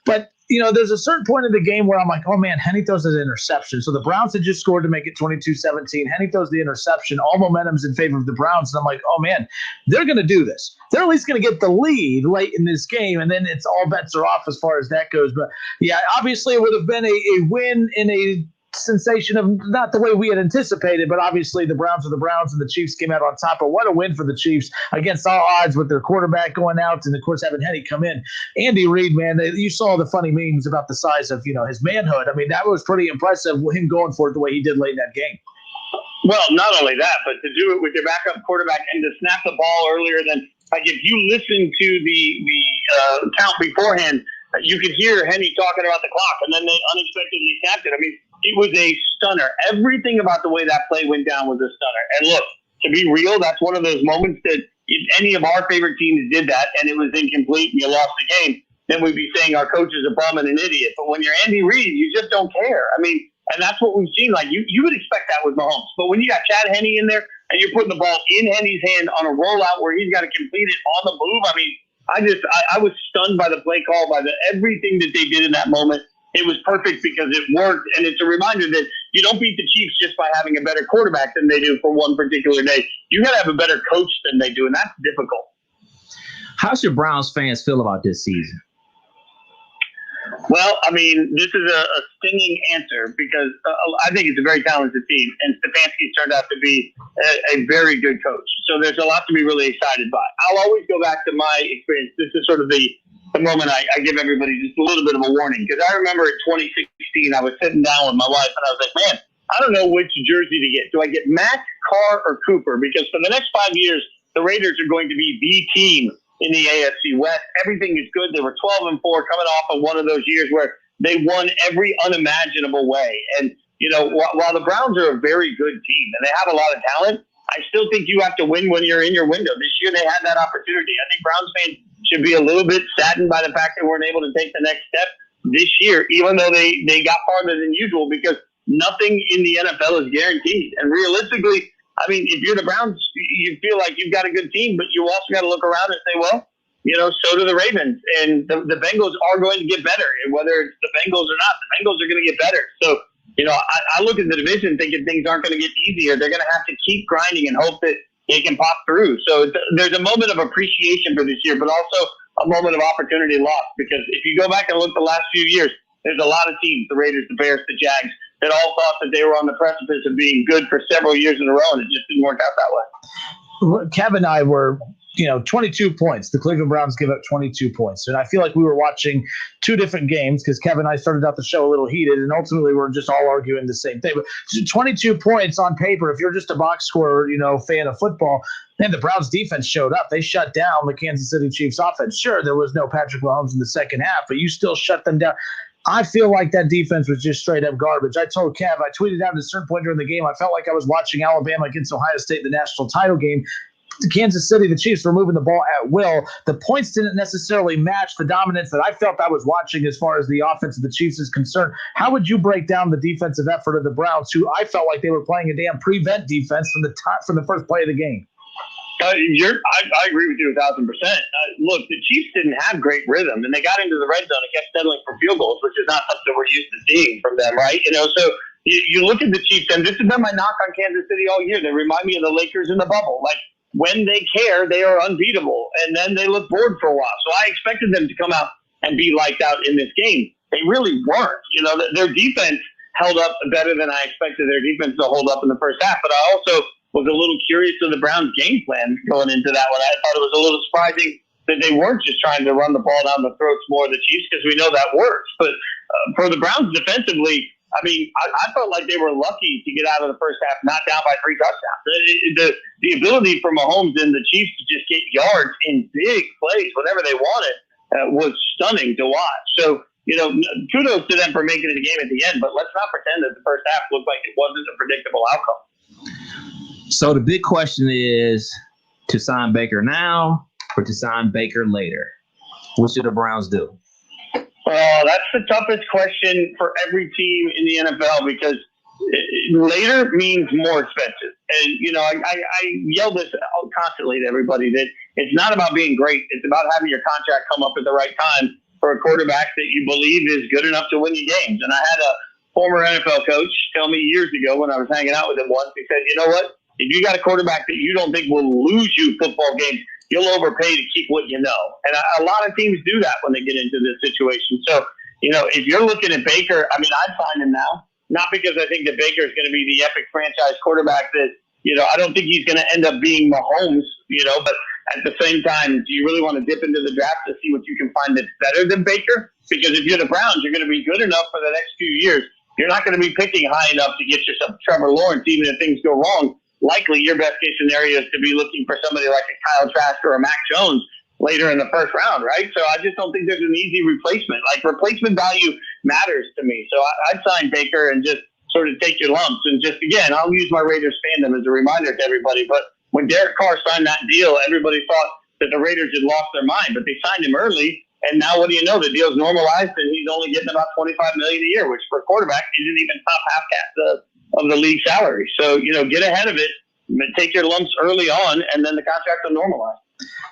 [SPEAKER 3] But there's a certain point in the game where I'm like, oh, man, Henne throws an interception. So the Browns had just scored to make it 22-17. Henne throws the interception. All momentum's in favor of the Browns. And I'm like, oh, man, they're going to do this. They're at least going to get the lead late in this game, and then it's all bets are off as far as that goes. But, yeah, obviously it would have been a win in a sensation of not the way we had anticipated, but obviously the Browns are the Browns and the Chiefs came out on top. But what a win for the Chiefs against all odds with their quarterback going out and, of course, having Henne come in. Andy Reid, man, you saw the funny memes about the size of, his manhood. I mean, that was pretty impressive, him going for it the way he did late in that game.
[SPEAKER 18] Well, not only that, but to do it with your backup quarterback and to snap the ball earlier than, like, if you listen to the count beforehand, you could hear Henne talking about the clock, and then they unexpectedly snapped it. I mean, it was a stunner. Everything about the way that play went down was a stunner. And look, to be real, that's one of those moments that if any of our favorite teams did that and it was incomplete and you lost the game, then we'd be saying our coach is a bum and an idiot. But when you're Andy Reid, you just don't care. I mean, and that's what we've seen. Like, you would expect that with Mahomes. But when you got Chad Henne in there and you're putting the ball in Henne's hand on a rollout where he's got to complete it on the move, I mean, I was stunned by the play call, by everything that they did in that moment. It was perfect because it worked, and it's a reminder that you don't beat the Chiefs just by having a better quarterback than they do for one particular day. You got to have a better coach than they do, and that's difficult.
[SPEAKER 4] How should Browns fans feel about this season?
[SPEAKER 18] Well, I mean, this is a stinging answer because I think it's a very talented team, and Stefanski's turned out to be a very good coach. So there's a lot to be really excited by. I'll always go back to my experience. This is sort of the moment I give everybody just a little bit of a warning, because I remember in 2016, I was sitting down with my wife, and I was like, man, I don't know which jersey to get. Do I get Mack, Carr, or Cooper? Because for the next 5 years, the Raiders are going to be the team in the AFC West. Everything is good. They were 12-4 coming off of one of those years where they won every unimaginable way. And, while the Browns are a very good team and they have a lot of talent, I still think you have to win when you're in your window. This year they had that opportunity. I think Browns fans should be a little bit saddened by the fact they weren't able to take the next step this year, even though they got farther than usual, because nothing in the NFL is guaranteed. And realistically, I mean, if you're the Browns, you feel like you've got a good team, but you also got to look around and say, well, so do the Ravens. And the Bengals are going to get better. And whether it's the Bengals or not, the Bengals are going to get better. So, I look at the division thinking things aren't going to get easier. They're going to have to keep grinding and hope that they can pop through. So there's a moment of appreciation for this year, but also a moment of opportunity lost. Because if you go back and look the last few years, there's a lot of teams, the Raiders, the Bears, the Jags, that all thought that they were on the precipice of being good for several years in a row, and it just didn't work out that way.
[SPEAKER 3] Kev and I were, 22 points. The Cleveland Browns give up 22 points. And I feel like we were watching two different games because Kev and I started out the show a little heated, and ultimately we're just all arguing the same thing. But 22 points on paper, if you're just a box score, fan of football, man, the Browns defense showed up. They shut down the Kansas City Chiefs offense. Sure, there was no Patrick Mahomes in the second half, but you still shut them down. I feel like that defense was just straight up garbage. I told Kev, I tweeted out at a certain point during the game, I felt like I was watching Alabama against Ohio State in the national title game. Kansas City, the Chiefs were moving the ball at will. The points didn't necessarily match the dominance that I felt I was watching as far as the offense of the Chiefs is concerned. How would you break down the defensive effort of the Browns, who I felt like they were playing a damn prevent defense from the first play of the game?
[SPEAKER 18] I agree with you 1,000%. Look, the Chiefs didn't have great rhythm, and they got into the red zone and kept settling for field goals, which is not something we're used to seeing from them, right? So you look at the Chiefs, and this has been my knock on Kansas City all year. They remind me of the Lakers in the bubble. Like, when they care, they are unbeatable, and then they look bored for a while. So I expected them to come out and be lights out in this game. They really weren't. Their defense held up better than I expected their defense to hold up in the first half, but I also was a little curious of the Browns' game plan going into that one. I thought it was a little surprising that they weren't just trying to run the ball down the throats more of the Chiefs, because we know that works. But for the Browns defensively, I felt like they were lucky to get out of the first half not down by 3 touchdowns. The ability for Mahomes and the Chiefs to just get yards in big plays whenever they wanted was stunning to watch. So, kudos to them for making it a game at the end, but let's not pretend that the first half looked like it wasn't a predictable outcome.
[SPEAKER 4] So the big question is to sign Baker now or to sign Baker later? What should the Browns do?
[SPEAKER 18] That's the toughest question for every team in the NFL, because later means more expensive. And, I yell this constantly to everybody that it's not about being great. It's about having your contract come up at the right time for a quarterback that you believe is good enough to win you games. And I had a former NFL coach tell me years ago when I was hanging out with him once, he said, you know what? If you got a quarterback that you don't think will lose you football games, you'll overpay to keep what you know. And a lot of teams do that when they get into this situation. So, if you're looking at Baker, I'd sign him now. Not because I think that Baker is going to be the epic franchise quarterback that, I don't think he's going to end up being Mahomes, but at the same time, do you really want to dip into the draft to see what you can find that's better than Baker? Because if you're the Browns, you're going to be good enough for the next few years. You're not going to be picking high enough to get yourself Trevor Lawrence, even if things go wrong. Likely your best case scenario is to be looking for somebody like a Kyle Trask or a Mac Jones later in the first round, right? So I just don't think there's an easy replacement. Like, replacement value matters to me. So I'd sign Baker and just sort of take your lumps. And just, again, I'll use my Raiders fandom as a reminder to everybody. But when Derek Carr signed that deal, everybody thought that the Raiders had lost their mind. But they signed him early. And now what do you know? The deal's normalized, and he's only getting about $25 million a year, which for a quarterback isn't even top half of the league salary. So, get ahead of it, take your lumps early on, and then the contract will normalize.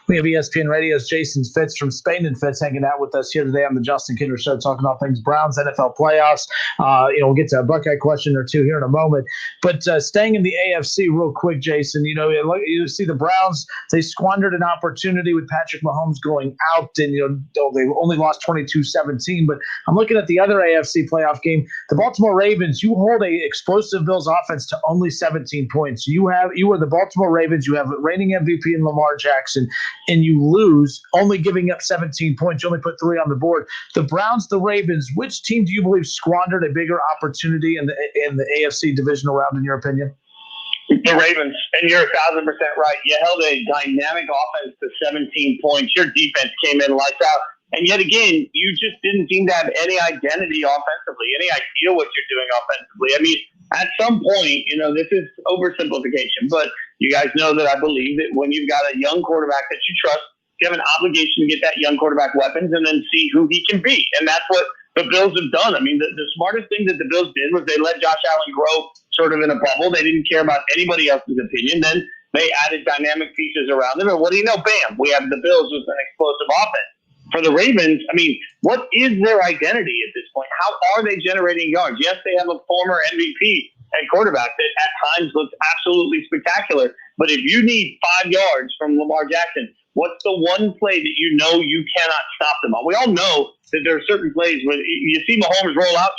[SPEAKER 3] We have ESPN Radio's Jason Fitz from Spain and Fitz hanging out with us here today on the Justin Kinder Show, talking about things Browns, NFL playoffs. We'll get to a Buckeye question or two here in a moment. But staying in the AFC real quick, Jason, you see the Browns, they squandered an opportunity with Patrick Mahomes going out, and they only lost 22-17. But I'm looking at the other AFC playoff game. The Baltimore Ravens, you hold a explosive Bills offense to only 17 points. You are the Baltimore Ravens. You have reigning MVP in Lamar Jackson, and you lose, only giving up 17 points. You only put 3 on the board. The Browns, the Ravens, which team do you believe squandered a bigger opportunity in the AFC divisional round, in your opinion?
[SPEAKER 18] The Ravens, and you're 1,000% right. You held a dynamic offense to 17 points. Your defense came in lights out. And yet again, you just didn't seem to have any identity offensively, any idea what you're doing offensively. At some point, this is oversimplification, but you guys know that I believe that when you've got a young quarterback that you trust, you have an obligation to get that young quarterback weapons and then see who he can be. And that's what the Bills have done. The smartest thing that the Bills did was they let Josh Allen grow sort of in a bubble. They didn't care about anybody else's opinion. Then they added dynamic pieces around them. And what do you know? Bam, we have the Bills with an explosive offense. For the Ravens, what is their identity at this point? How are they generating yards? Yes, they have a former MVP at quarterback that at times looks absolutely spectacular. But if you need 5 yards from Lamar Jackson, what's the one play that you cannot stop them on? We all know that there are certain plays when you see Mahomes roll out,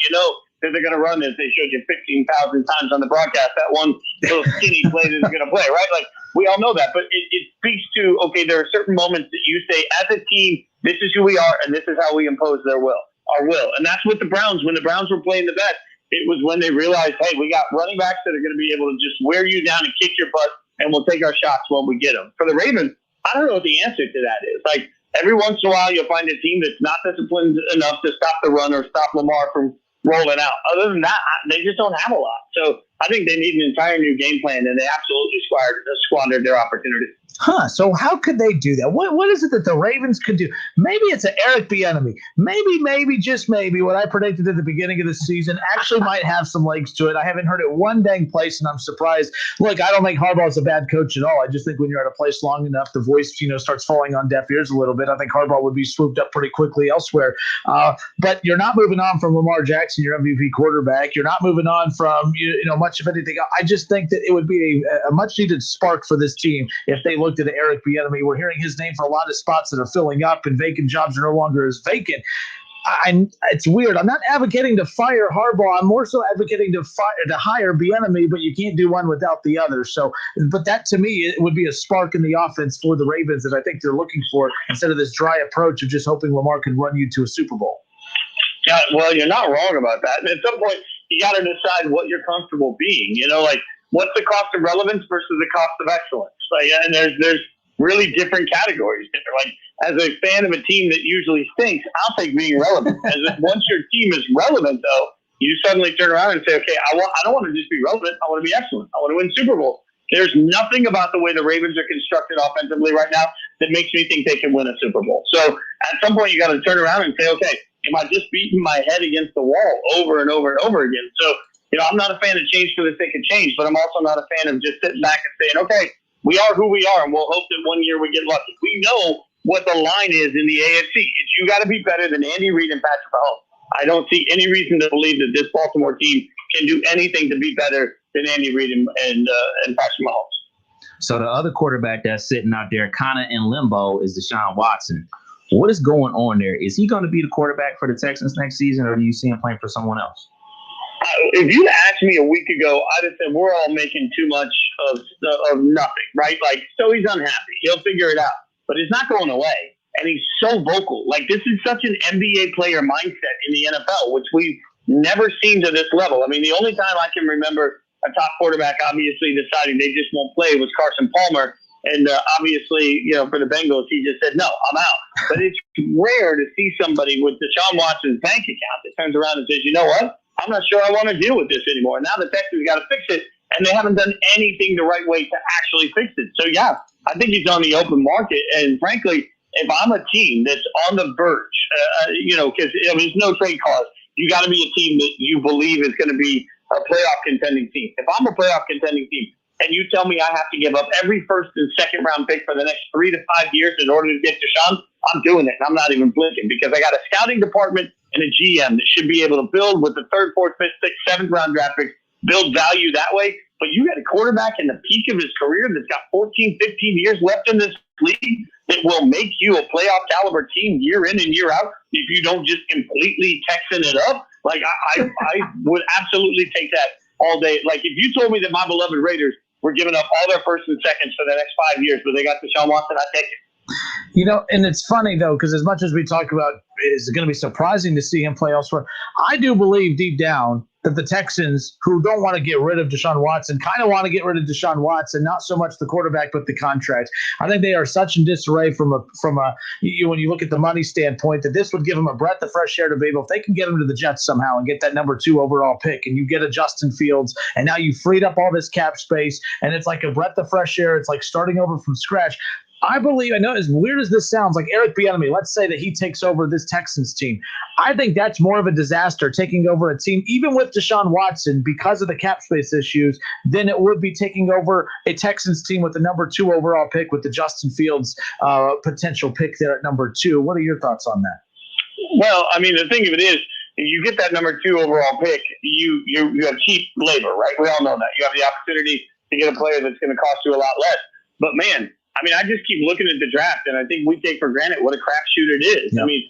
[SPEAKER 18] that they're going to run this. They showed you 15,000 times on the broadcast, that one little skinny play that they're going to play, right? Like, we all know that. But it speaks to, okay, there are certain moments that you say, as a team, this is who we are, and this is how we impose our will. And that's what the Browns, when the Browns were playing the best, it was when they realized, hey, we got running backs that are going to be able to just wear you down and kick your butt, and we'll take our shots when we get them. For the Ravens, I don't know what the answer to that is. Like, Every once in a while, you'll find a team that's not disciplined enough to stop the run or stop Lamar from rolling out. Other than that, they just don't have a lot. So I think they need an entire new game plan, and they absolutely squandered their opportunity.
[SPEAKER 3] So how could they do that? What is it that the Ravens could do? Maybe it's an Eric Bieniemy. Maybe, just maybe, what I predicted at the beginning of the season actually might have some legs to it. I haven't heard it one dang place, and I'm surprised. Look, I don't think Harbaugh's a bad coach at all. I just think when you're at a place long enough, the voice, starts falling on deaf ears a little bit. I think Harbaugh would be swooped up pretty quickly elsewhere. But you're not moving on from Lamar Jackson, your MVP quarterback. You're not moving on from much of anything. I just think that it would be a much needed spark for this team if they looked at Eric Bieniemy. We're hearing his name for a lot of spots that are filling up, and vacant jobs are no longer as vacant. It's weird. I'm not advocating to fire Harbaugh. I'm more so advocating to hire Bieniemy, but you can't do one without the other. So, but that to me, it would be a spark in the offense for the Ravens that I think they're looking for, instead of this dry approach of just hoping Lamar can run you to a Super Bowl.
[SPEAKER 18] Yeah, well, you're not wrong about that. And at some point, you got to decide what you're comfortable being. What's the cost of relevance versus the cost of excellence? And there's really different categories. As a fan of a team that usually stinks, I'll take being relevant. Once your team is relevant, though, you suddenly turn around and say, okay, I don't want to just be relevant. I want to be excellent. I want to win Super Bowls. There's nothing about the way the Ravens are constructed offensively right now that makes me think they can win a Super Bowl. So at some point, you got to turn around and say, okay, am I just beating my head against the wall over and over and over again? So, I'm not a fan of change for the sake of change, but I'm also not a fan of just sitting back and saying, okay, we are who we are, and we'll hope that one year we get lucky. We know what the line is in the AFC. It's you got to be better than Andy Reid and Patrick Mahomes. I don't see any reason to believe that this Baltimore team can do anything to be better than Andy Reid and Patrick Mahomes.
[SPEAKER 4] So the other quarterback that's sitting out there kind of in limbo is Deshaun Watson. What is going on there? Is he going to be the quarterback for the Texans next season, or do you see him playing for someone else?
[SPEAKER 18] If you'd asked me a week ago, I'd have said we're all making too much of nothing, right? So he's unhappy. He'll figure it out. But he's not going away. And he's so vocal. This is such an NBA player mindset in the NFL, which we've never seen to this level. I mean, the only time I can remember a top quarterback obviously deciding they just won't play was Carson Palmer. And obviously, for the Bengals, he just said, no, I'm out. But it's rare to see somebody with Deshaun Watson's bank account that turns around and says, you know what? I'm not sure I want to deal with this anymore. Now the Texans got to fix it, and they haven't done anything the right way to actually fix it. So, yeah, I think he's on the open market. And frankly, if I'm a team that's on the verge, because there's no trade clause, you got to be a team that you believe is going to be a playoff contending team. If I'm a playoff contending team, and you tell me I have to give up every first and second round pick for the next 3 to 5 years in order to get Deshaun, I'm doing it. And I'm not even blinking, because I got a scouting department and a GM that should be able to build with the 3rd, 4th, 5th, 6th, 7th round draft picks, build value that way. But you got a quarterback in the peak of his career that's got 14, 15 years left in this league that will make you a playoff caliber team year in and year out if you don't just completely Texan it up. I would absolutely take that all day. If you told me that my beloved Raiders were giving up all their first and seconds for the next 5 years, but they got Deshaun Watson, I'd take it.
[SPEAKER 3] And it's funny, though, because as much as we talk about is it going to be surprising to see him play elsewhere, I do believe deep down that the Texans, who don't want to get rid of Deshaun Watson, kind of want to get rid of Deshaun Watson, not so much the quarterback, but the contract. I think they are such in disarray from a when you look at the money standpoint, that this would give them a breath of fresh air to be able, if they can get him to the Jets somehow and get that number 2 overall pick, and you get a Justin Fields, and now you freed up all this cap space, and it's like a breath of fresh air. It's like starting over from scratch. I believe, I know as weird as this sounds, like Eric Bieniemy, let's say that he takes over this Texans team. I think that's more of a disaster, taking over a team, even with Deshaun Watson, because of the cap space issues, than it would be taking over a Texans team with the number 2 overall pick with the Justin Fields potential pick there at number 2. What are your thoughts on that?
[SPEAKER 18] Well, I mean, the thing of it is, if you get that number 2 overall pick, you have cheap labor, right? We all know that. You have the opportunity to get a player that's going to cost you a lot less. But, man, I mean, I just keep looking at the draft, and I think we take for granted what a crapshoot it is. Yep. I mean,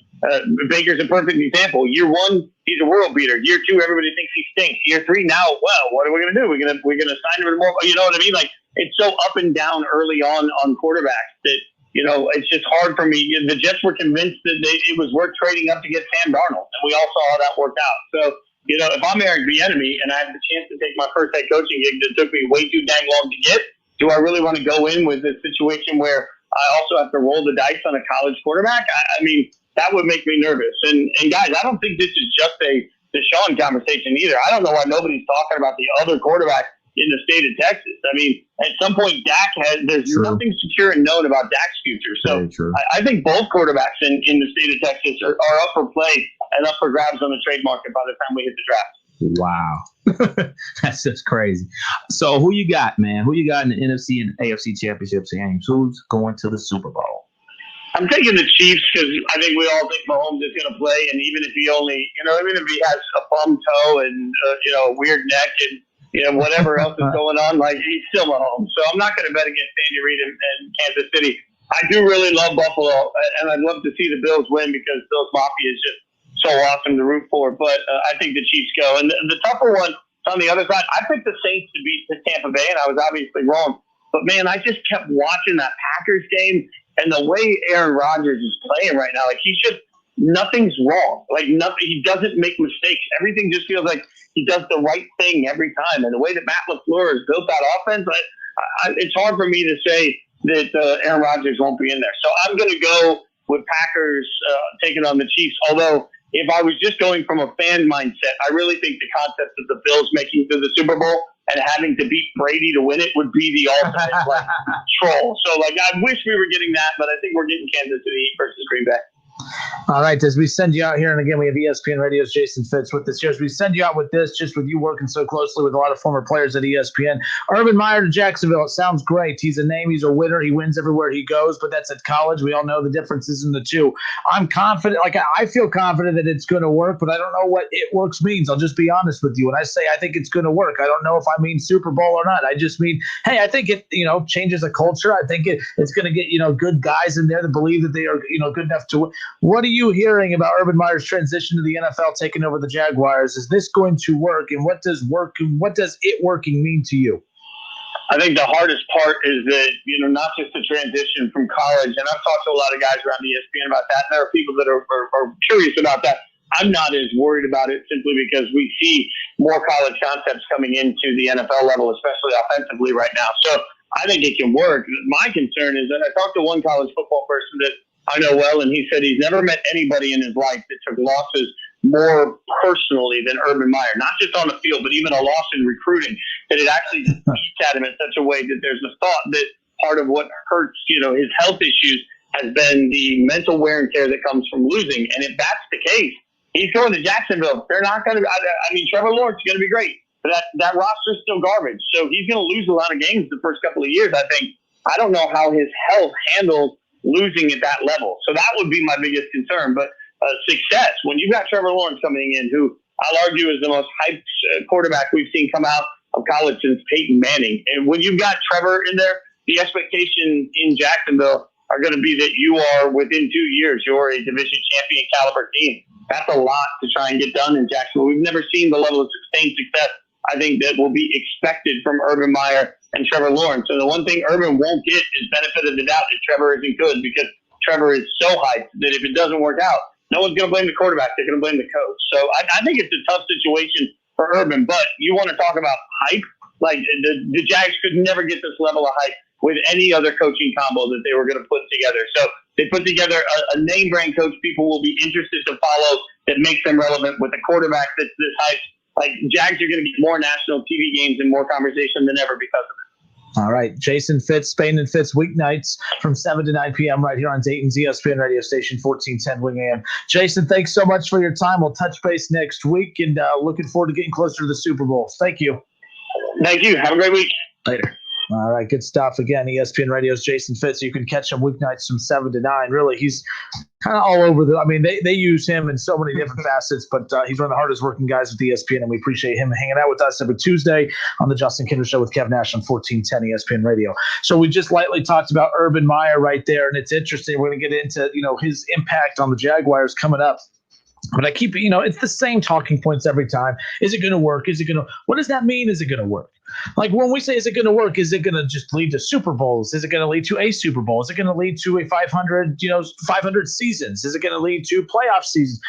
[SPEAKER 18] Baker's a perfect example. Year 1, he's a world beater. Year 2, everybody thinks he stinks. Year 3, now, well, what are we going to do? We're going to sign him more. You know what I mean? It's so up and down early on quarterbacks that, it's just hard for me. The Jets were convinced that it was worth trading up to get Sam Darnold, and we all saw how that worked out. So, if I'm Eric Bieniemy and I have the chance to take my first head coaching gig that took me way too dang long to get, do I really want to go in with a situation where I also have to roll the dice on a college quarterback. I mean, that would make me nervous. And guys, I don't think this is just a Deshaun conversation either. I don't know why nobody's talking about the other quarterback in the state of Texas. I mean, at some point, there's nothing secure and known about Dak's future. So I think both quarterbacks in the state of Texas are up for play and up for grabs on the trade market by the time we hit the draft.
[SPEAKER 4] Wow. That's just crazy. So who you got, man? Who you got in the NFC and AFC championships games? Who's going to the Super Bowl?
[SPEAKER 18] I'm taking the Chiefs because I think we all think Mahomes is going to play. And even if he has a bum toe and, a weird neck and, whatever else is going on, like he's still Mahomes. So I'm not going to bet against Andy Reid and Kansas City. I do really love Buffalo, and I'd love to see the Bills win because Bills Mafia is just so awesome to root for. But I think the Chiefs go. And the tougher one on the other side, I picked the Saints to beat the Tampa Bay, and I was obviously wrong. But, man, I just kept watching that Packers game, and the way Aaron Rodgers is playing right now, like nothing's wrong. Like nothing, he doesn't make mistakes. Everything just feels like he does the right thing every time. And the way that Matt LaFleur has built that offense, it's hard for me to say that Aaron Rodgers won't be in there. So I'm going to go with Packers taking on the Chiefs. Although if I was just going from a fan mindset, I really think the concept of the Bills making it to the Super Bowl and having to beat Brady to win it would be the ultimate troll. So I wish we were getting that, but I think we're getting Kansas City versus Green Bay.
[SPEAKER 3] All right, as we send you out here, and again, we have ESPN Radio's Jason Fitz with us here. As we send you out with this, just with you working so closely with a lot of former players at ESPN. Urban Meyer to Jacksonville, it sounds great. He's a name, he's a winner, he wins everywhere he goes, but that's at college. We all know the differences in the two. I'm confident, I feel confident that it's going to work, but I don't know what it works means. I'll just be honest with you. When I say I think it's going to work, I don't know if I mean Super Bowl or not. I just mean, hey, I think it, changes a culture. I think it's going to get, good guys in there that believe that they are, good enough to win. What are you hearing about Urban Meyer's transition to the NFL, taking over the Jaguars? Is this going to work? And what does it working mean to you?
[SPEAKER 18] I think the hardest part is that, not just the transition from college. And I've talked to a lot of guys around ESPN about that. And there are people that are curious about that. I'm not as worried about it simply because we see more college concepts coming into the NFL level, especially offensively right now. So I think it can work. My concern is that I talked to one college football person that I know well, and he said he's never met anybody in his life that took losses more personally than Urban Meyer, not just on the field, but even a loss in recruiting, that it actually eats at him in such a way that there's a thought that part of what hurts, his health issues has been the mental wear and tear that comes from losing. And if that's the case, he's going to Jacksonville. They're not going to, Trevor Lawrence is going to be great, but that roster's still garbage. So he's going to lose a lot of games the first couple of years, I think. I don't know how his health handles losing at that level. So that would be my biggest concern. But success, when you've got Trevor Lawrence coming in, who I'll argue is the most hyped quarterback we've seen come out of college since Peyton Manning. And when you've got Trevor in there, the expectation in Jacksonville are going to be that you are, within 2 years, you're a division champion caliber team. That's a lot to try and get done in Jacksonville. We've never seen the level of sustained success, I think, that will be expected from Urban Meyer and Trevor Lawrence. So the one thing Urban won't get is benefit of the doubt that Trevor isn't good, because Trevor is so hyped that if it doesn't work out, no one's going to blame the quarterback. They're going to blame the coach. So I think it's a tough situation for Urban. But you want to talk about hype? Like the Jags could never get this level of hype with any other coaching combo that they were going to put together. So they put together a name brand coach people will be interested to follow, that makes them relevant, with a quarterback that's this hype. Like, Jags are going to get more national TV games and more conversation than ever because of it.
[SPEAKER 3] All right. Jason Fitz, Spain and Fitz, weeknights from 7 to 9 p.m. right here on Dayton's ESPN radio station, 1410 Wing AM. Jason, thanks so much for your time. We'll touch base next week, and looking forward to getting closer to the Super Bowl. Thank you.
[SPEAKER 18] Thank you. Have a great week.
[SPEAKER 3] Later. All right, good stuff. Again, ESPN Radio's Jason Fitz. You can catch him weeknights from 7 to 9. Really, he's kind of all over they use him in so many different facets, but he's one of the hardest working guys with ESPN, and we appreciate him hanging out with us every Tuesday on the Justin Kinder Show with Kev Nash on 1410 ESPN Radio. So we just lightly talked about Urban Meyer right there, and it's interesting. We're going to get into, his impact on the Jaguars coming up. But I keep, it's the same talking points every time. Is it going to work? What does that mean? Is it going to work? Like, when we say, is it going to work? Is it going to just lead to Super Bowls? Is it going to lead to a Super Bowl? Is it going to lead to a 500 seasons? Is it going to lead to playoff seasons?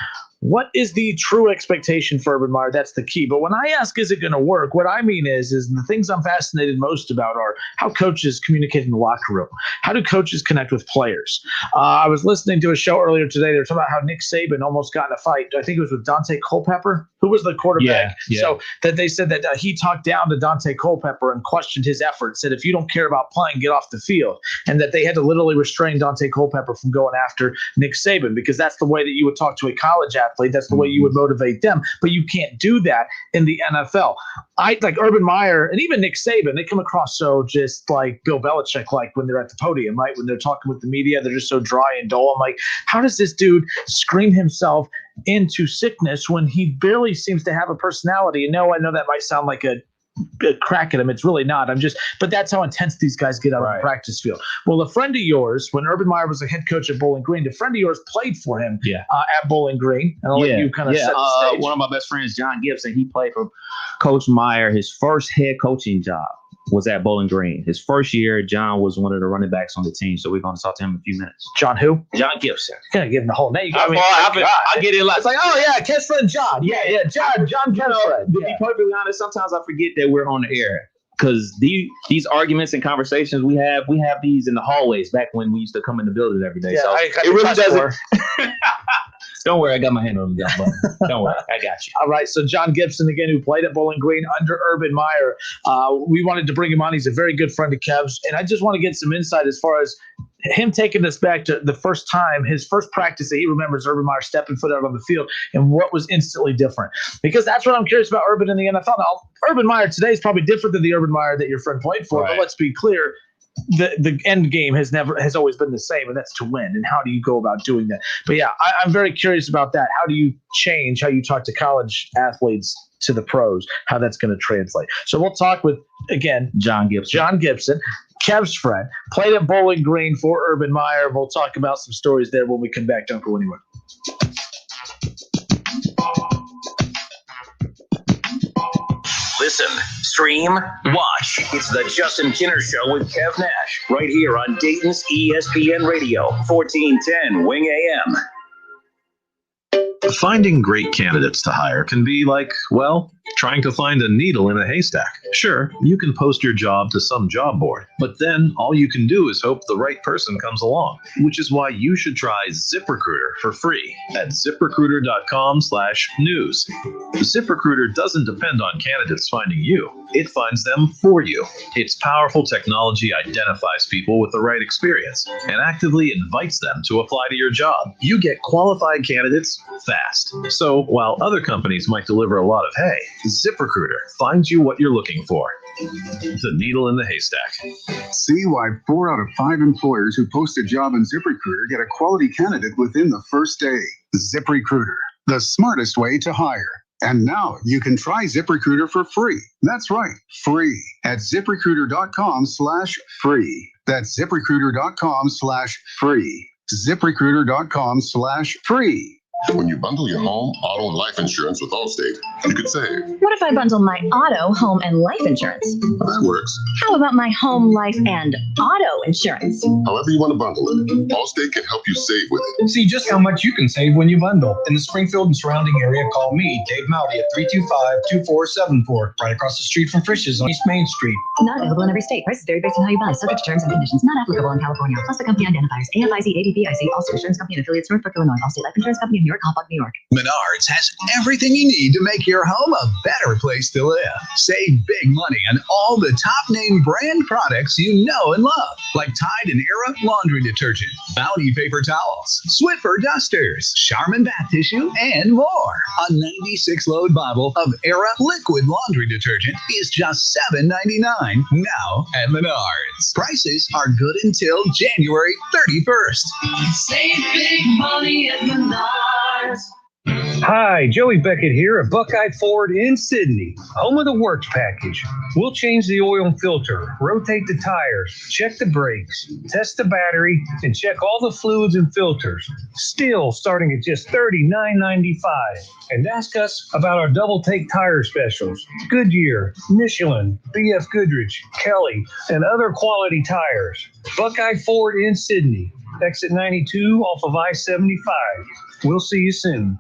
[SPEAKER 3] what is the true expectation for Urban Meyer? That's the key. But when I ask, is it going to work? What I mean is the things I'm fascinated most about are how coaches communicate in the locker room. How do coaches connect with players? I was listening to a show earlier today. They were talking about how Nick Saban almost got in a fight. I think it was with Dante Culpepper, who was the quarterback.
[SPEAKER 4] Yeah.
[SPEAKER 3] So that they said that he talked down to Dante Culpepper and questioned his efforts, said, if you don't care about playing, get off the field. And that they had to literally restrain Dante Culpepper from going after Nick Saban, because that's the way that you would talk to a college athlete. That's the way you would motivate them. But you can't do that in the NFL. I like Urban Meyer and even Nick Saban. They come across so just like Bill Belichick, like when they're at the podium, right? When they're talking with the media, they're just so dry and dull. I'm like, how does this dude scream himself into sickness when he barely seems to have a personality? And no, I know that might sound like a crack at him. It's really not. But that's how intense these guys get out of the practice field. Well, a friend of yours, when Urban Meyer was a head coach at Bowling Green, a friend of yours played for him at Bowling Green. And I'll let you kind of set the stage.
[SPEAKER 4] One of my best friends, John Gibson, he played for Coach Meyer. His first head coaching job was at Bowling Green. His first year, John was one of the running backs on the team. So we're going to talk to him in a few minutes.
[SPEAKER 3] John who?
[SPEAKER 4] John Gibson.
[SPEAKER 3] You're going to give him the whole name.
[SPEAKER 4] I get it.
[SPEAKER 3] It's like, oh, yeah, Kent's friend John. Yeah, John Kent's friend.
[SPEAKER 4] To be perfectly honest, sometimes I forget that we're on the air. Because these arguments and conversations we have these in the hallways back when we used to come in the building every day.
[SPEAKER 3] Yeah,
[SPEAKER 4] so it really doesn't. Don't worry, I got my hand on the gun button. Don't worry, I got you.
[SPEAKER 3] All right, so John Gibson, again, who played at Bowling Green under Urban Meyer. We wanted to bring him on. He's a very good friend of Kev's. And I just want to get some insight as far as him taking us back to the first time, his first practice that he remembers Urban Meyer stepping foot out on the field and what was instantly different. Because that's what I'm curious about Urban in the NFL. Now, Urban Meyer today is probably different than the Urban Meyer that your friend played for, but let's be clear. The end game has always been the same, and that's to win. And how do you go about doing that? But yeah, I'm very curious about that. How do you change how you talk to college athletes to the pros, how that's going to translate? So we'll talk with, again,
[SPEAKER 4] John Gibson,
[SPEAKER 3] Kev's friend, played at Bowling Green for Urban Meyer. We'll talk about some stories there when we come back. Don't go anywhere.
[SPEAKER 2] Listen, stream, watch. It's the Justin Kinner Show with Kev Nash, right here on Dayton's ESPN Radio, 1410 Wing AM.
[SPEAKER 8] Finding great candidates to hire can be like, well, trying to find a needle in a haystack. Sure, you can post your job to some job board, but then all you can do is hope the right person comes along, which is why you should try ZipRecruiter for free at ZipRecruiter.com/news. ZipRecruiter doesn't depend on candidates finding you. It finds them for you. Its powerful technology identifies people with the right experience and actively invites them to apply to your job. You get qualified candidates fast. So while other companies might deliver a lot of hay, ZipRecruiter finds you what you're looking for. The needle in the haystack.
[SPEAKER 1] See why 4 out of 5 employers who post a job in ZipRecruiter get a quality candidate within the first day. ZipRecruiter, the smartest way to hire. And now you can try ZipRecruiter for free. That's right, free at ZipRecruiter.com/free. That's ZipRecruiter.com/free. ZipRecruiter.com/free.
[SPEAKER 6] When you bundle your home, auto, and life insurance with Allstate, you could save.
[SPEAKER 19] What if I bundle my auto, home, and life insurance?
[SPEAKER 6] That works.
[SPEAKER 19] How about my home, life, and auto insurance?
[SPEAKER 6] However you want to bundle it, Allstate can help you save with it.
[SPEAKER 20] See just how much you can save when you bundle. In the Springfield and surrounding area, call me, Dave Mowdy, at 325-2474, right across the street from Frisch's on East Main Street.
[SPEAKER 24] Not available in every state. Prices vary based on how you buy. Subject to terms and conditions. Not applicable in California. Plus the company identifiers. AFIC, ADPIC, Allstate Insurance Company and affiliates, Northbrook, Illinois. Allstate Life Insurance Company of New York, Hallpark, New York.
[SPEAKER 21] Menards has everything you need to make your home a better place to live. Save big money on all the top name brand products you know and love, like Tide and Era laundry detergent, Bounty paper towels, Swiffer dusters, Charmin bath tissue, and more. A 96 load bottle of Era liquid laundry detergent is just $7.99 now at Menards. Prices are good until January 31st.
[SPEAKER 22] Save big money at Menards.
[SPEAKER 23] Hi, Joey Beckett here at Buckeye Ford in Sydney, home of the Works package. We'll change the oil and filter, rotate the tires, check the brakes, test the battery, and check all the fluids and filters. Still starting at just $39.95. And ask us about our double take tire specials. Goodyear, Michelin, BF Goodrich, Kelly, and other quality tires. Buckeye Ford in Sydney, exit 92 off of I-75. We'll see you soon.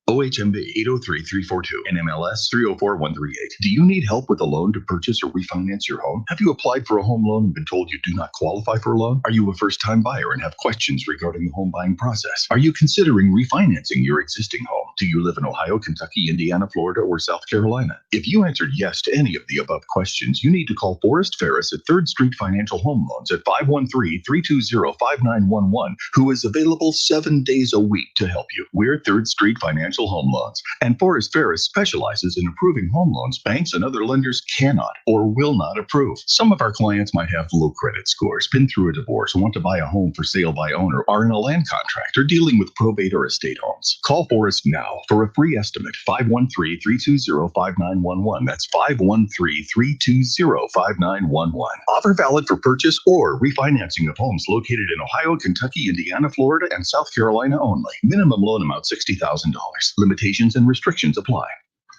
[SPEAKER 9] OHMB 803342, NMLS 304138. Do you need help with a loan to purchase or refinance your home? Have you applied for a home loan and been told you do not qualify for a loan? Are you a first-time buyer and have questions regarding the home buying process? Are you considering refinancing your existing home? Do you live in Ohio, Kentucky, Indiana, Florida, or South Carolina? If you answered yes to any of the above questions, you need to call Forrest Ferris at 3rd Street Financial Home Loans at 513-320-5911, who is available 7 days a week to help you. We're 3rd Street Financial Home Loans, and Forrest Ferris specializes in approving home loans banks and other lenders cannot or will not approve. Some of our clients might have low credit scores, been through a divorce, want to buy a home for sale by owner, are in a land contract, or dealing with probate or estate homes. Call Forrest now for a free estimate, 513-320-5911. That's 513-320-5911. Offer valid for purchase or refinancing of homes located in Ohio, Kentucky, Indiana, Florida, and South Carolina only. Minimum loan amount $60,000. Limitations and restrictions apply.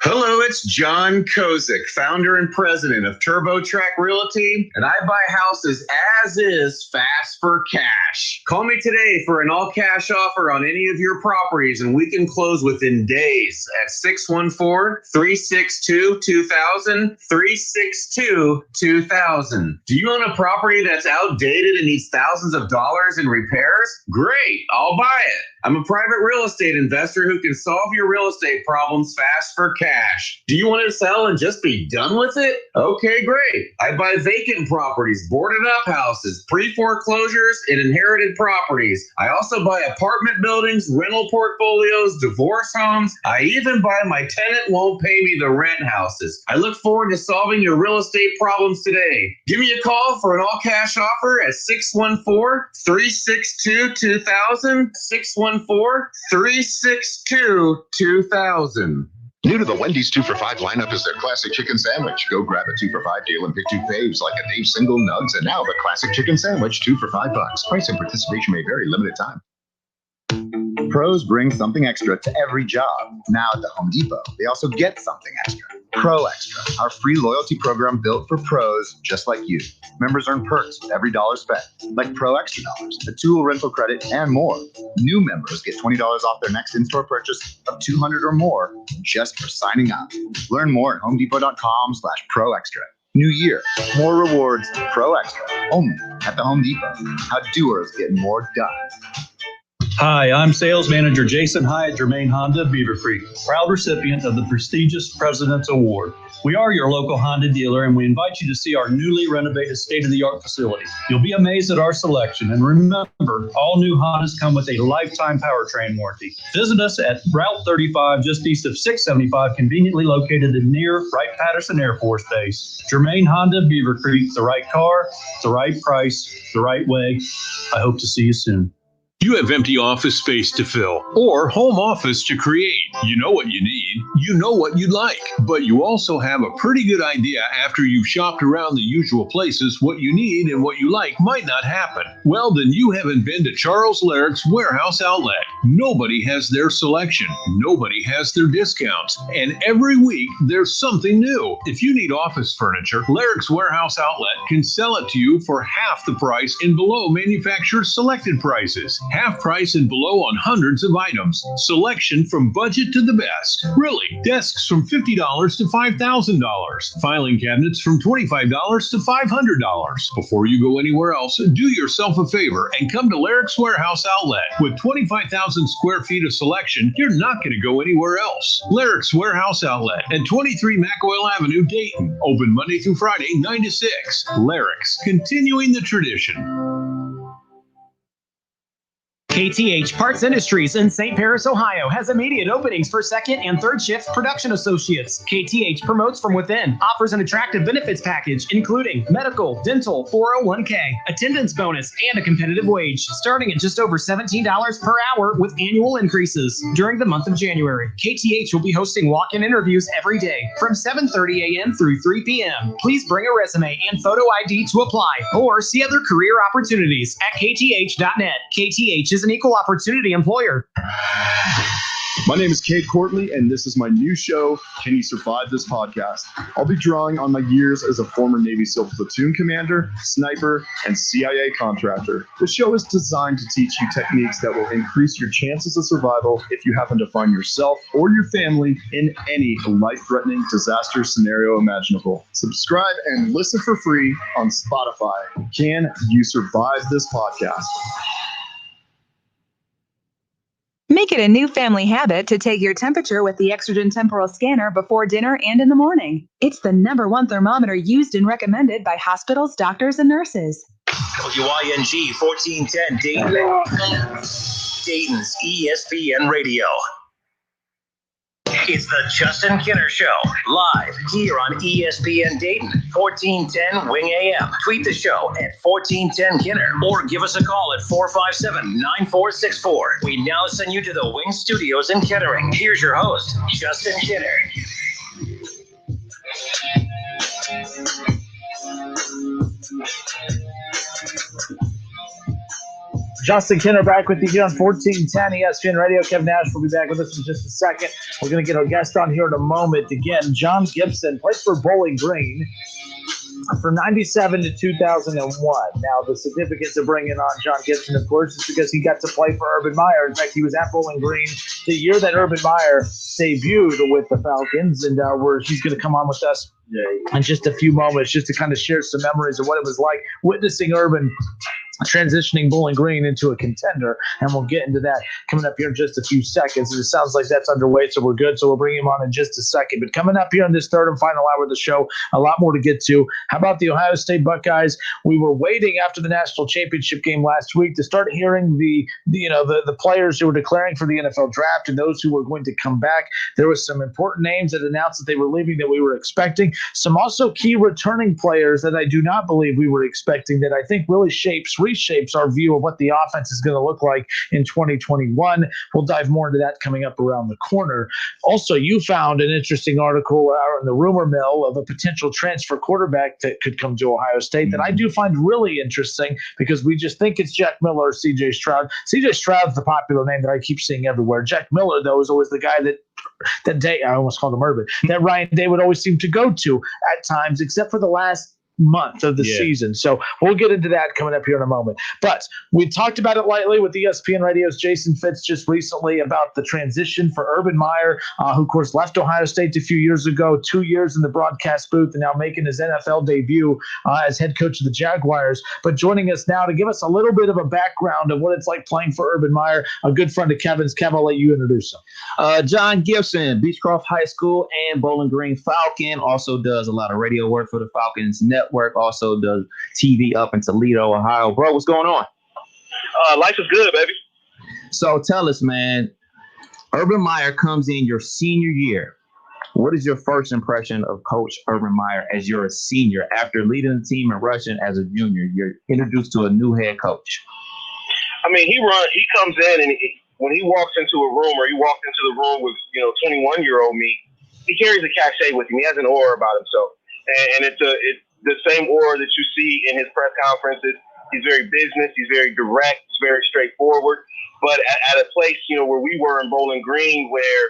[SPEAKER 11] Hello, it's John Kozik, founder and president of TurboTrack Realty, and I buy houses as is, fast for cash. Call me today for an all-cash offer on any of your properties, and we can close within days at 614-362-2000, 362-2000. Do you own a property that's outdated and needs thousands of dollars in repairs? Great, I'll buy it. I'm a private real estate investor who can solve your real estate problems fast for cash. Do you want to sell and just be done with it? Okay, great. I buy vacant properties, boarded up houses, pre-foreclosures, and inherited properties. I also buy apartment buildings, rental portfolios, divorce homes. I even buy my tenant won't pay me the rent houses. I look forward to solving your real estate problems today. Give me a call for an all-cash offer at 614-362-2000, 614-362-2000.
[SPEAKER 12] New to the Wendy's 2 for $5 lineup is their classic chicken sandwich. Go grab a 2 for $5 deal and pick 2 faves like a Dave single nugs and now the classic chicken sandwich 2 for $5. Price and participation may vary, limited time.
[SPEAKER 13] Pros bring something extra to every job. Now at the Home Depot, they also get something extra. Pro Extra, our free loyalty program built for pros just like you. Members earn perks with every dollar spent, like Pro Extra dollars, a tool rental credit, and more. New members get $20 off their next in-store purchase of $200 or more just for signing up. Learn more at homedepot.com/Pro Extra. New year, more rewards, Pro Extra, only at the Home Depot. How doers get more done.
[SPEAKER 14] Hi, I'm Sales Manager Jason High at Germain Honda, Beaver Creek, proud recipient of the prestigious President's Award. We are your local Honda dealer, and we invite you to see our newly renovated state-of-the-art facility. You'll be amazed at our selection, and remember, all new Hondas come with a lifetime powertrain warranty. Visit us at Route 35, just east of 675, conveniently located near Wright-Patterson Air Force Base. Germain Honda, Beaver Creek, the right car, the right price, the right way. I hope to see you soon.
[SPEAKER 8] You have empty office space to fill or home office to create. You know what you need. You know what you'd like. But you also have a pretty good idea after you've shopped around the usual places what you need and what you like might not happen. Well, then you haven't been to Charles Larrick's Warehouse Outlet. Nobody has their selection. Nobody has their discounts. And every week there's something new. If you need office furniture, Larrick's Warehouse Outlet can sell it to you for half the price and below manufacturer's selected prices. Half price and below on hundreds of items. Selection from budget to the best. Really, desks from $50 to $5,000. Filing cabinets from $25 to $500. Before you go anywhere else, do yourself a favor and come to Larrick's Warehouse Outlet. With 25,000 square feet of selection, you're not going to go anywhere else. Larrick's Warehouse Outlet at 23 McOil Avenue, Dayton. Open Monday through Friday, 9 to 6. Larrick's, continuing the tradition.
[SPEAKER 25] KTH Parts Industries in St. Paris, Ohio has immediate openings for second and third shift production associates. KTH promotes from within, offers an attractive benefits package, including medical, dental, 401k, attendance bonus, and a competitive wage, starting at just over $17 per hour with annual increases. During the month of January, KTH will be hosting walk-in interviews every day from 7:30 a.m. through 3 p.m. Please bring a resume and photo ID to apply or see other career opportunities at kth.net. KTH is an equal opportunity employer.
[SPEAKER 5] My name is Cade Courtney, and this is my new show, Can You Survive This Podcast? I'll be drawing on my years as a former Navy SEAL platoon commander, sniper, and CIA contractor. The show is designed to teach you techniques that will increase your chances of survival if you happen to find yourself or your family in any life-threatening disaster scenario imaginable. Subscribe and listen for free on Spotify. Can You Survive This Podcast?
[SPEAKER 7] Make it a new family habit to take your temperature with the Exergen Temporal Scanner before dinner and in the morning. It's the #1 thermometer used and recommended by hospitals, doctors, and nurses.
[SPEAKER 2] WING 1410 Dayton. Dayton's ESPN Radio. It's the Justin Kinner Show, live here on ESPN Dayton, 1410 Wing AM. Tweet the show at 1410 Kinner or give us a call at 457-9464. We now send you to the Wing Studios in Kettering. Here's your host, Justin Kinner.
[SPEAKER 3] Justin Kinner back with you here on 1410 ESPN Radio. Kevin Nash will be back with us in just a second. We're going to get our guest on here in a moment. Again, John Gibson plays for Bowling Green from 97 to 2001. Now, the significance of bringing on John Gibson, of course, is because he got to play for Urban Meyer. In fact, he was at Bowling Green the year that Urban Meyer debuted with the Falcons, and he's going to come on with us in just a few moments just to kind of share some memories of what it was like witnessing Urban transitioning Bowling Green into a contender, and we'll get into that coming up here in just a few seconds. And it sounds like that's underway, so we're good. So we'll bring him on in just a second. But coming up here in this third and final hour of the show, a lot more to get to. How about the Ohio State Buckeyes? We were waiting after the national championship game last week to start hearing the players who were declaring for the NFL draft and those who were going to come back. There was some important names that announced that they were leaving that we were expecting. Some also key returning players that I do not believe we were expecting that I think really reshapes our view of what the offense is going to look like in 2021. We'll dive more into that coming up around the corner. Also, you found an interesting article out in the rumor mill of a potential transfer quarterback that could come to Ohio State that I do find really interesting because we just think it's Jack Miller or C.J. Stroud. C.J. Stroud's the popular name that I keep seeing everywhere. Jack Miller, though, is always the guy that I almost called him Urban, that Ryan Day would always seem to go to at times, except for the last month of the season. So we'll get into that coming up here in a moment. But we talked about it lightly with ESPN Radio's Jason Fitz just recently about the transition for Urban Meyer, who, of course, left Ohio State a few years ago, 2 years in the broadcast booth, and now making his NFL debut as head coach of the Jaguars. But joining us now to give us a little bit of a background of what it's like playing for Urban Meyer, a good friend of Kevin's. Kev, I'll let you introduce him.
[SPEAKER 4] John Gibson, Beechcroft High School and Bowling Green Falcon, also does a lot of radio work for the Falcons Network, also does TV up in Toledo, Ohio. Bro, what's going on?
[SPEAKER 10] Life is good, baby.
[SPEAKER 4] So tell us, man, Urban Meyer comes in your senior year. What is your first impression of Coach Urban Meyer as you're a senior? After leading the team in rushing as a junior, you're introduced to a new head coach.
[SPEAKER 10] I mean, he comes in, and when he walks into a room, or he walked into the room with 21-year-old me, he carries a cachet with him. He has an aura about himself, and it's the same aura that you see in his press conferences. He's very business. He's very direct. He's very straightforward. But at a place, where we were in Bowling Green, where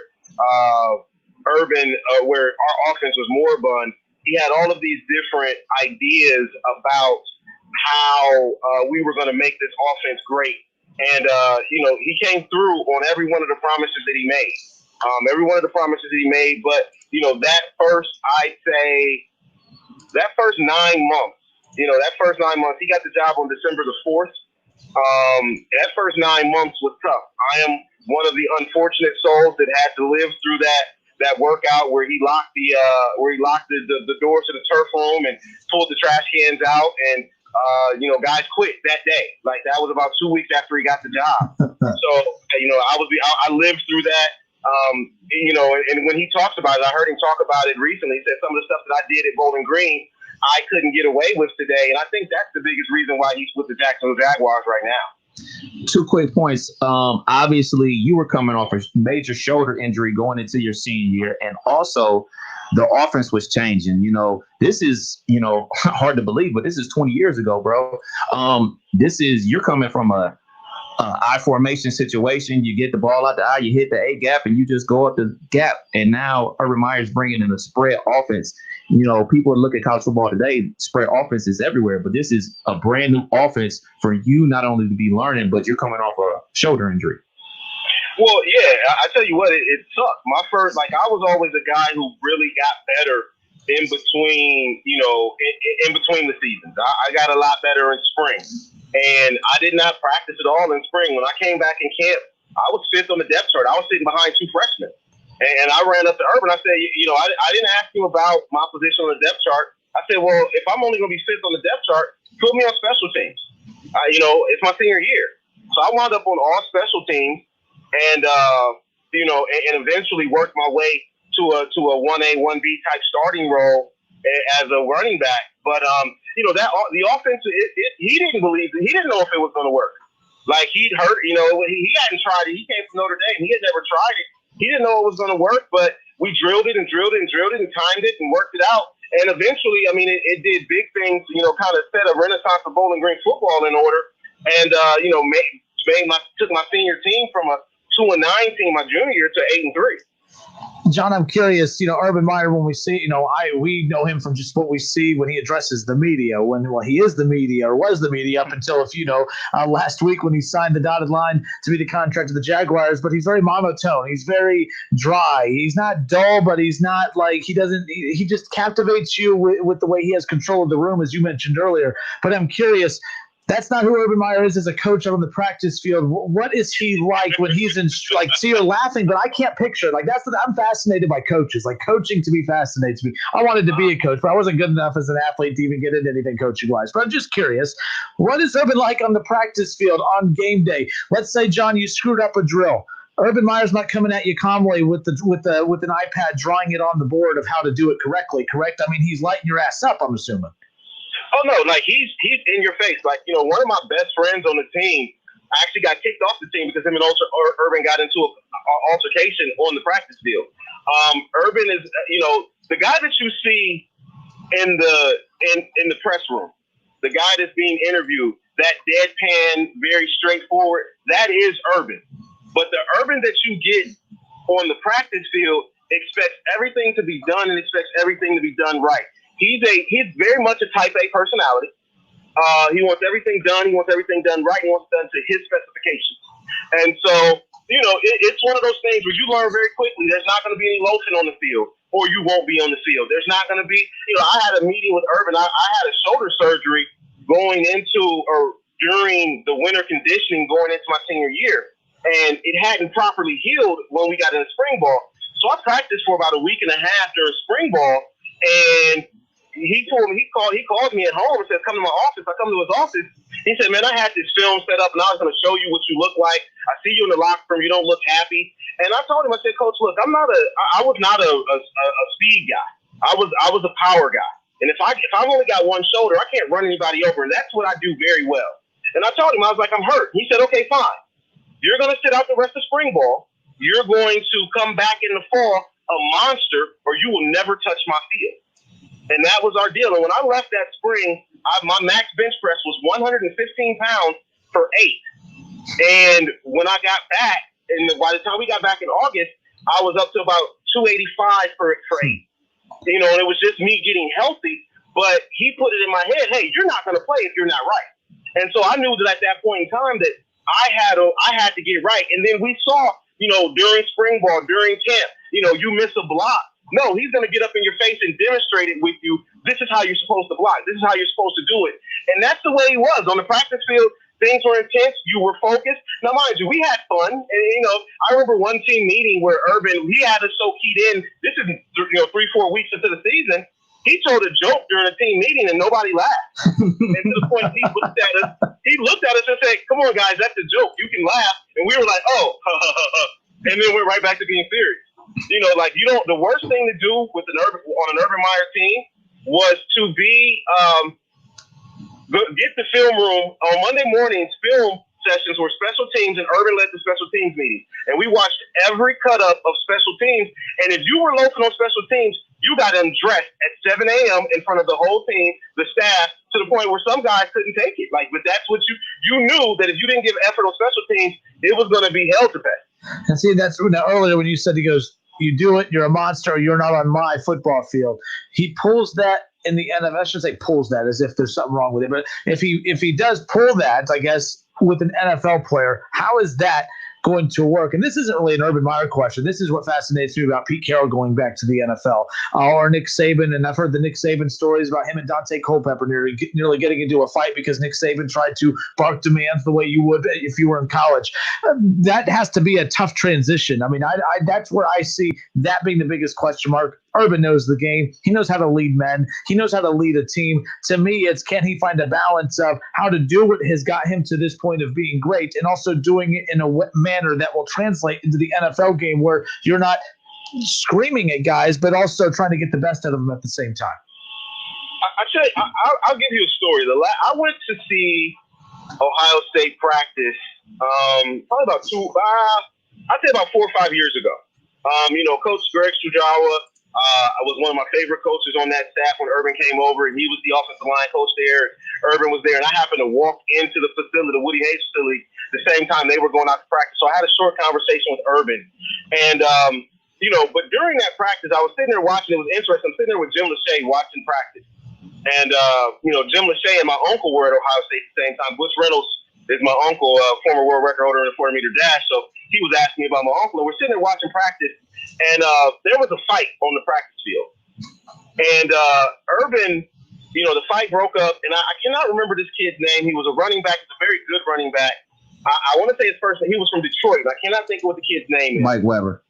[SPEAKER 10] where our offense was moribund, he had all of these different ideas about how we were going to make this offense great. And, he came through on every one of the promises that he made. But, that first 9 months, he got the job on December the 4th. That first 9 months was tough. I am one of the unfortunate souls that had to live through that workout where he locked the doors to the turf room and pulled the trash cans out, and guys quit that day. Like, that was about 2 weeks after he got the job. So I lived through that. And when he talks about it, I heard him talk about it recently. He said some of the stuff that I did at Bowling Green, I couldn't get away with today. And I think that's the biggest reason why he's with the Jacksonville Jaguars right now.
[SPEAKER 4] 2 quick points. Obviously, you were coming off a major shoulder injury going into your senior year, and also the offense was changing. This is, hard to believe, but this is 20 years ago, bro. You're coming from a I formation situation. You get the ball out the I, you hit the A gap, and you just go up the gap. And now Urban Meyer's bringing in a spread offense. You know, people look at college football today, spread offense is everywhere, but this is a brand new offense for you not only to be learning, but you're coming off a shoulder injury.
[SPEAKER 10] Well, yeah, I tell you what, it sucked. My first, like, I was always a guy who really got better in between, you know, in between the seasons. I got a lot better in spring, and I did not practice at all in spring. When I came back in camp, I was fifth on the depth chart. I was sitting behind two freshmen, and I ran up to Urban. I said, you know, I didn't ask you about my position on the depth chart. I said, well, if I'm only going to be fifth on the depth chart, put me on special teams. You know, it's my senior year. So I wound up on all special teams, and you know, and eventually worked my way to a 1A, 1B type starting role as a running back. But you know, that the offense, he didn't believe it. He didn't know if it was going to work. Like, he'd heard, you know, he hadn't tried it. He came from Notre Dame. He had never tried it. He didn't know it was going to work, but we drilled it and drilled it and drilled it and timed it and worked it out. And eventually, I mean, it did big things. You know, kind of set a renaissance of Bowling Green football in order. And you know, took my senior team from a 2-9 team my junior year to 8-3.
[SPEAKER 3] John, I'm curious, you know, Urban Meyer, when we see, you know, we know him from just what we see when he addresses the media, he is the media or was the media up until, last week when he signed the dotted line to be the contract of the Jaguars, but he's very monotone. He's very dry. He's not dull, but he's not like, he just captivates you with the way he has control of the room, as you mentioned earlier. But I'm curious, that's not who Urban Meyer is as a coach out on the practice field. What is he like when he's in, like, see, you're laughing, but I can't picture it. Like, I'm fascinated by coaches. Like, coaching to me fascinates me. I wanted to be a coach, but I wasn't good enough as an athlete to even get into anything coaching-wise. But I'm just curious, what is Urban like on the practice field on game day? Let's say, John, you screwed up a drill. Urban Meyer's not coming at you calmly with an iPad drawing it on the board of how to do it correctly, correct? I mean, he's lighting your ass up, I'm assuming.
[SPEAKER 10] Oh, no, like, he's in your face. Like, you know, one of my best friends on the team actually got kicked off the team because him and Urban got into an altercation on the practice field. Urban is, you know, the guy that you see in the press room, the guy that's being interviewed, that deadpan, very straightforward, that is Urban. But the Urban that you get on the practice field expects everything to be done and expects everything to be done right. He's very much a type A personality. He wants everything done. He wants everything done right. He wants it done to his specifications. And so, you know, it's one of those things where you learn very quickly there's not going to be any lotion on the field, or you won't be on the field. There's not going to be, you know, I had a meeting with Urban. I had a shoulder surgery going into or during the winter conditioning going into my senior year, and it hadn't properly healed when we got into spring ball. So I practiced for about a week and a half during spring ball, and he told me, he called me at home and said, come to my office. I come to his office. He said, man, I had this film set up and I was going to show you what you look like. I see you in the locker room. You don't look happy. And I told him, I said, Coach, look, I was not a speed guy. I was a power guy. And if I've only got one shoulder, I can't run anybody over. And that's what I do very well. And I told him, I was like, I'm hurt. He said, okay, fine. You're going to sit out the rest of spring ball. You're going to come back in the fall a monster, or you will never touch my field. And that was our deal. And when I left that spring, my max bench press was 115 pounds for 8. And when I got back, and by the time we got back in August, I was up to about 285 for 8. You know, and it was just me getting healthy. But he put it in my head, hey, you're not going to play if you're not right. And so I knew that at that point in time that I had to get right. And then we saw, you know, during spring ball, during camp, you know, you miss a block. No, he's going to get up in your face and demonstrate it with you. This is how you're supposed to block. This is how you're supposed to do it. And that's the way he was. On the practice field, things were intense. You were focused. Now, mind you, we had fun. And, you know, I remember one team meeting where Urban, he had us so keyed in. This is, 3-4 weeks into the season. He told a joke during a team meeting and nobody laughed. And to the point he looked at us and said, come on, guys, that's a joke. You can laugh. And we were like, oh, and then we're right back to being serious. You know, like, the worst thing to do with on an Urban Meyer team was to be get the film room on Monday mornings. Film sessions were special teams, and Urban led the special teams meeting. And we watched every cut up of special teams. And if you were loafing on special teams, you got undressed at 7 a.m. in front of the whole team, the staff, to the point where some guys couldn't take it. Like, but that's what you knew that if you didn't give effort on special teams, it was going to be hell to pay.
[SPEAKER 3] And see, that's earlier when you said, he goes, you do it, you're a monster, or you're not on my football field. He pulls that in the NFL. I should say pulls that as if there's something wrong with it. But if he does pull that, I guess, with an NFL player, how is that going to work? And this isn't really an Urban Meyer question. This is what fascinates me about Pete Carroll going back to the NFL, or Nick Saban. And I've heard the Nick Saban stories about him and Dante Culpepper nearly getting into a fight because Nick Saban tried to bark demands the way you would if you were in college. That has to be a tough transition. I mean, that's where I see that being the biggest question mark. Urban knows the game. He knows how to lead men. He knows how to lead a team. To me, it's can he find a balance of how to do what has got him to this point of being great and also doing it in a manner that will translate into the NFL game where you're not screaming at guys, but also trying to get the best out of them at the same time.
[SPEAKER 10] I'll give you a story. I went to see Ohio State practice probably about I'd say about 4 or 5 years ago. Coach Greg Strujawa, I was one of my favorite coaches on that staff when Urban came over, and he was the offensive line coach there. Urban was there, and I happened to walk into the facility, the Woody Hayes facility, the same time they were going out to practice. So I had a short conversation with Urban. And, but during that practice, I was sitting there watching. It was interesting. I'm sitting there with Jim Lachey watching practice. And, Jim Lachey and my uncle were at Ohio State at the same time. Butch Reynolds is my uncle, former world record holder in the 400-meter dash. So he was asking me about my uncle, and we're sitting there watching practice. And there was a fight on the practice field. And Urban, the fight broke up. And I cannot remember this kid's name. He was a running back. He's a very good running back. I want to say his first name. He was from Detroit. And I cannot think of what the kid's name is.
[SPEAKER 1] Mike Weber.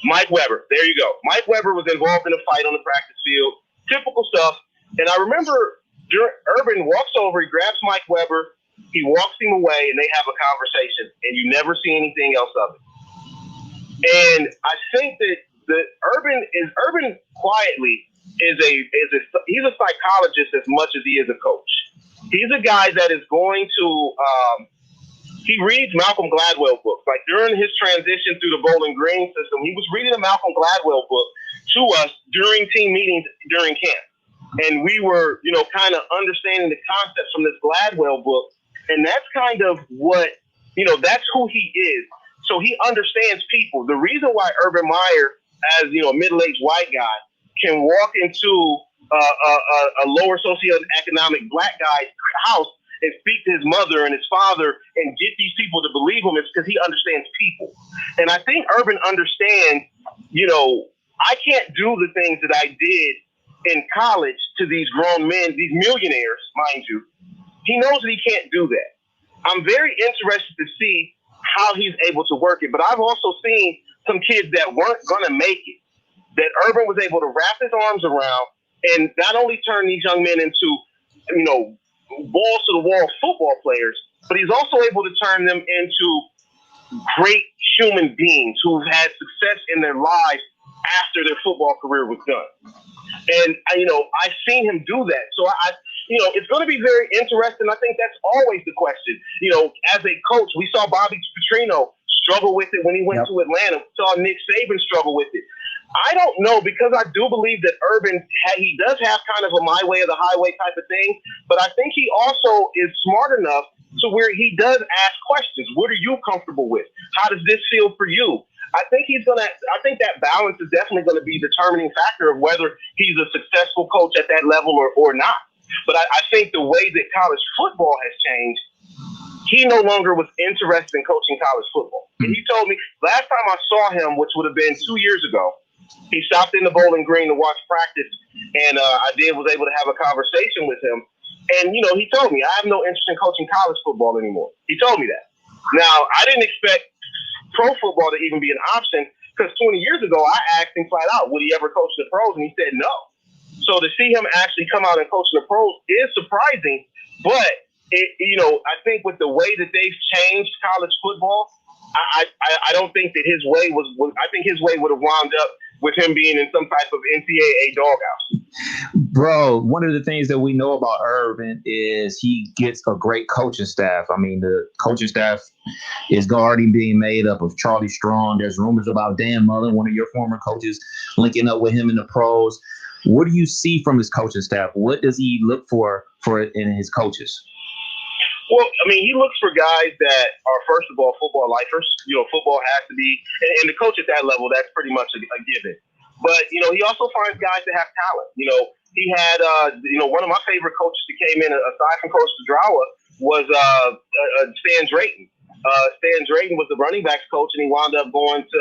[SPEAKER 10] Mike Weber. There you go. Mike Weber was involved in a fight on the practice field. Typical stuff. And I remember Urban walks over. He grabs Mike Weber. He walks him away, and they have a conversation. And you never see anything else of it. And I think that Urban quietly he's a psychologist as much as he is a coach. He's a guy that is going to he reads Malcolm Gladwell books. Like during his transition through the Bowling Green system, he was reading a Malcolm Gladwell book to us during team meetings during camp. And we were, kind of understanding the concepts from this Gladwell book. And that's kind of what, that's who he is. So he understands people. The reason why Urban Meyer, as a middle-aged white guy, can walk into a lower socioeconomic black guy's house and speak to his mother and his father and get these people to believe him, is because he understands people. And I think Urban understands, I can't do the things that I did in college to these grown men, these millionaires, mind you. He knows that he can't do that. I'm very interested to see how he's able to work it. But I've also seen some kids that weren't going to make it, that Urban was able to wrap his arms around and not only turn these young men into, balls to the wall football players, but he's also able to turn them into great human beings who've had success in their lives after their football career was done. And, I've seen him do that. So it's going to be very interesting. I think that's always the question. As a coach, we saw Bobby Petrino struggle with it when he went to Atlanta. We saw Nick Saban struggle with it. I don't know, because I do believe that Urban, he does have kind of a my way or the highway type of thing, but I think he also is smart enough to where he does ask questions. What are you comfortable with? How does this feel for you? I think that balance is definitely going to be the determining factor of whether he's a successful coach at that level or not. But I think the way that college football has changed, he no longer was interested in coaching college football. And he told me last time I saw him, which would have been 2 years ago, he stopped in the Bowling Green to watch practice, and was able to have a conversation with him. And, he told me, I have no interest in coaching college football anymore. He told me that. Now, I didn't expect pro football to even be an option, because 20 years ago, I asked him flat out, would he ever coach the pros? And he said no. So to see him actually come out and coach the pros is surprising, but I think with the way that they've changed college football, I don't think that his way I think his way would have wound up with him being in some type of NCAA doghouse.
[SPEAKER 4] Bro, one of the things that we know about Urban is he gets a great coaching staff. I mean, the coaching staff is already being made up of Charlie Strong. There's rumors about Dan Mullen, one of your former coaches, linking up with him in the pros. What do you see from his coaching staff? What does he look for in his coaches?
[SPEAKER 10] Well, I mean, he looks for guys that are, first of all, football lifers. Football has to be, and the coach at that level, that's pretty much a given. But, he also finds guys that have talent. He had, one of my favorite coaches that came in, aside from Coach Pedrawa, was Stan Drayton. Stan Drayton was the running backs coach, and he wound up going to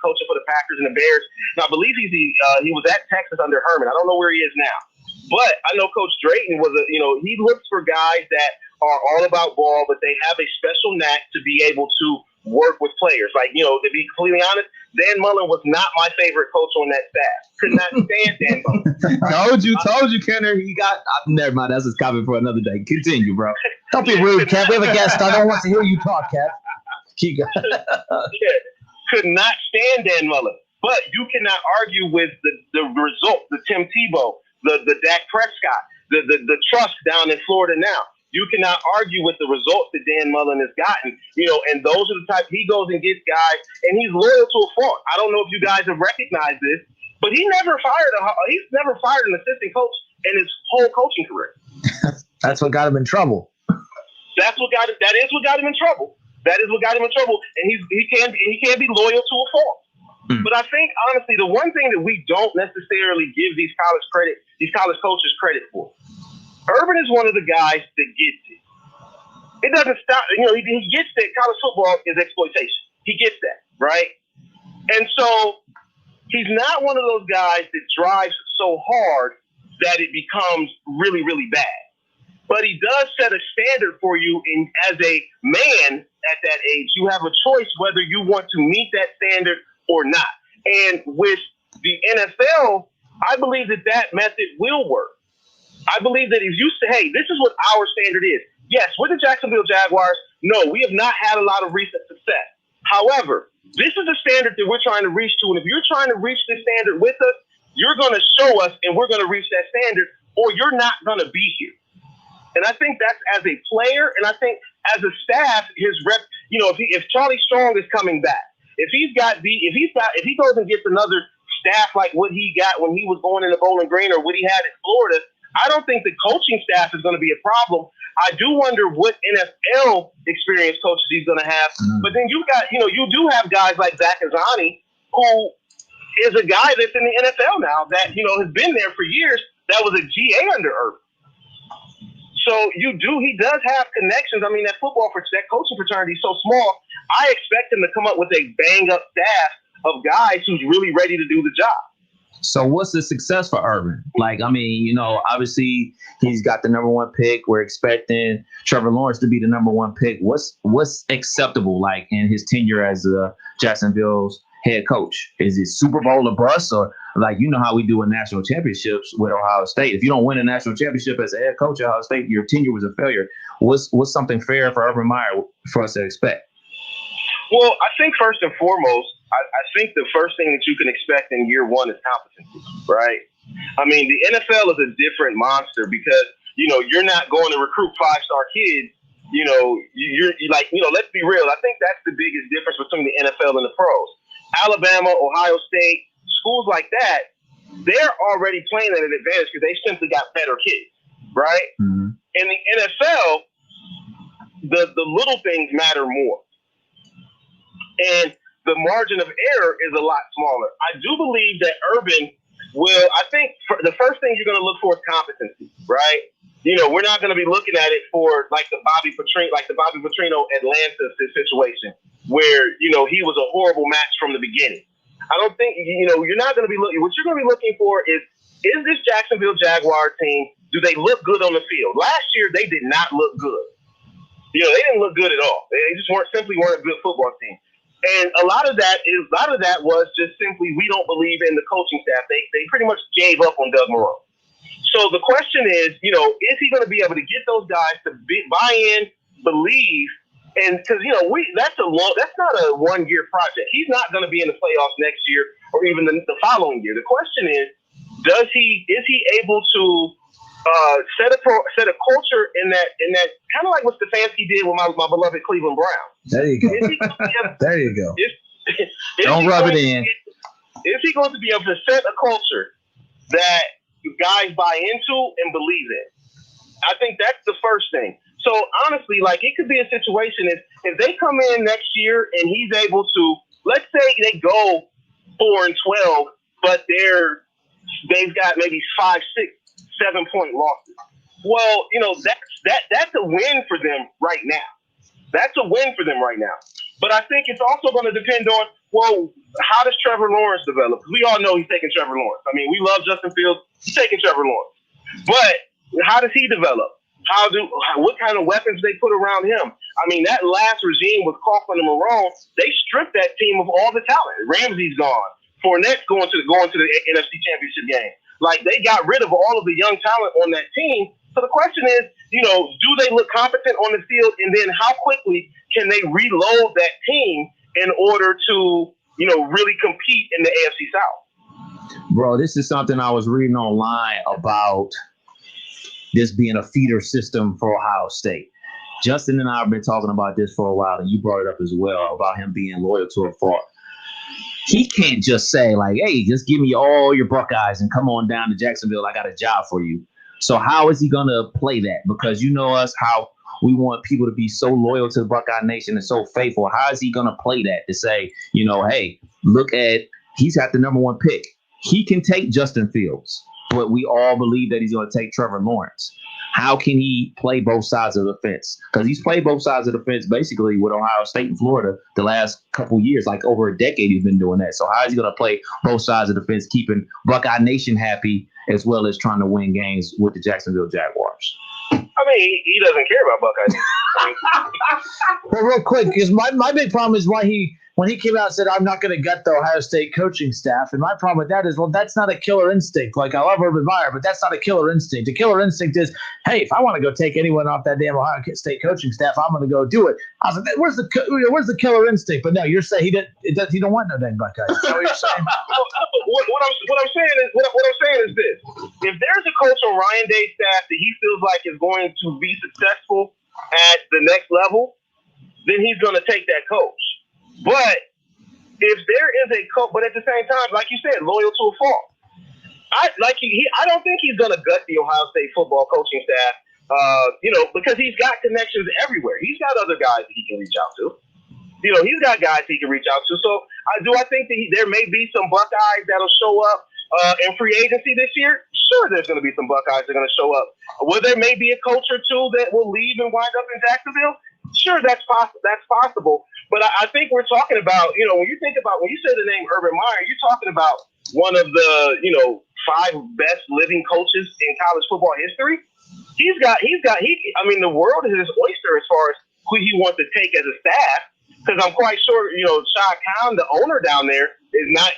[SPEAKER 10] coaching for the Packers and the Bears. Now, I believe he was at Texas under Herman. I don't know where he is now. But I know Coach Drayton was he looks for guys that are all about ball, but they have a special knack to be able to work with players. Like, to be completely honest, Dan Mullen was not my favorite coach on that staff. Could not stand Dan Mullen.
[SPEAKER 4] Told you, Kenner. He got never mind. That's just comment for another day. Continue, bro. Don't be rude, Kev. We have a guest. I don't want to hear you talk, Kev. Keep going.
[SPEAKER 10] Could not stand Dan Mullen. But you cannot argue with the result, the Tim Tebow, the Dak Prescott, the Trusk down in Florida now. You cannot argue with the results that Dan Mullen has gotten, and those are the type he goes and gets guys, and he's loyal to a fault. I don't know if you guys have recognized this, but he's never fired an assistant coach in his whole coaching career.
[SPEAKER 3] That's what got him in trouble.
[SPEAKER 10] That is what got him in trouble. That is what got him in trouble, and he can't be loyal to a fault. But I think honestly, the one thing that we don't necessarily give these college coaches credit for. Urban is one of the guys that gets it. It doesn't stop. He gets that college football is exploitation. He gets that, right? And so he's not one of those guys that drives so hard that it becomes really, really bad. But he does set a standard for you, and as a man at that age, you have a choice whether you want to meet that standard or not. And with the NFL, I believe that method will work. I believe that if you say, hey, this is what our standard is. Yes, with the Jacksonville Jaguars, no, we have not had a lot of recent success. However, this is the standard that we're trying to reach to. And if you're trying to reach this standard with us, you're going to show us and we're going to reach that standard, or you're not going to be here. And I think that's as a player, and I think as a staff, his rep, if Charlie Strong is coming back, if he goes and gets another staff like what he got when he was going into Bowling Green or what he had in Florida, I don't think the coaching staff is going to be a problem. I do wonder what NFL experience coaches he's going to have. But then you do have guys like Zach Azzani, who is a guy that's in the NFL now that, has been there for years. That was a GA under Urban. So he does have connections. I mean, that coaching fraternity is so small. I expect him to come up with a bang up staff of guys who's really ready to do the job.
[SPEAKER 4] So what's the success for Urban? Obviously he's got the number one pick. We're expecting Trevor Lawrence to be the number one pick. What's acceptable in his tenure as Jacksonville's head coach? Is it Super Bowl or bust, or how we do in national championships with Ohio State? If you don't win a national championship as a head coach at Ohio State, your tenure was a failure. What's something fair for Urban Meyer for us to expect?
[SPEAKER 10] Well, I think first and foremost, I think the first thing that you can expect in year one is competency, right? I mean, the NFL is a different monster because, you're not going to recruit 5-star kids. Let's be real. I think that's the biggest difference between the NFL and the pros. Alabama, Ohio State, schools like that, they're already playing at an advantage because they simply got better kids, right? Mm-hmm. In the NFL, the little things matter more. And the margin of error is a lot smaller. I do believe that Urban I think the first thing you're going to look for is competency, right? We're not going to be looking at it for the Bobby Petrino Atlanta situation where, he was a horrible match from the beginning. I don't think, you're not going to be looking, what you're going to be looking for is this Jacksonville Jaguar team, do they look good on the field? Last year, they did not look good. They didn't look good at all. They just weren't a good football team. And a lot of that was just simply we don't believe in the coaching staff. They pretty much gave up on Doug Marrone. So the question is, is he going to be able to get those guys to buy in, believe, and because that's not a 1-year project. He's not going to be in the playoffs next year or even the following year. The question is, is he able to set a culture in that kind of like what Stefanski did with my beloved Cleveland Browns.
[SPEAKER 3] There you go. There you go. Don't rub it in.
[SPEAKER 10] Is he going to be able to set a culture that guys buy into and believe in? I think that's the first thing. So honestly, like it could be a situation if they come in next year and he's able to, let's say they go 4-12, but they've got maybe 5, 6, 7-point losses. Well, that's a win for them right now. That's a win for them right now. But I think it's also going to depend on, well, how does Trevor Lawrence develop? We all know he's taking Trevor Lawrence. I mean, we love Justin Fields. He's taking Trevor Lawrence. But how does he develop? What kind of weapons they put around him? I mean, that last regime with Coughlin and Marone, they stripped that team of all the talent. Ramsey's gone. Fournette's going to the NFC Championship game. Like, they got rid of all of the young talent on that team. So the question is, do they look competent on the field? And then how quickly can they reload that team in order to, really compete in the AFC South?
[SPEAKER 4] Bro, this is something I was reading online about this being a feeder system for Ohio State. Justin and I have been talking about this for a while, and you brought it up as well about him being loyal to a fault. He can't just say, like, hey, just give me all your Buckeyes and come on down to Jacksonville. I got a job for you. So how is he going to play that? Because you know us, how we want people to be so loyal to the Buckeye Nation and so faithful. How is he going to play that to say, hey, look at, he's got the number 1 pick. He can take Justin Fields, but we all believe that he's going to take Trevor Lawrence. How can he play both sides of the fence? Because he's played both sides of the fence basically with Ohio State and Florida the last couple years, like over a decade he's been doing that. So how is he going to play both sides of the fence, keeping Buckeye Nation happy as well as trying to win games with the Jacksonville Jaguars?
[SPEAKER 10] I mean, he doesn't care about Buckeyes.
[SPEAKER 3] Well, real quick, because my big problem is when he came out and said, I'm not going to gut the Ohio State coaching staff. And my problem with that is, well, that's not a killer instinct. Like, I love Urban Meyer, but that's not a killer instinct. The killer instinct is, hey, if I want to go take anyone off that damn Ohio State coaching staff, I'm going to go do it. I was like, where's the killer instinct? But no, you're saying he don't want no dang Buckeyes. Is that what you're saying?
[SPEAKER 10] what I'm saying is this. If there's a coach on Ryan Day's staff that he feels like is going to be successful at the next level, then he's going to take that coach. But if there is a coach, but at the same time, like you said, loyal to a fault. I don't think he's going to gut the Ohio State football coaching staff, because he's got connections everywhere. He's got other guys that he can reach out to. He's got guys he can reach out to. So I think that there may be some Buckeyes that'll show up in free agency this year. Sure, there's going to be some Buckeyes that are going to show up. Well, there may be a coach or two that will leave and wind up in Jacksonville. Sure, that's possible. But I think we're talking about, when you say the name Urban Meyer, you're talking about one of the, 5 best living coaches in college football history. The world is his oyster as far as who he wants to take as a staff. Because I'm quite sure, Shad Khan, the owner down there, did not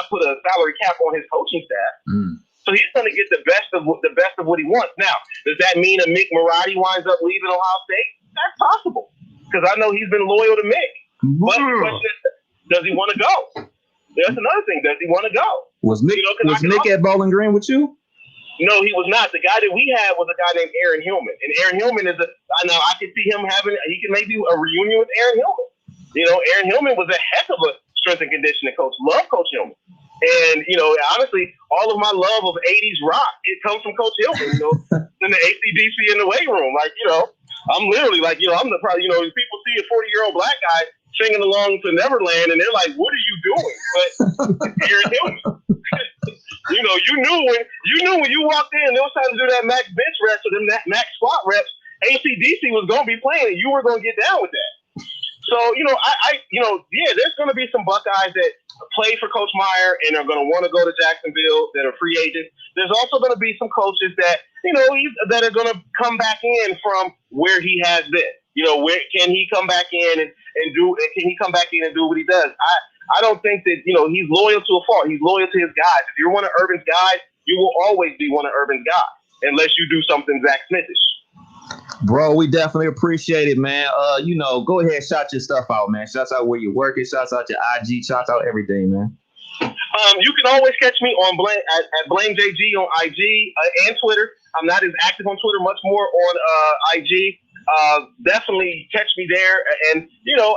[SPEAKER 10] put a salary cap on his coaching staff. So he's going to get the best of what he wants. Now, does that mean a Mick Marotti winds up leaving Ohio State? That's possible, because I know he's been loyal to Mick. But the question is, does he want to go? That's another thing. Does he want to go?
[SPEAKER 4] Was Mick at Bowling Green with you?
[SPEAKER 10] No, he was not. The guy that we had was a guy named Aaron Hillman. And Aaron Hillman I could see him he could maybe a reunion with Aaron Hillman. Aaron Hillman was a heck of a strength and conditioning coach. Love Coach Hillman. And, honestly, all of my love of 80s rock, it comes from Coach Hillman, in the AC/DC in the weight room. Like, I'm literally like, I'm the probably, people see a 40-year-old black guy singing along to Neverland, and they're like, what are you doing? But Aaron Hillman. You knew when you walked in, it was time to do that max bench reps or them max squat reps, AC/DC was going to be playing, and you were going to get down with that. So, there's going to be some Buckeyes that play for Coach Meyer and are going to want to go to Jacksonville that are free agents. There's also going to be some coaches that, that are going to come back in from where he has been. Where can he come back in and do? Can he come back in and do what he does? I don't think that he's loyal to a fault. He's loyal to his guys. If you're one of Urban's guys, you will always be one of Urban's guys, unless you do something Zach Smithish.
[SPEAKER 4] Bro, we definitely appreciate it, man. Go ahead, shout your stuff out, man. Shouts out where you're working. Shouts out your IG. Shouts out everything, man.
[SPEAKER 10] You can always catch me on at BlameJG on IG and Twitter. I'm not as active on Twitter, much more on IG. Definitely catch me there. And,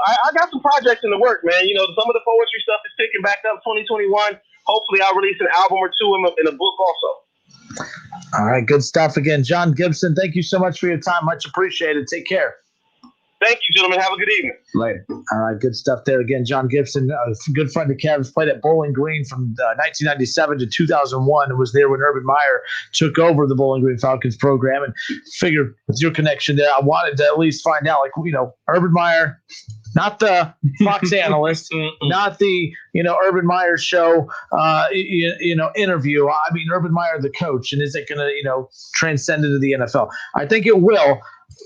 [SPEAKER 10] I got some projects in the work, man. Some of the poetry stuff is picking back up 2021. Hopefully I'll release an album or two in a book also.
[SPEAKER 3] All right, good stuff. Again, John Gibson, thank you so much for your time. Much appreciated. Take care.
[SPEAKER 10] Thank you, gentlemen. Have a good evening.
[SPEAKER 3] Later. All right, good stuff there. Again, John Gibson, a good friend of Kev's, played at Bowling Green from 1997 to 2001 and was there when Urban Meyer took over the Bowling Green Falcons program. And figured with your connection there, I wanted to at least find out, Urban Meyer, not the Fox analyst, not the, Urban Meyer show, interview. I mean, Urban Meyer, the coach, and is it going to, transcend into the NFL? I think it will.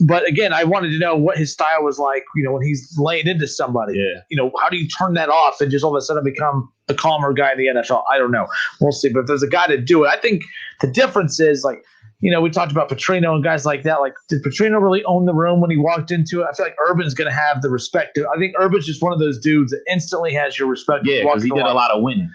[SPEAKER 3] But again, I wanted to know what his style was like, when he's laying into somebody. Yeah. How do you turn that off and just all of a sudden become a calmer guy in the NFL? I don't know. We'll see. But if there's a guy to do it, I think the difference is we talked about Petrino and guys like that. Did Petrino really own the room when he walked into it? I feel like Urban's going to have the respect. I think Urban's just one of those dudes that instantly has your respect.
[SPEAKER 4] Yeah, because he did a lot of winning.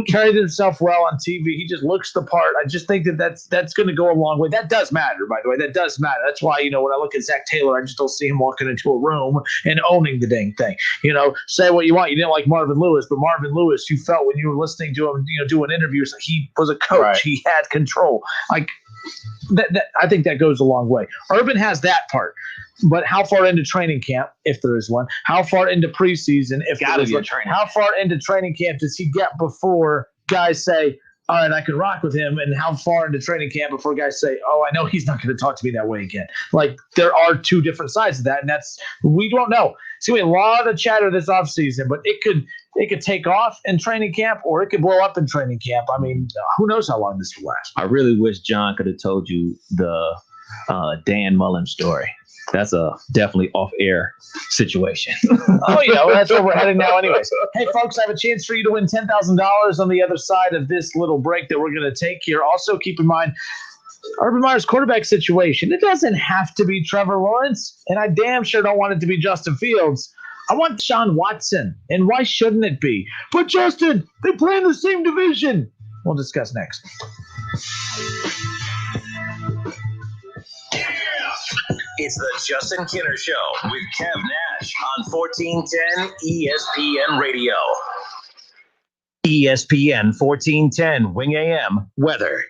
[SPEAKER 3] Carried himself well on TV. He just looks the part. I just think that's going to go a long way. That does matter, by the way. That does matter. That's why, when I look at Zach Taylor, I just don't see him walking into a room and owning the dang thing. Say what you want. You didn't like Marvin Lewis, but Marvin Lewis, you felt when you were listening to him, doing interviews, he was a coach. Right. He had control. That I think that goes a long way. Urban has that part. But how far into training camp, if there is one? How far into preseason, if there is one? How far into training camp does he get before guys say, all right, I can rock with him? And how far into training camp before guys say, oh, I know he's not going to talk to me that way again? There are two different sides of that, and we don't know. It's going to be a lot of chatter this offseason, but it could take off in training camp or it could blow up in training camp. I mean, who knows how long this will last?
[SPEAKER 4] I really wish John could have told you the Dan Mullen story. That's a definitely off-air situation.
[SPEAKER 3] That's where we're heading now anyways. Hey, folks, I have a chance for you to win $10,000 on the other side of this little break that we're going to take here. Also, keep in mind, Urban Meyer's quarterback situation, it doesn't have to be Trevor Lawrence, and I damn sure don't want it to be Justin Fields. I want Deshaun Watson, and why shouldn't it be? But, Justin, they play in the same division. We'll discuss next.
[SPEAKER 2] It's the Justin Kinner Show with Kev Nash on 1410 ESPN Radio. ESPN 1410 Wing AM weather.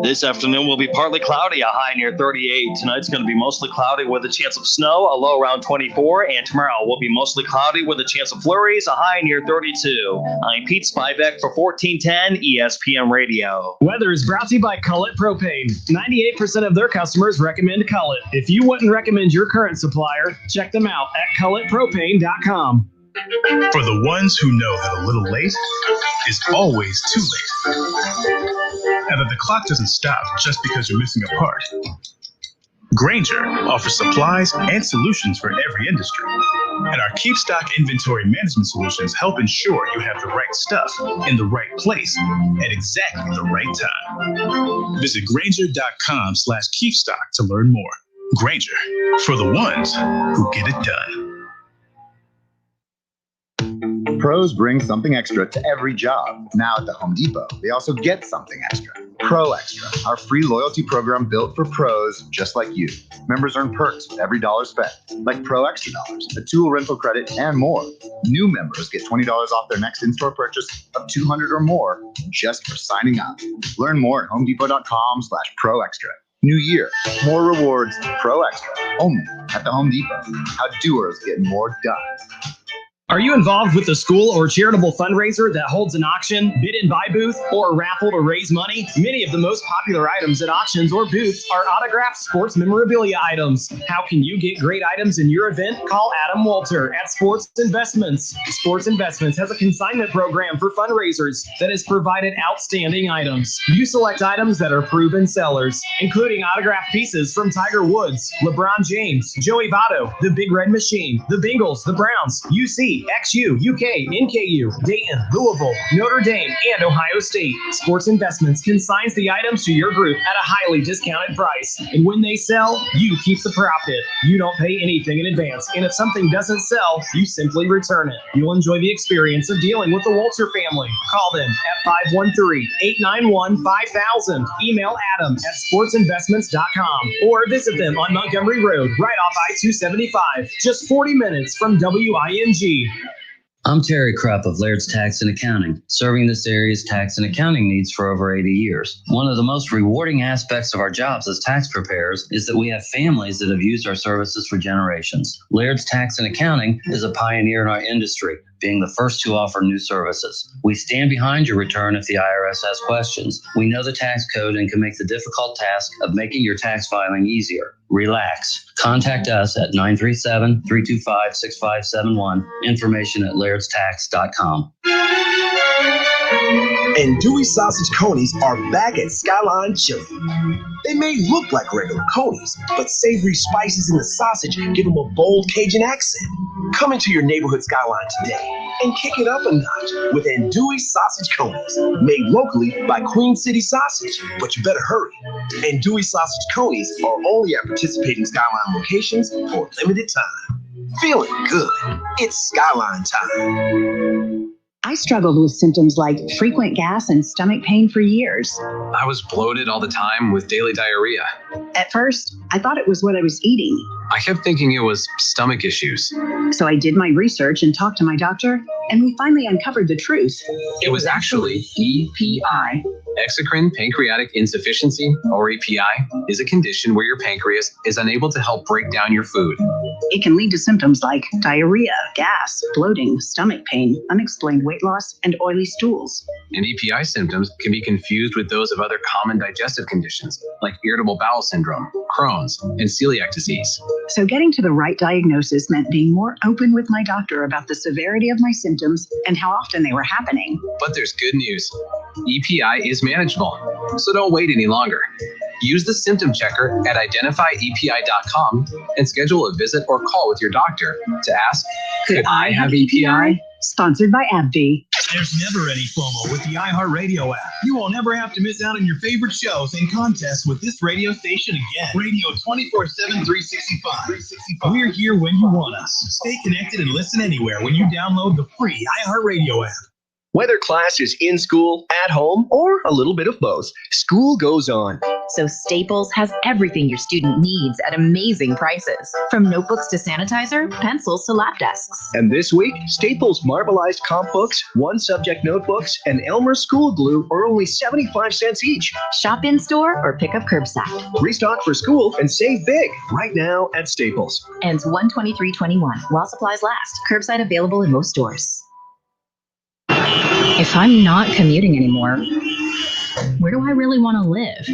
[SPEAKER 1] This afternoon will be partly cloudy, a high near 38. Tonight's going to be mostly cloudy with a chance of snow, a low around 24. And tomorrow will be mostly cloudy with a chance of flurries, a high near 32. I'm Pete Spivak for 1410 ESPN Radio.
[SPEAKER 25] Weather is brought to you by Cullet Propane. 98% of their customers recommend Cullet. If you wouldn't recommend your current supplier, check them out at culletpropane.com.
[SPEAKER 15] For the ones who know that a little late is always too late, and that the clock doesn't stop just because you're missing a part, Grainger offers supplies and solutions for every industry. And our Keep Stock inventory management solutions help ensure you have the right stuff in the right place at exactly the right time. Visit Grainger.com/keepstock to learn more. Grainger, for the ones who get it done.
[SPEAKER 13] Pros bring something extra to every job. Now at the Home Depot, they also get something extra. Pro Extra, our free loyalty program built for pros just like you. Members earn perks with every dollar spent, like Pro Extra dollars, a tool rental credit, and more. New members get $20 off their next in-store purchase of $200 or more just for signing up. Learn more at homedepot.com/Pro Extra. New year, more rewards, Pro Extra, only at the Home Depot. How doers get more done.
[SPEAKER 25] Are you involved with a school or charitable fundraiser that holds an auction, bid and buy booth, or a raffle to raise money? Many of the most popular items at auctions or booths are autographed sports memorabilia items. How can you get great items in your event? Call Adam Walter at Sports Investments. Sports Investments has a consignment program for fundraisers that has provided outstanding items. You select items that are proven sellers, including autographed pieces from Tiger Woods, LeBron James, Joey Votto, the Big Red Machine, the Bengals, the Browns, UC, USC, XU, UK, NKU, Dayton, Louisville, Notre Dame, and Ohio State. Sports Investments consigns the items to your group at a highly discounted price. And when they sell, you keep the profit. You don't pay anything in advance. And if something doesn't sell, you simply return it. You'll enjoy the experience of dealing with the Walter family. Call them at 513-891-5000. Email adam@sportsinvestments.com or visit them on Montgomery Road, right off I-275. Just 40 minutes from WING.
[SPEAKER 6] I'm Terry Krupp of Laird's Tax and Accounting, serving this area's tax and accounting needs for over 80 years. One of the most rewarding aspects of our jobs as tax preparers is that we have families that have used our services for generations. Laird's Tax and Accounting is a pioneer in our industry, being the first to offer new services. We stand behind your return if the IRS has questions. We know the tax code and can make the difficult task of making your tax filing easier. Relax. Contact us at 937-325-6571. Information at lairdstax.com.
[SPEAKER 16] And Dewey Sausage Conies are back at Skyline Chili. They may look like regular conies, but savory spices in the sausage give them a bold Cajun accent. Come into your neighborhood Skyline today and kick it up a notch with Andouille Sausage Conies, made locally by Queen City Sausage. But you better hurry. Andouille Sausage Conies are only at participating Skyline locations for a limited time. Feeling good. It's Skyline time.
[SPEAKER 17] I struggled with symptoms like frequent gas and stomach pain for years.
[SPEAKER 18] I was bloated all the time with daily diarrhea.
[SPEAKER 17] At first, I thought it was what I was eating.
[SPEAKER 18] I kept thinking it was stomach issues.
[SPEAKER 17] So I did my research and talked to my doctor, and we finally uncovered the truth.
[SPEAKER 18] It was actually EPI. Exocrine pancreatic insufficiency, or EPI, is a condition where your pancreas is unable to help break down your food.
[SPEAKER 17] It can lead to symptoms like diarrhea, gas, bloating, stomach pain, unexplained weight loss, and oily stools.
[SPEAKER 18] And EPI symptoms can be confused with those of other common digestive conditions, like irritable bowel syndrome, Crohn's, and celiac disease.
[SPEAKER 17] So getting to the right diagnosis meant being more open with my doctor about the severity of my symptoms and how often they were happening.
[SPEAKER 18] But there's good news. EPI is manageable, so don't wait any longer. Use the symptom checker at identifyepi.com and schedule a visit or call with your doctor to ask, could I have EPI?
[SPEAKER 17] Sponsored by AbbVie.
[SPEAKER 15] There's never any FOMO with the iHeartRadio app. You won't ever have to miss out on your favorite shows and contests with this radio station again. Radio 24/7, 365. We're here when you want us. Stay connected and listen anywhere when you download the free iHeartRadio app.
[SPEAKER 19] Whether class is in school, at home, or a little bit of both, school goes on.
[SPEAKER 26] So Staples has everything your student needs at amazing prices. From notebooks to sanitizer, pencils to lap desks.
[SPEAKER 19] And this week, Staples Marbleized Comp Books, one subject notebooks, and Elmer School Glue are only 75 cents each.
[SPEAKER 26] Shop in-store or pick up curbside.
[SPEAKER 19] Restock for school and save big right now at Staples.
[SPEAKER 26] Ends 1/23/21 while supplies last. Curbside available in most stores.
[SPEAKER 24] If I'm not commuting anymore, where do I really want to live?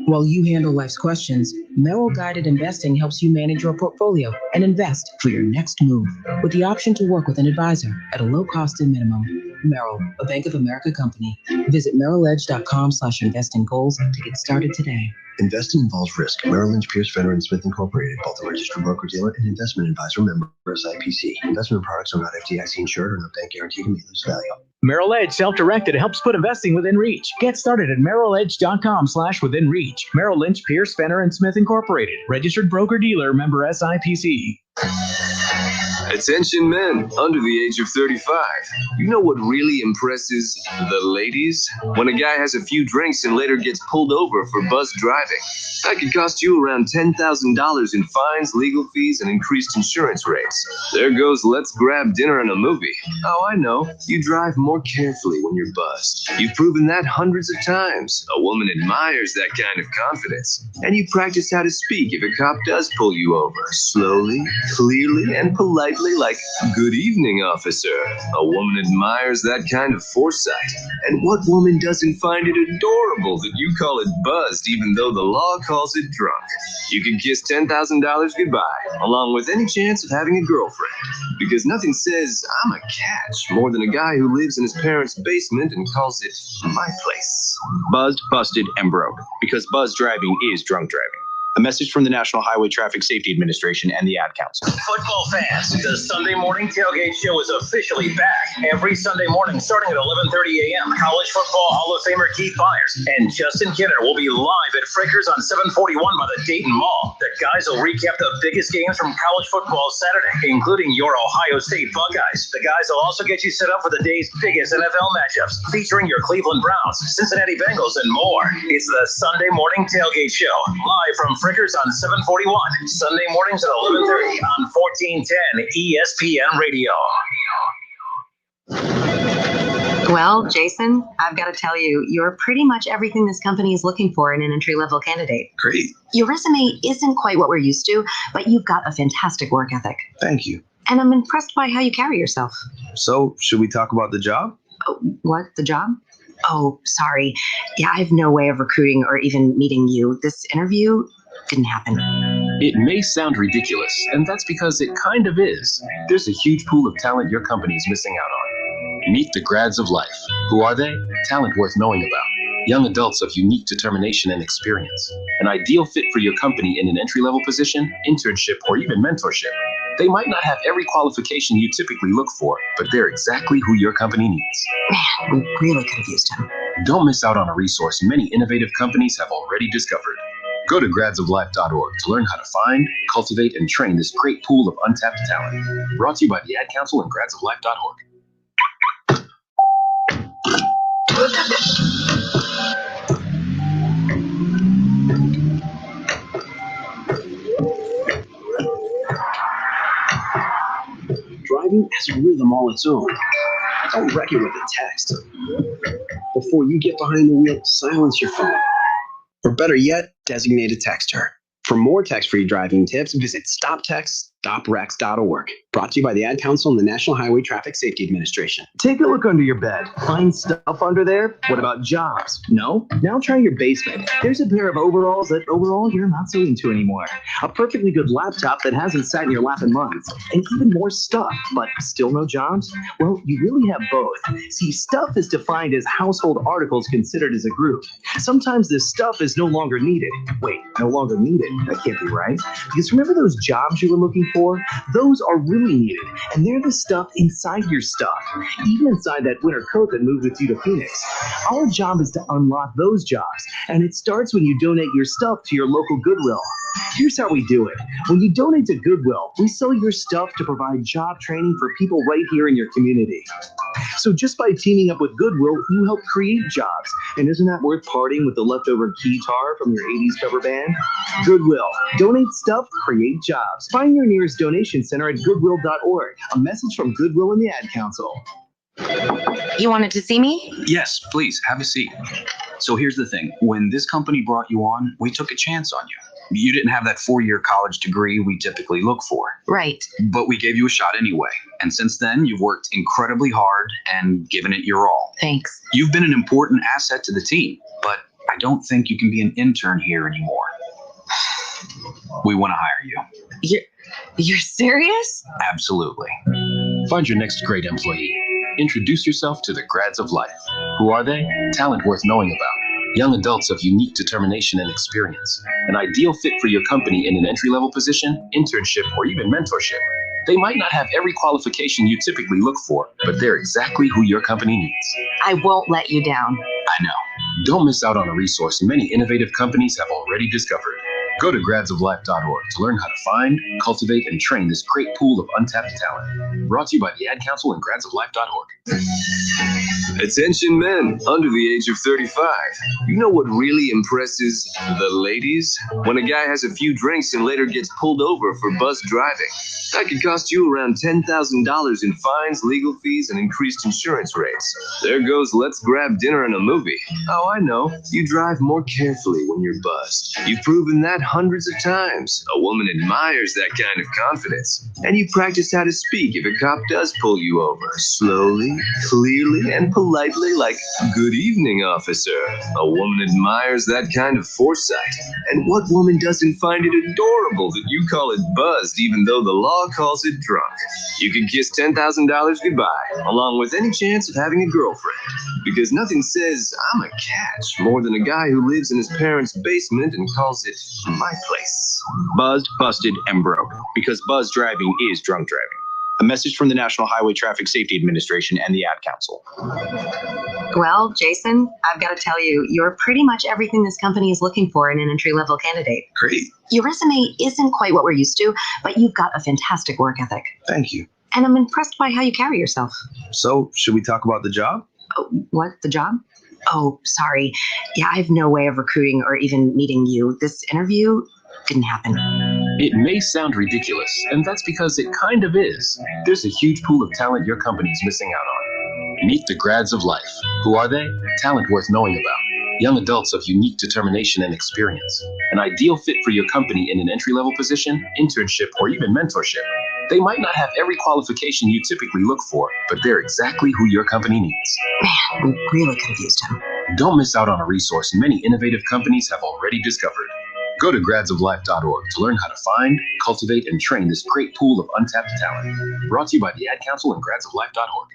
[SPEAKER 27] While you handle life's questions, Merrill Guided Investing helps you manage your portfolio and invest for your next move with the option to work with an advisor at a low cost and minimum. Merrill, a Bank of America company. Visit merrilledge.com/investing goals to get started today.
[SPEAKER 28] Investing involves risk. Merrill Lynch, Pierce, Fenner & Smith Incorporated, both a registered broker-dealer and investment advisor, member SIPC. Investment products are not FDIC insured or not bank guaranteed and may lose value.
[SPEAKER 25] Merrill Edge Self-Directed helps put investing within reach. Get started at merrilledge.com/within reach. Merrill Lynch, Pierce, Fenner & Smith Incorporated, registered broker-dealer, member SIPC.
[SPEAKER 29] Attention men under the age of 35. You know what really impresses the ladies? When a guy has a few drinks and later gets pulled over for buzz driving. That could cost you around $10,000 in fines, legal fees, and increased insurance rates. There goes let's grab dinner and a movie. Oh, I know. You drive more carefully when you're buzzed. You've proven that hundreds of times. A woman admires that kind of confidence. And you practice how to speak if a cop does pull you over. Slowly, clearly, and politely, like, good evening, officer. A woman admires that kind of foresight. And what woman doesn't find it adorable that you call it buzzed even though the law calls it drunk? You can kiss $10,000 goodbye, along with any chance of having a girlfriend. Because nothing says, I'm a catch, more than a guy who lives in his parents' basement and calls it my place.
[SPEAKER 30] Buzzed, busted, and broke. Because buzz driving is drunk driving.
[SPEAKER 8] A message from the National Highway Traffic Safety Administration and the Ad Council.
[SPEAKER 2] Football fans, the Sunday Morning Tailgate Show is officially back. Every Sunday morning starting at 11:30 a.m., College Football Hall of Famer Keith Myers and Justin Kinner will be live at Frickers on 741 by the Dayton Mall. The guys will recap the biggest games from college football Saturday, including your Ohio State Buckeyes. The guys will also get you set up for the day's biggest NFL matchups, featuring your Cleveland Browns, Cincinnati Bengals, and more. It's the Sunday Morning Tailgate Show, live from Frickers on 741, Sunday mornings at 11:30 on 1410 ESPN Radio.
[SPEAKER 24] Well, Jason, I've got to tell you, you're pretty much everything this company is looking for in an entry-level candidate.
[SPEAKER 8] Great.
[SPEAKER 24] Your resume isn't quite what we're used to, but you've got a fantastic work ethic.
[SPEAKER 8] Thank you.
[SPEAKER 24] And I'm impressed by how you carry yourself.
[SPEAKER 8] So, should we talk about the job?
[SPEAKER 24] What? The job? Oh, sorry. Yeah, I have no way of recruiting or even meeting you. This interview didn't happen.
[SPEAKER 9] It may sound ridiculous, and that's because it kind of is. There's a huge pool of talent your company is missing out on. Meet the grads of life. Who are they? Talent worth knowing about. Young adults of unique determination and experience. An ideal fit for your company in an entry-level position, internship, or even mentorship. They might not have every qualification you typically look for, but they're exactly who your company needs.
[SPEAKER 24] Man, we really could have used him.
[SPEAKER 9] Don't miss out on a resource many innovative companies have already discovered. Go to gradsoflife.org to learn how to find, cultivate, and train this great pool of untapped talent. Brought to you by the Ad Council and gradsoflife.org.
[SPEAKER 19] Driving has a rhythm all its own. Don't wreck it with a text. Before you get behind the wheel, silence your phone. Or better yet, designate a texter. For more text-free driving tips, visit stoptextstoprex.org. Brought to you by the Ad Council and the National Highway Traffic Safety Administration.
[SPEAKER 11] Take a look under your bed. Find stuff under there? What about jobs? No? Now try your basement. There's a pair of overalls that overall you're not so into anymore. A perfectly good laptop that hasn't sat in your lap in months. And even more stuff, but still no jobs? Well, you really have both. See, stuff is defined as household articles considered as a group. Sometimes this stuff is no longer needed. Wait, no longer needed? That can't be right. Because remember those jobs you were looking for? Those are really needed, and they're the stuff inside your stuff, even inside that winter coat that moved with you to Phoenix. Our job is to unlock those jobs, and it starts when you donate your stuff to your local Goodwill. Here's how we do it. When you donate to Goodwill, we sell your stuff to provide job training for people right here in your community. So just by teaming up with Goodwill, you help create jobs. And isn't that worth partying with the leftover guitar from your 80s cover band? Goodwill. Donate stuff, create jobs. Find your nearest donation center at goodwill.org. A message from Goodwill and the Ad Council.
[SPEAKER 24] You wanted to see me?
[SPEAKER 8] Yes, please, have a seat. So here's the thing. When this company brought you on, we took a chance on you. You didn't have that 4-year college degree we typically look for.
[SPEAKER 24] Right.
[SPEAKER 8] But we gave you a shot anyway. And since then, you've worked incredibly hard and given it your all.
[SPEAKER 24] Thanks.
[SPEAKER 8] You've been an important asset to the team, but I don't think you can be an intern here anymore. We want to hire you.
[SPEAKER 24] You're serious?
[SPEAKER 8] Absolutely.
[SPEAKER 9] Find your next great employee. Introduce yourself to the grads of life. Who are they? Talent worth knowing about. Young adults of unique determination and experience. An ideal fit for your company in an entry-level position, internship, or even mentorship. They might not have every qualification you typically look for, but they're exactly who your company needs.
[SPEAKER 24] I won't let you down.
[SPEAKER 9] I know. Don't miss out on a resource many innovative companies have already discovered. Go to gradsoflife.org to learn how to find, cultivate, and train this great pool of untapped talent. Brought to you by the Ad Council and gradsoflife.org.
[SPEAKER 29] Attention men under the age of 35. You know what really impresses the ladies? When a guy has a few drinks and later gets pulled over for buzz driving. That could cost you around $10,000 in fines, legal fees, and increased insurance rates. There goes let's grab dinner and a movie. Oh, I know. You drive more carefully when you're buzzed. You've proven that hundreds of times. A woman admires that kind of confidence. And you practice how to speak if a cop does pull you over. Slowly, clearly, and politely. politely like, "Good evening, officer." A woman admires that kind of foresight. And what woman doesn't find it adorable that you call it buzzed even though the law calls it drunk? You can kiss $10,000 goodbye, along with any chance of having a girlfriend. Because nothing says I'm a catch more than a guy who lives in his parents' basement and calls it my place.
[SPEAKER 8] Buzzed, busted, and broke. Because buzz driving is drunk driving. A message from the National Highway Traffic Safety Administration and the Ad Council.
[SPEAKER 26] Well, Jason, I've got to tell you, you're pretty much everything this company is looking for in an entry-level candidate.
[SPEAKER 8] Great.
[SPEAKER 26] Your resume isn't quite what we're used to, but you've got a fantastic work ethic.
[SPEAKER 8] Thank you.
[SPEAKER 26] And I'm impressed by how you carry yourself.
[SPEAKER 8] So, should we talk about the job?
[SPEAKER 26] Oh, what? The job? Oh, sorry. Yeah, I have no way of recruiting or even meeting you. This interview didn't happen.
[SPEAKER 9] It may sound ridiculous, and that's because it kind of is. There's a huge pool of talent your company is missing out on. Meet the grads of life. Who are they? Talent worth knowing about. Young adults of unique determination and experience. An ideal fit for your company in an entry-level position, internship, or even mentorship. They might not have every qualification you typically look for, but they're exactly who your company needs.
[SPEAKER 26] Man, we really could have used him.
[SPEAKER 9] Don't miss out on a resource many innovative companies have already discovered. Go to gradsoflife.org to learn how to find, cultivate, and train this great pool of untapped talent. Brought to you by the Ad Council and gradsoflife.org.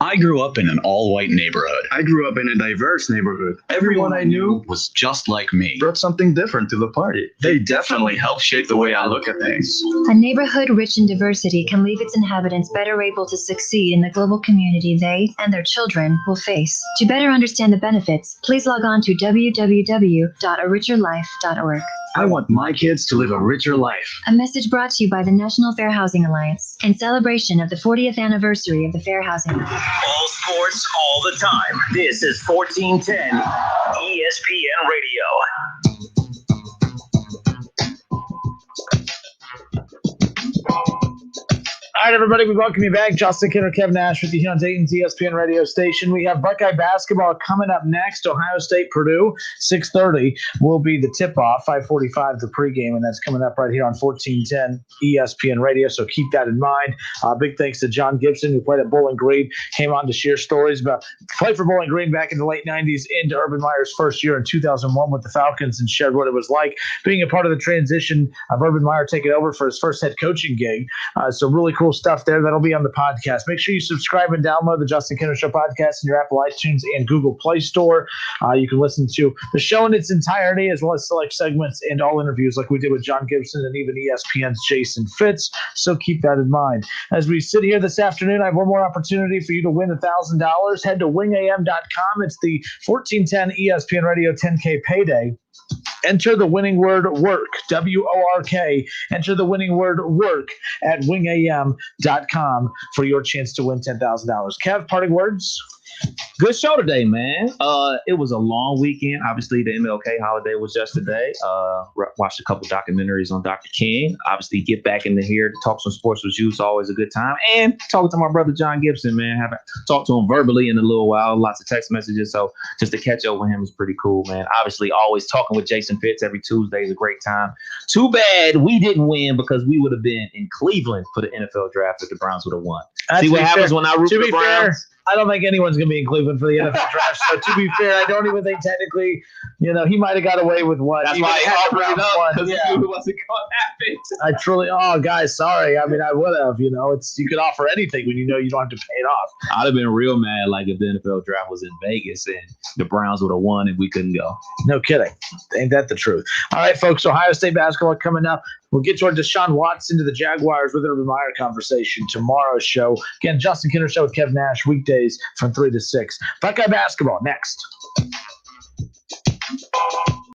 [SPEAKER 8] I grew up in an all-white neighborhood. I grew up in a diverse neighborhood. Everyone I knew was just like me. Brought something different to the party. They definitely helped shape the way I look at things.
[SPEAKER 5] A neighborhood rich in diversity can leave its inhabitants better able to succeed in the global community they and their children will face. To better understand the benefits, please log on to www.aricherlife.org.
[SPEAKER 8] I want my kids to live a richer life.
[SPEAKER 5] A message brought to you by the National Fair Housing Alliance in celebration of the 40th anniversary of the Fair Housing Act.
[SPEAKER 2] All sports, all the time. This is 1410 ESPN Radio.
[SPEAKER 3] All right, everybody, we welcome you back. Justin Kinner, Kevin Nash with you here on Dayton's ESPN radio station. We have Buckeye basketball coming up next. Ohio State, Purdue, 6:30 will be the tip-off, 5:45 the pregame, and that's coming up right here on 1410 ESPN radio, so keep that in mind. Big thanks to John Gibson, who played at Bowling Green, came on to share stories about played for Bowling Green back in the late 90s into Urban Meyer's first year in 2001 with the Falcons, and shared what it was like being a part of the transition of Urban Meyer taking over for his first head coaching gig. So really cool stuff there. That'll be on the podcast. Make sure you subscribe and download the Justin Kinner Show podcast in your Apple iTunes and Google Play Store. You can listen to the show in its entirety, as well as select segments and all interviews like we did with John Gibson and even ESPN's Jason Fitz. So keep that in mind. As we sit here this afternoon, I have one more opportunity for you to win $1,000. Head to wingam.com. It's the 1410 ESPN Radio 10K payday. Enter the winning word work, WORK. Enter the winning word work at wingam.com for your chance to win $10,000. Kev, parting words?
[SPEAKER 4] Good show today, man. It was a long weekend. Obviously, the MLK holiday was yesterday. Watched a couple documentaries on Dr. King. Obviously, get back into here to talk some sports with you. It's always a good time. And talking to my brother John Gibson, man. Haven't talked to him verbally in a little while. Lots of text messages. So just to catch up with him is pretty cool, man. Obviously, always talking with Jason Fitz every Tuesday is a great time. Too bad we didn't win because we would have been in Cleveland for the NFL draft if the Browns would have won. See what happens when I root for the Browns?
[SPEAKER 3] I don't think anyone's going to be in Cleveland for the NFL draft. So to be fair, I don't even think technically, he might have got away with one.
[SPEAKER 4] That's why he offered it up, because he knew it wasn't going to happen.
[SPEAKER 3] I truly, guys, sorry. I mean, I would have, you could offer anything when you know you don't have to pay it off.
[SPEAKER 4] I'd have been real mad, like if the NFL draft was in Vegas and the Browns would have won and we couldn't go.
[SPEAKER 3] No kidding. Ain't that the truth? All right, folks, Ohio State basketball coming up. We'll get to our Deshaun Watson to the Jaguars with Urban Meyer conversation tomorrow's show. Again, Justin Kinner Show with Kev Nash, weekdays from 3 to 6. Buckeye basketball next.